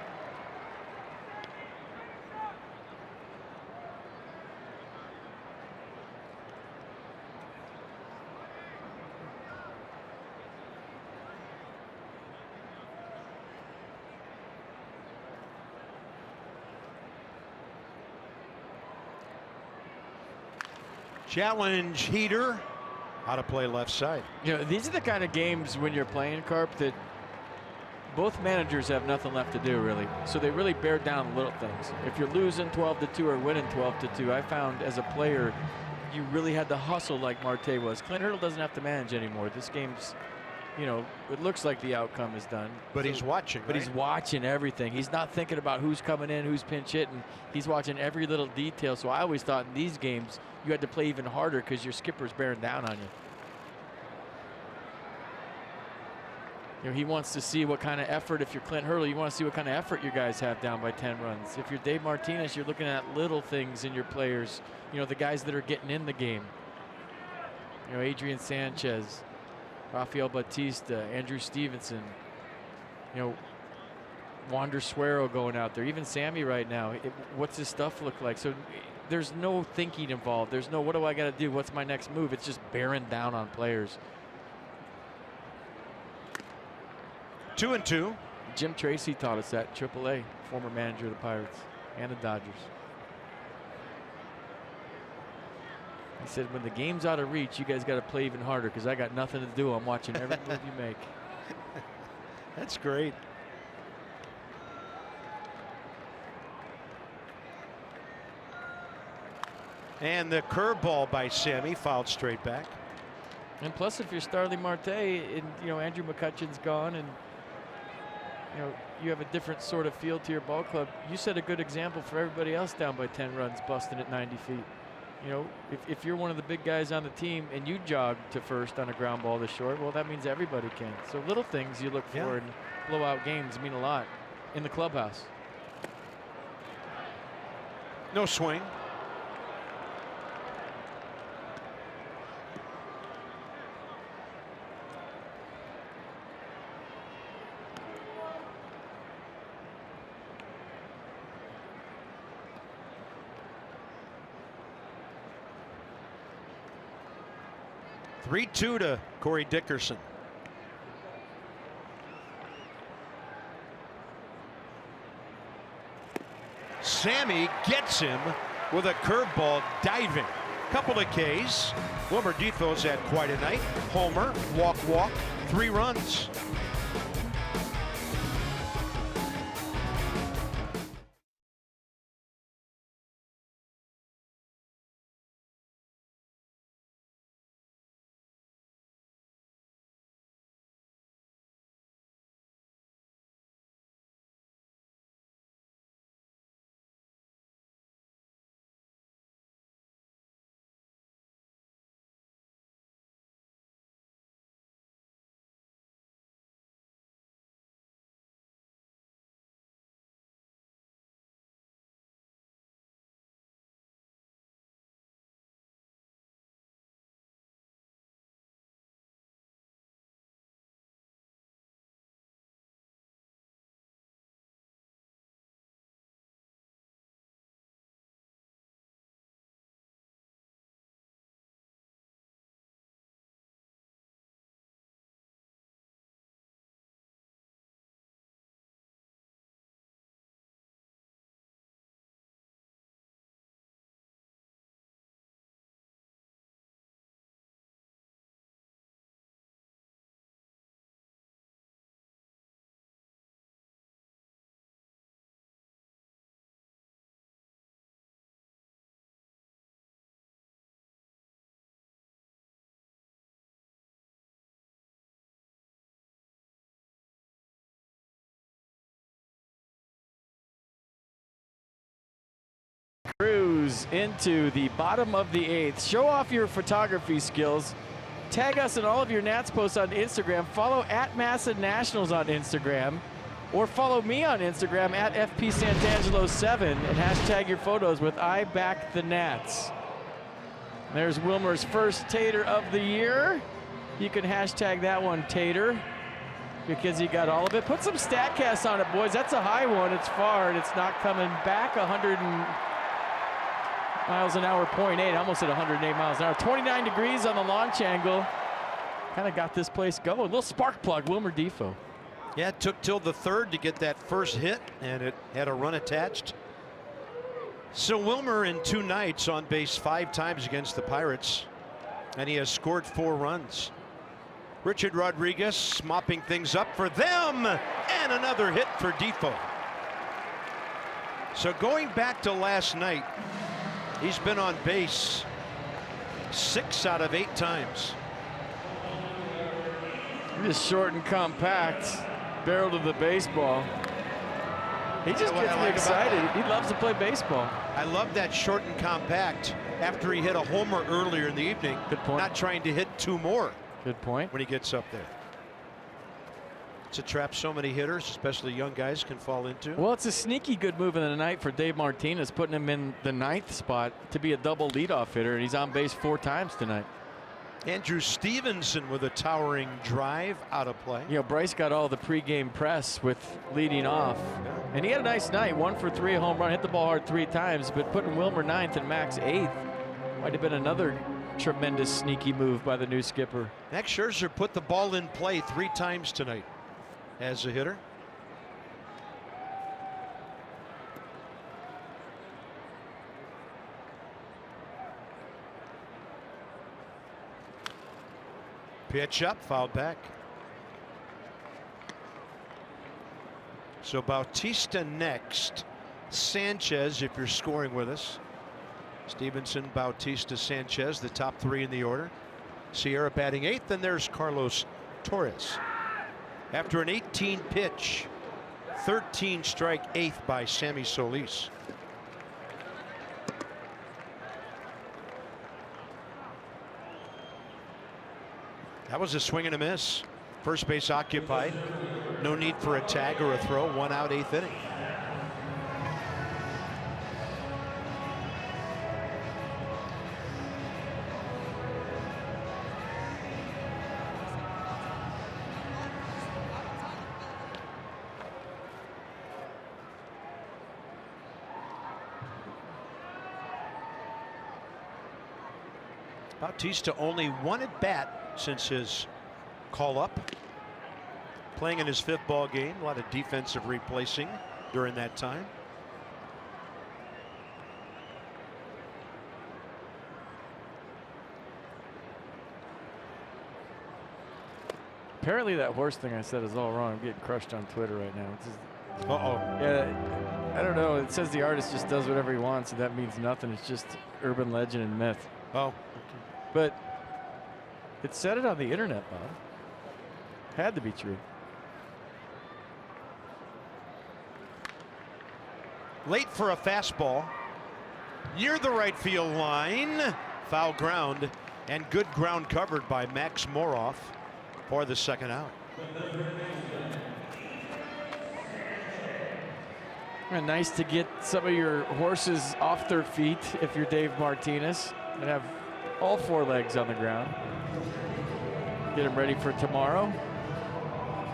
Challenge heater. How to play left side. You know, these are the kind of games when you're playing, Carp, that both managers have nothing left to do, really. So they really bear down little things. If you're losing 12-2 or winning 12-2, I found as a player, you really had to hustle like Marte was. Clint Hurdle doesn't have to manage anymore. This game's, you know, it looks like the outcome is done. But he's watching. But he's watching everything. He's not thinking about who's coming in, who's pinch hitting. He's watching every little detail. So I always thought in these games, you had to play even harder because your skipper's bearing down on you. You know, he wants to see what kind of effort, if you're Clint Hurdle, you want to see what kind of effort your guys have down by 10 runs. If you're Dave Martinez, you're looking at little things in your players, you know, the guys that are getting in the game. You know, Adrian Sanchez, Rafael Bautista, Andrew Stevenson, you know, Wander Suero going out there, even Sammy right now. What's his stuff look like? So there's no thinking involved. There's no, what do I got to do? What's my next move? It's just bearing down on players. 2-2. Jim Tracy taught us that, AAA, former manager of the Pirates and the Dodgers. He said, when the game's out of reach, you guys got to play even harder because I got nothing to do. I'm watching every move you make. That's great. And the curveball by Sammy fouled straight back. And plus, if you're Starling Marte and, you know, Andrew McCutcheon's gone and, you know, you have a different sort of feel to your ball club, you set a good example for everybody else down by 10 runs, busting at 90 feet. You know, if you're one of the big guys on the team and you jog to first on a ground ball this short, well, that means everybody can. So little things you look for in blowout games mean a lot in the clubhouse. No swing. Three-2 to Corey Dickerson. Sammy gets him with a curveball diving. Couple of Ks. Wilmer Dethos had quite a night. Homer, walk, 3 runs. moves into the bottom of the 8th. Show off your photography skills. Tag us in all of your Nats posts on Instagram. Follow at Massa Nationals on Instagram. Or follow me on Instagram at FPSantangelo7 and hashtag your photos with I back the Nats. There's Wilmer's first Tater of the year. You can hashtag that one Tater because he got all of it. Put some StatCast on it, boys. That's a high one. It's far and it's not coming back. 100 miles an hour, 0.8. Almost at 108 miles an hour. 29 degrees on the launch angle. Kind of got this place going. A little spark plug, Wilmer Defoe. Yeah, it took till the 3rd to get that first hit, and it had a run attached. So Wilmer in 2 nights on base 5 times against the Pirates, and he has scored 4 runs. Richard Rodriguez mopping things up for them, and another hit for Defoe. So going back to last night, he's been on base 6 out of 8 times. Just short and compact, barrel to the baseball. He just gets me excited. He loves to play baseball. I love that short and compact after he hit a homer earlier in the evening. Good point. Not trying to hit 2 more. Good point. When he gets up there. It's a trap so many hitters, especially young guys, can fall into. Well, it's a sneaky good move in the night for Dave Martinez, putting him in the 9th spot to be a double leadoff hitter, and he's on base 4 times tonight. Andrew Stevenson with a towering drive out of play. You know, Bryce got all the pregame press with leading off. And he had a nice night. 1 for 3, a home run, hit the ball hard 3 times, but putting Wilmer 9th and Max 8th might have been another tremendous sneaky move by the new skipper. Max Scherzer put the ball in play 3 times tonight as a hitter. Pitch up, fouled back. So Bautista next. Sanchez, if you're scoring with us. Stevenson, Bautista, Sanchez, the top 3 in the order. Sierra batting 8th, and there's Carlos Torres. After an 18 pitch, 13 strike 8th by Sammy Solis. That was a swing and a miss. First base occupied. No need for a tag or a throw. 1 out, 8th inning. Bautista only 1 at bat since his call up. Playing in his 5th ball game. A lot of defensive replacing during that time. Apparently that horse thing I said is all wrong. I'm getting crushed on Twitter right now. It's just, yeah, I don't know. It says the artist just does whatever he wants, and that means nothing. It's just urban legend and myth. Oh. But it said it on the internet, Bob. Had to be true. Late for a fastball. Near the right field line. Foul ground. And good ground covered by Max Moroff for the 2nd out. And nice to get some of your horses off their feet if you're Dave Martinez and have all 4 legs on the ground. Get them ready for tomorrow.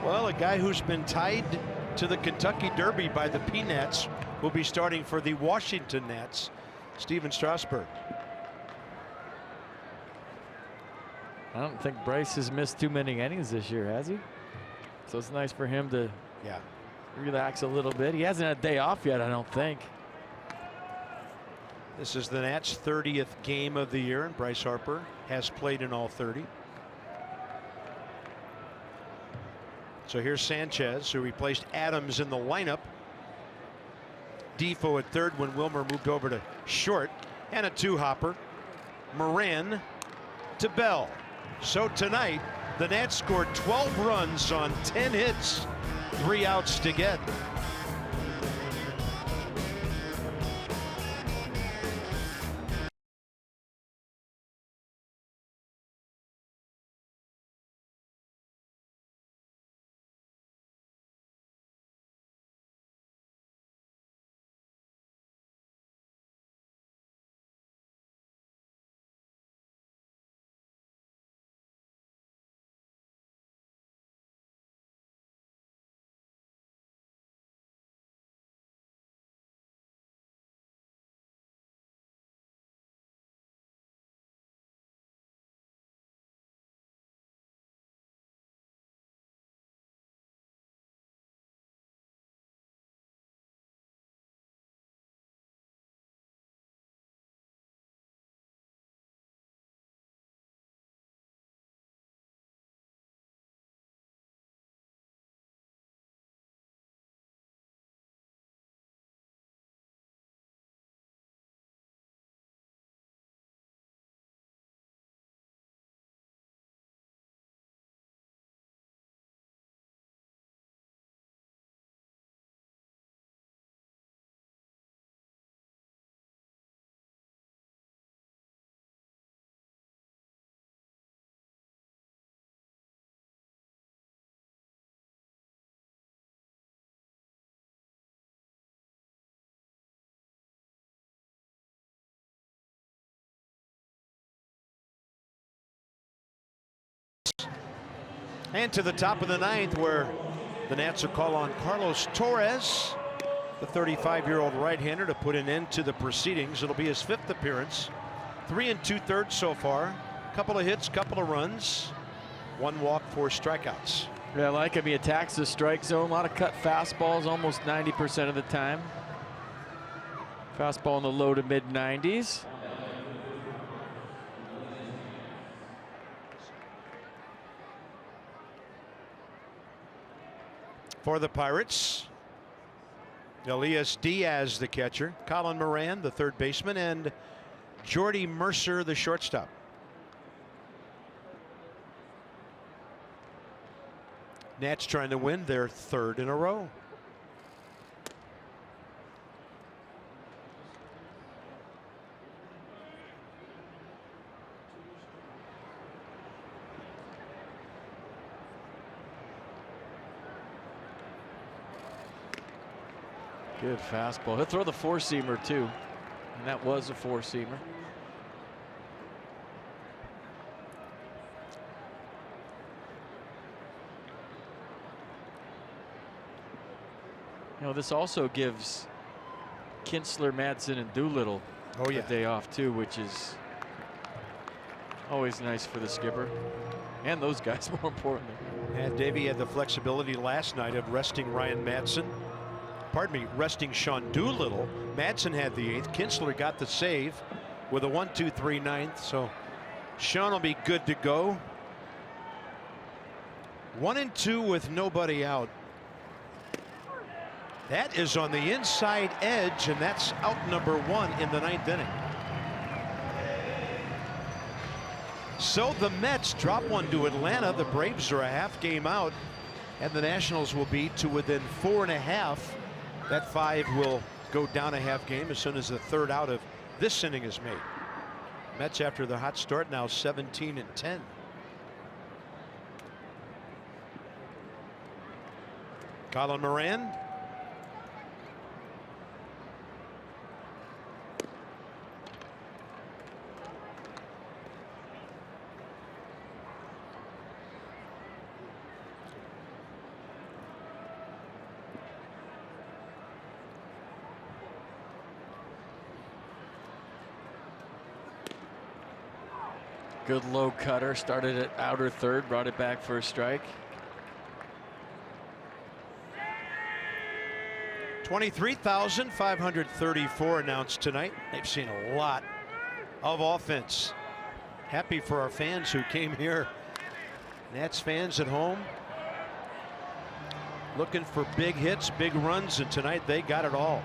Well, a guy who's been tied to the Kentucky Derby by the Peanuts will be starting for the Washington Nats, Steven Strasburg. I don't think Bryce has missed too many innings this year, has he? So it's nice for him to relax a little bit. He hasn't had a day off yet, I don't think. This is the Nats' 30th game of the year, and Bryce Harper has played in all 30. So here's Sanchez, who replaced Adams in the lineup. Defoe at 3rd when Wilmer moved over to short, and a 2-hopper. Moran to Bell. So tonight, the Nats scored 12 runs on 10 hits, 3 outs to get. And to the top of the ninth, where the Nats will call on Carlos Torres, the 35-year-old right-hander, to put an end to the proceedings. It'll be his 5th appearance. 3 2/3 so far. Couple of hits, couple of runs, 1 walk, 4 strikeouts. Yeah, I like him. He attacks the strike zone. A lot of cut fastballs, almost 90% of the time. Fastball in the low to mid 90s. For the Pirates, Elias Diaz, the catcher, Colin Moran, the third baseman, and Jordy Mercer, the shortstop. Nats trying to win their 3rd in a row. Good fastball. He'll throw the 4-seamer too, and that was a 4-seamer. You know, this also gives Kinsler, Madsen, and Doolittle a day off too, which is always nice for the skipper and those guys, more importantly. And Davey had the flexibility last night of resting Ryan Madsen. Pardon me, resting Sean Doolittle. Madsen had the 8th. Kinsler got the save with a 1-2-3 9th. So Sean will be good to go. 1-2 with nobody out. That is on the inside edge, and that's out number 1 in the 9th inning. So the Mets drop one to Atlanta. The Braves are a half game out, and the Nationals will be to within 4.5. That 5 will go down a half game as soon as the 3rd out of this inning is made. Mets, after the hot start, now 17-10. Colin Moran. Good low cutter, started at outer 3rd, brought it back for a strike. 23,534 announced tonight. They've seen a lot of offense. Happy for our fans who came here. Nats fans at home looking for big hits, big runs, and tonight they got it all.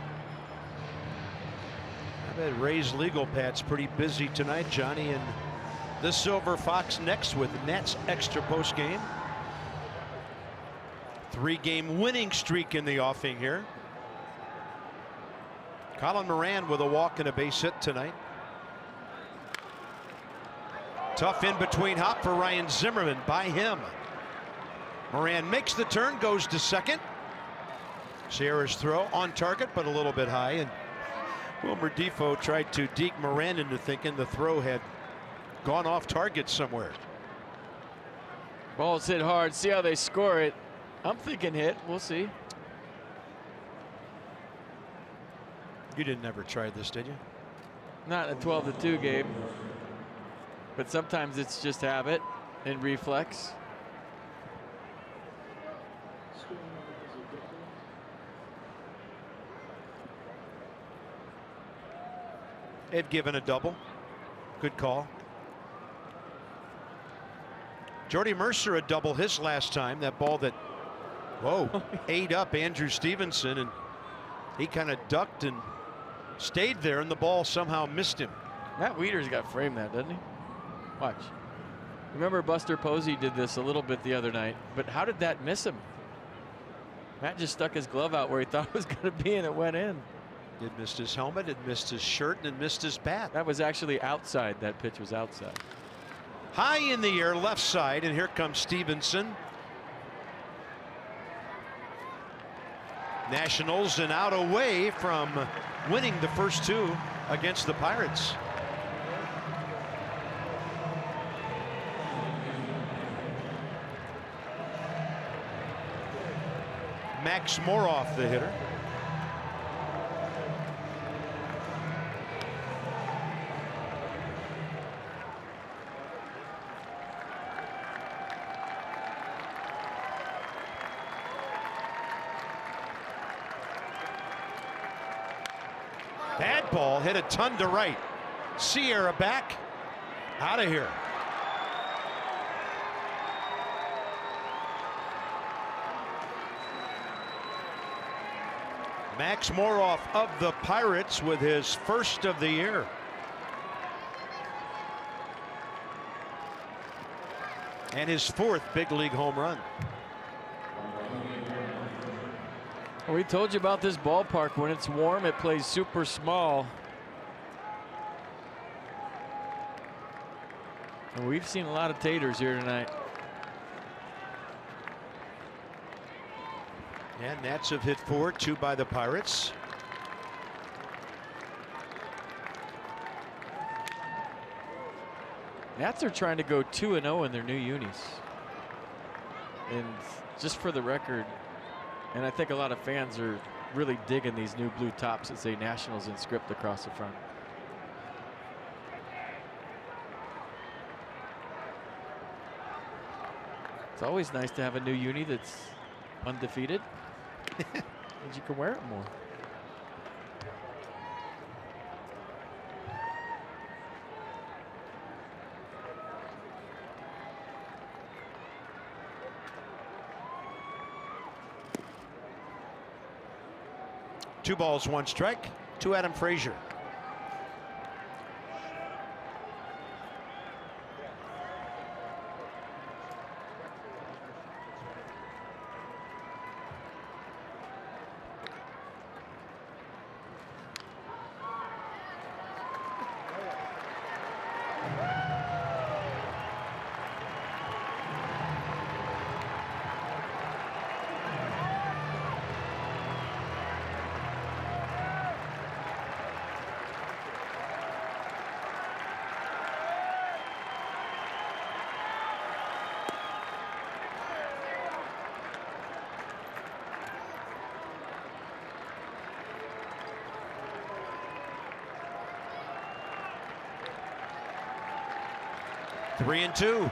I bet Ray's legal pad's pretty busy tonight, Johnny, and the Silver Fox next with Nats extra post game. 3-game winning streak in the offing here. Colin Moran with a walk and a base hit tonight. Tough in between hop for Ryan Zimmerman by him. Moran makes the turn, goes to second. Sierra's throw on target, but a little bit high, and Wilmer Defoe tried to deke Moran into thinking the throw had gone off target somewhere. Ball's hit hard. See how they score it. I'm thinking hit. We'll see. You didn't ever try this, did you? Not in a 12-2 game. But sometimes it's just habit and reflex. Ed given a double. Good call. Jordy Mercer a double his last time. That ball that, whoa, ate up Andrew Stevenson, and he kind of ducked and stayed there, and the ball somehow missed him. Matt Wieters got framed that, doesn't he? Watch. Remember Buster Posey did this a little bit the other night, but how did that miss him? Matt just stuck his glove out where he thought it was going to be, and it went in. It missed his helmet, it missed his shirt, and it missed his bat. That was actually outside. That pitch was outside. High in the air, left side, and here comes Stevenson. Nationals and out away from winning the first 2 against the Pirates. Max Moroff, the hitter. Bad ball, hit a ton to right. Sierra back, out of here. Max Moroff of the Pirates with his first of the year. And his fourth big league home run. We told you about this ballpark. When it's warm, it plays super small. And we've seen a lot of taters here tonight. And Nats have hit 4, 2 by the Pirates. Nats are trying to go 2-0 in their new unis. And just for the record, and I think a lot of fans are really digging these new blue tops that say Nationals in script across the front. It's always nice to have a new uni that's undefeated. And you can wear it more. Two balls, one strike to Adam Frazier. Three and two.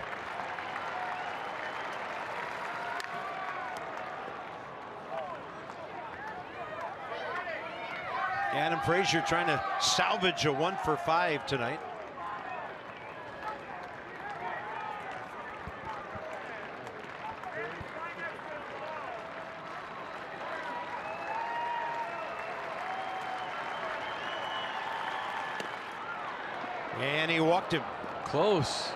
Adam Frazier trying to salvage a 1 for 5 tonight. And he walked him. Close.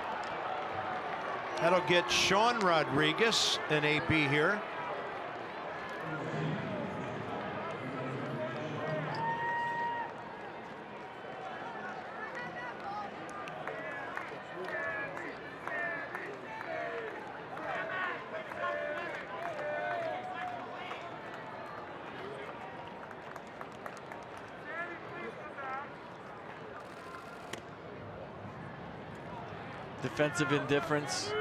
That'll get Sean Rodriguez an AB here. Defensive indifference.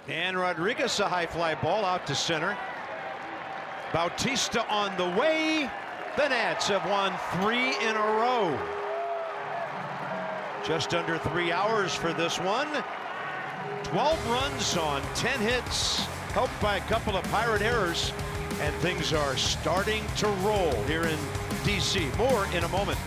And Rodriguez, a high fly ball out to center. Bautista on the way. The Nats have won 3 in a row. Just under 3 hours for this one. 12 runs on 10 hits, helped by a couple of Pirate errors, and things are starting to roll here in DC. More in a moment.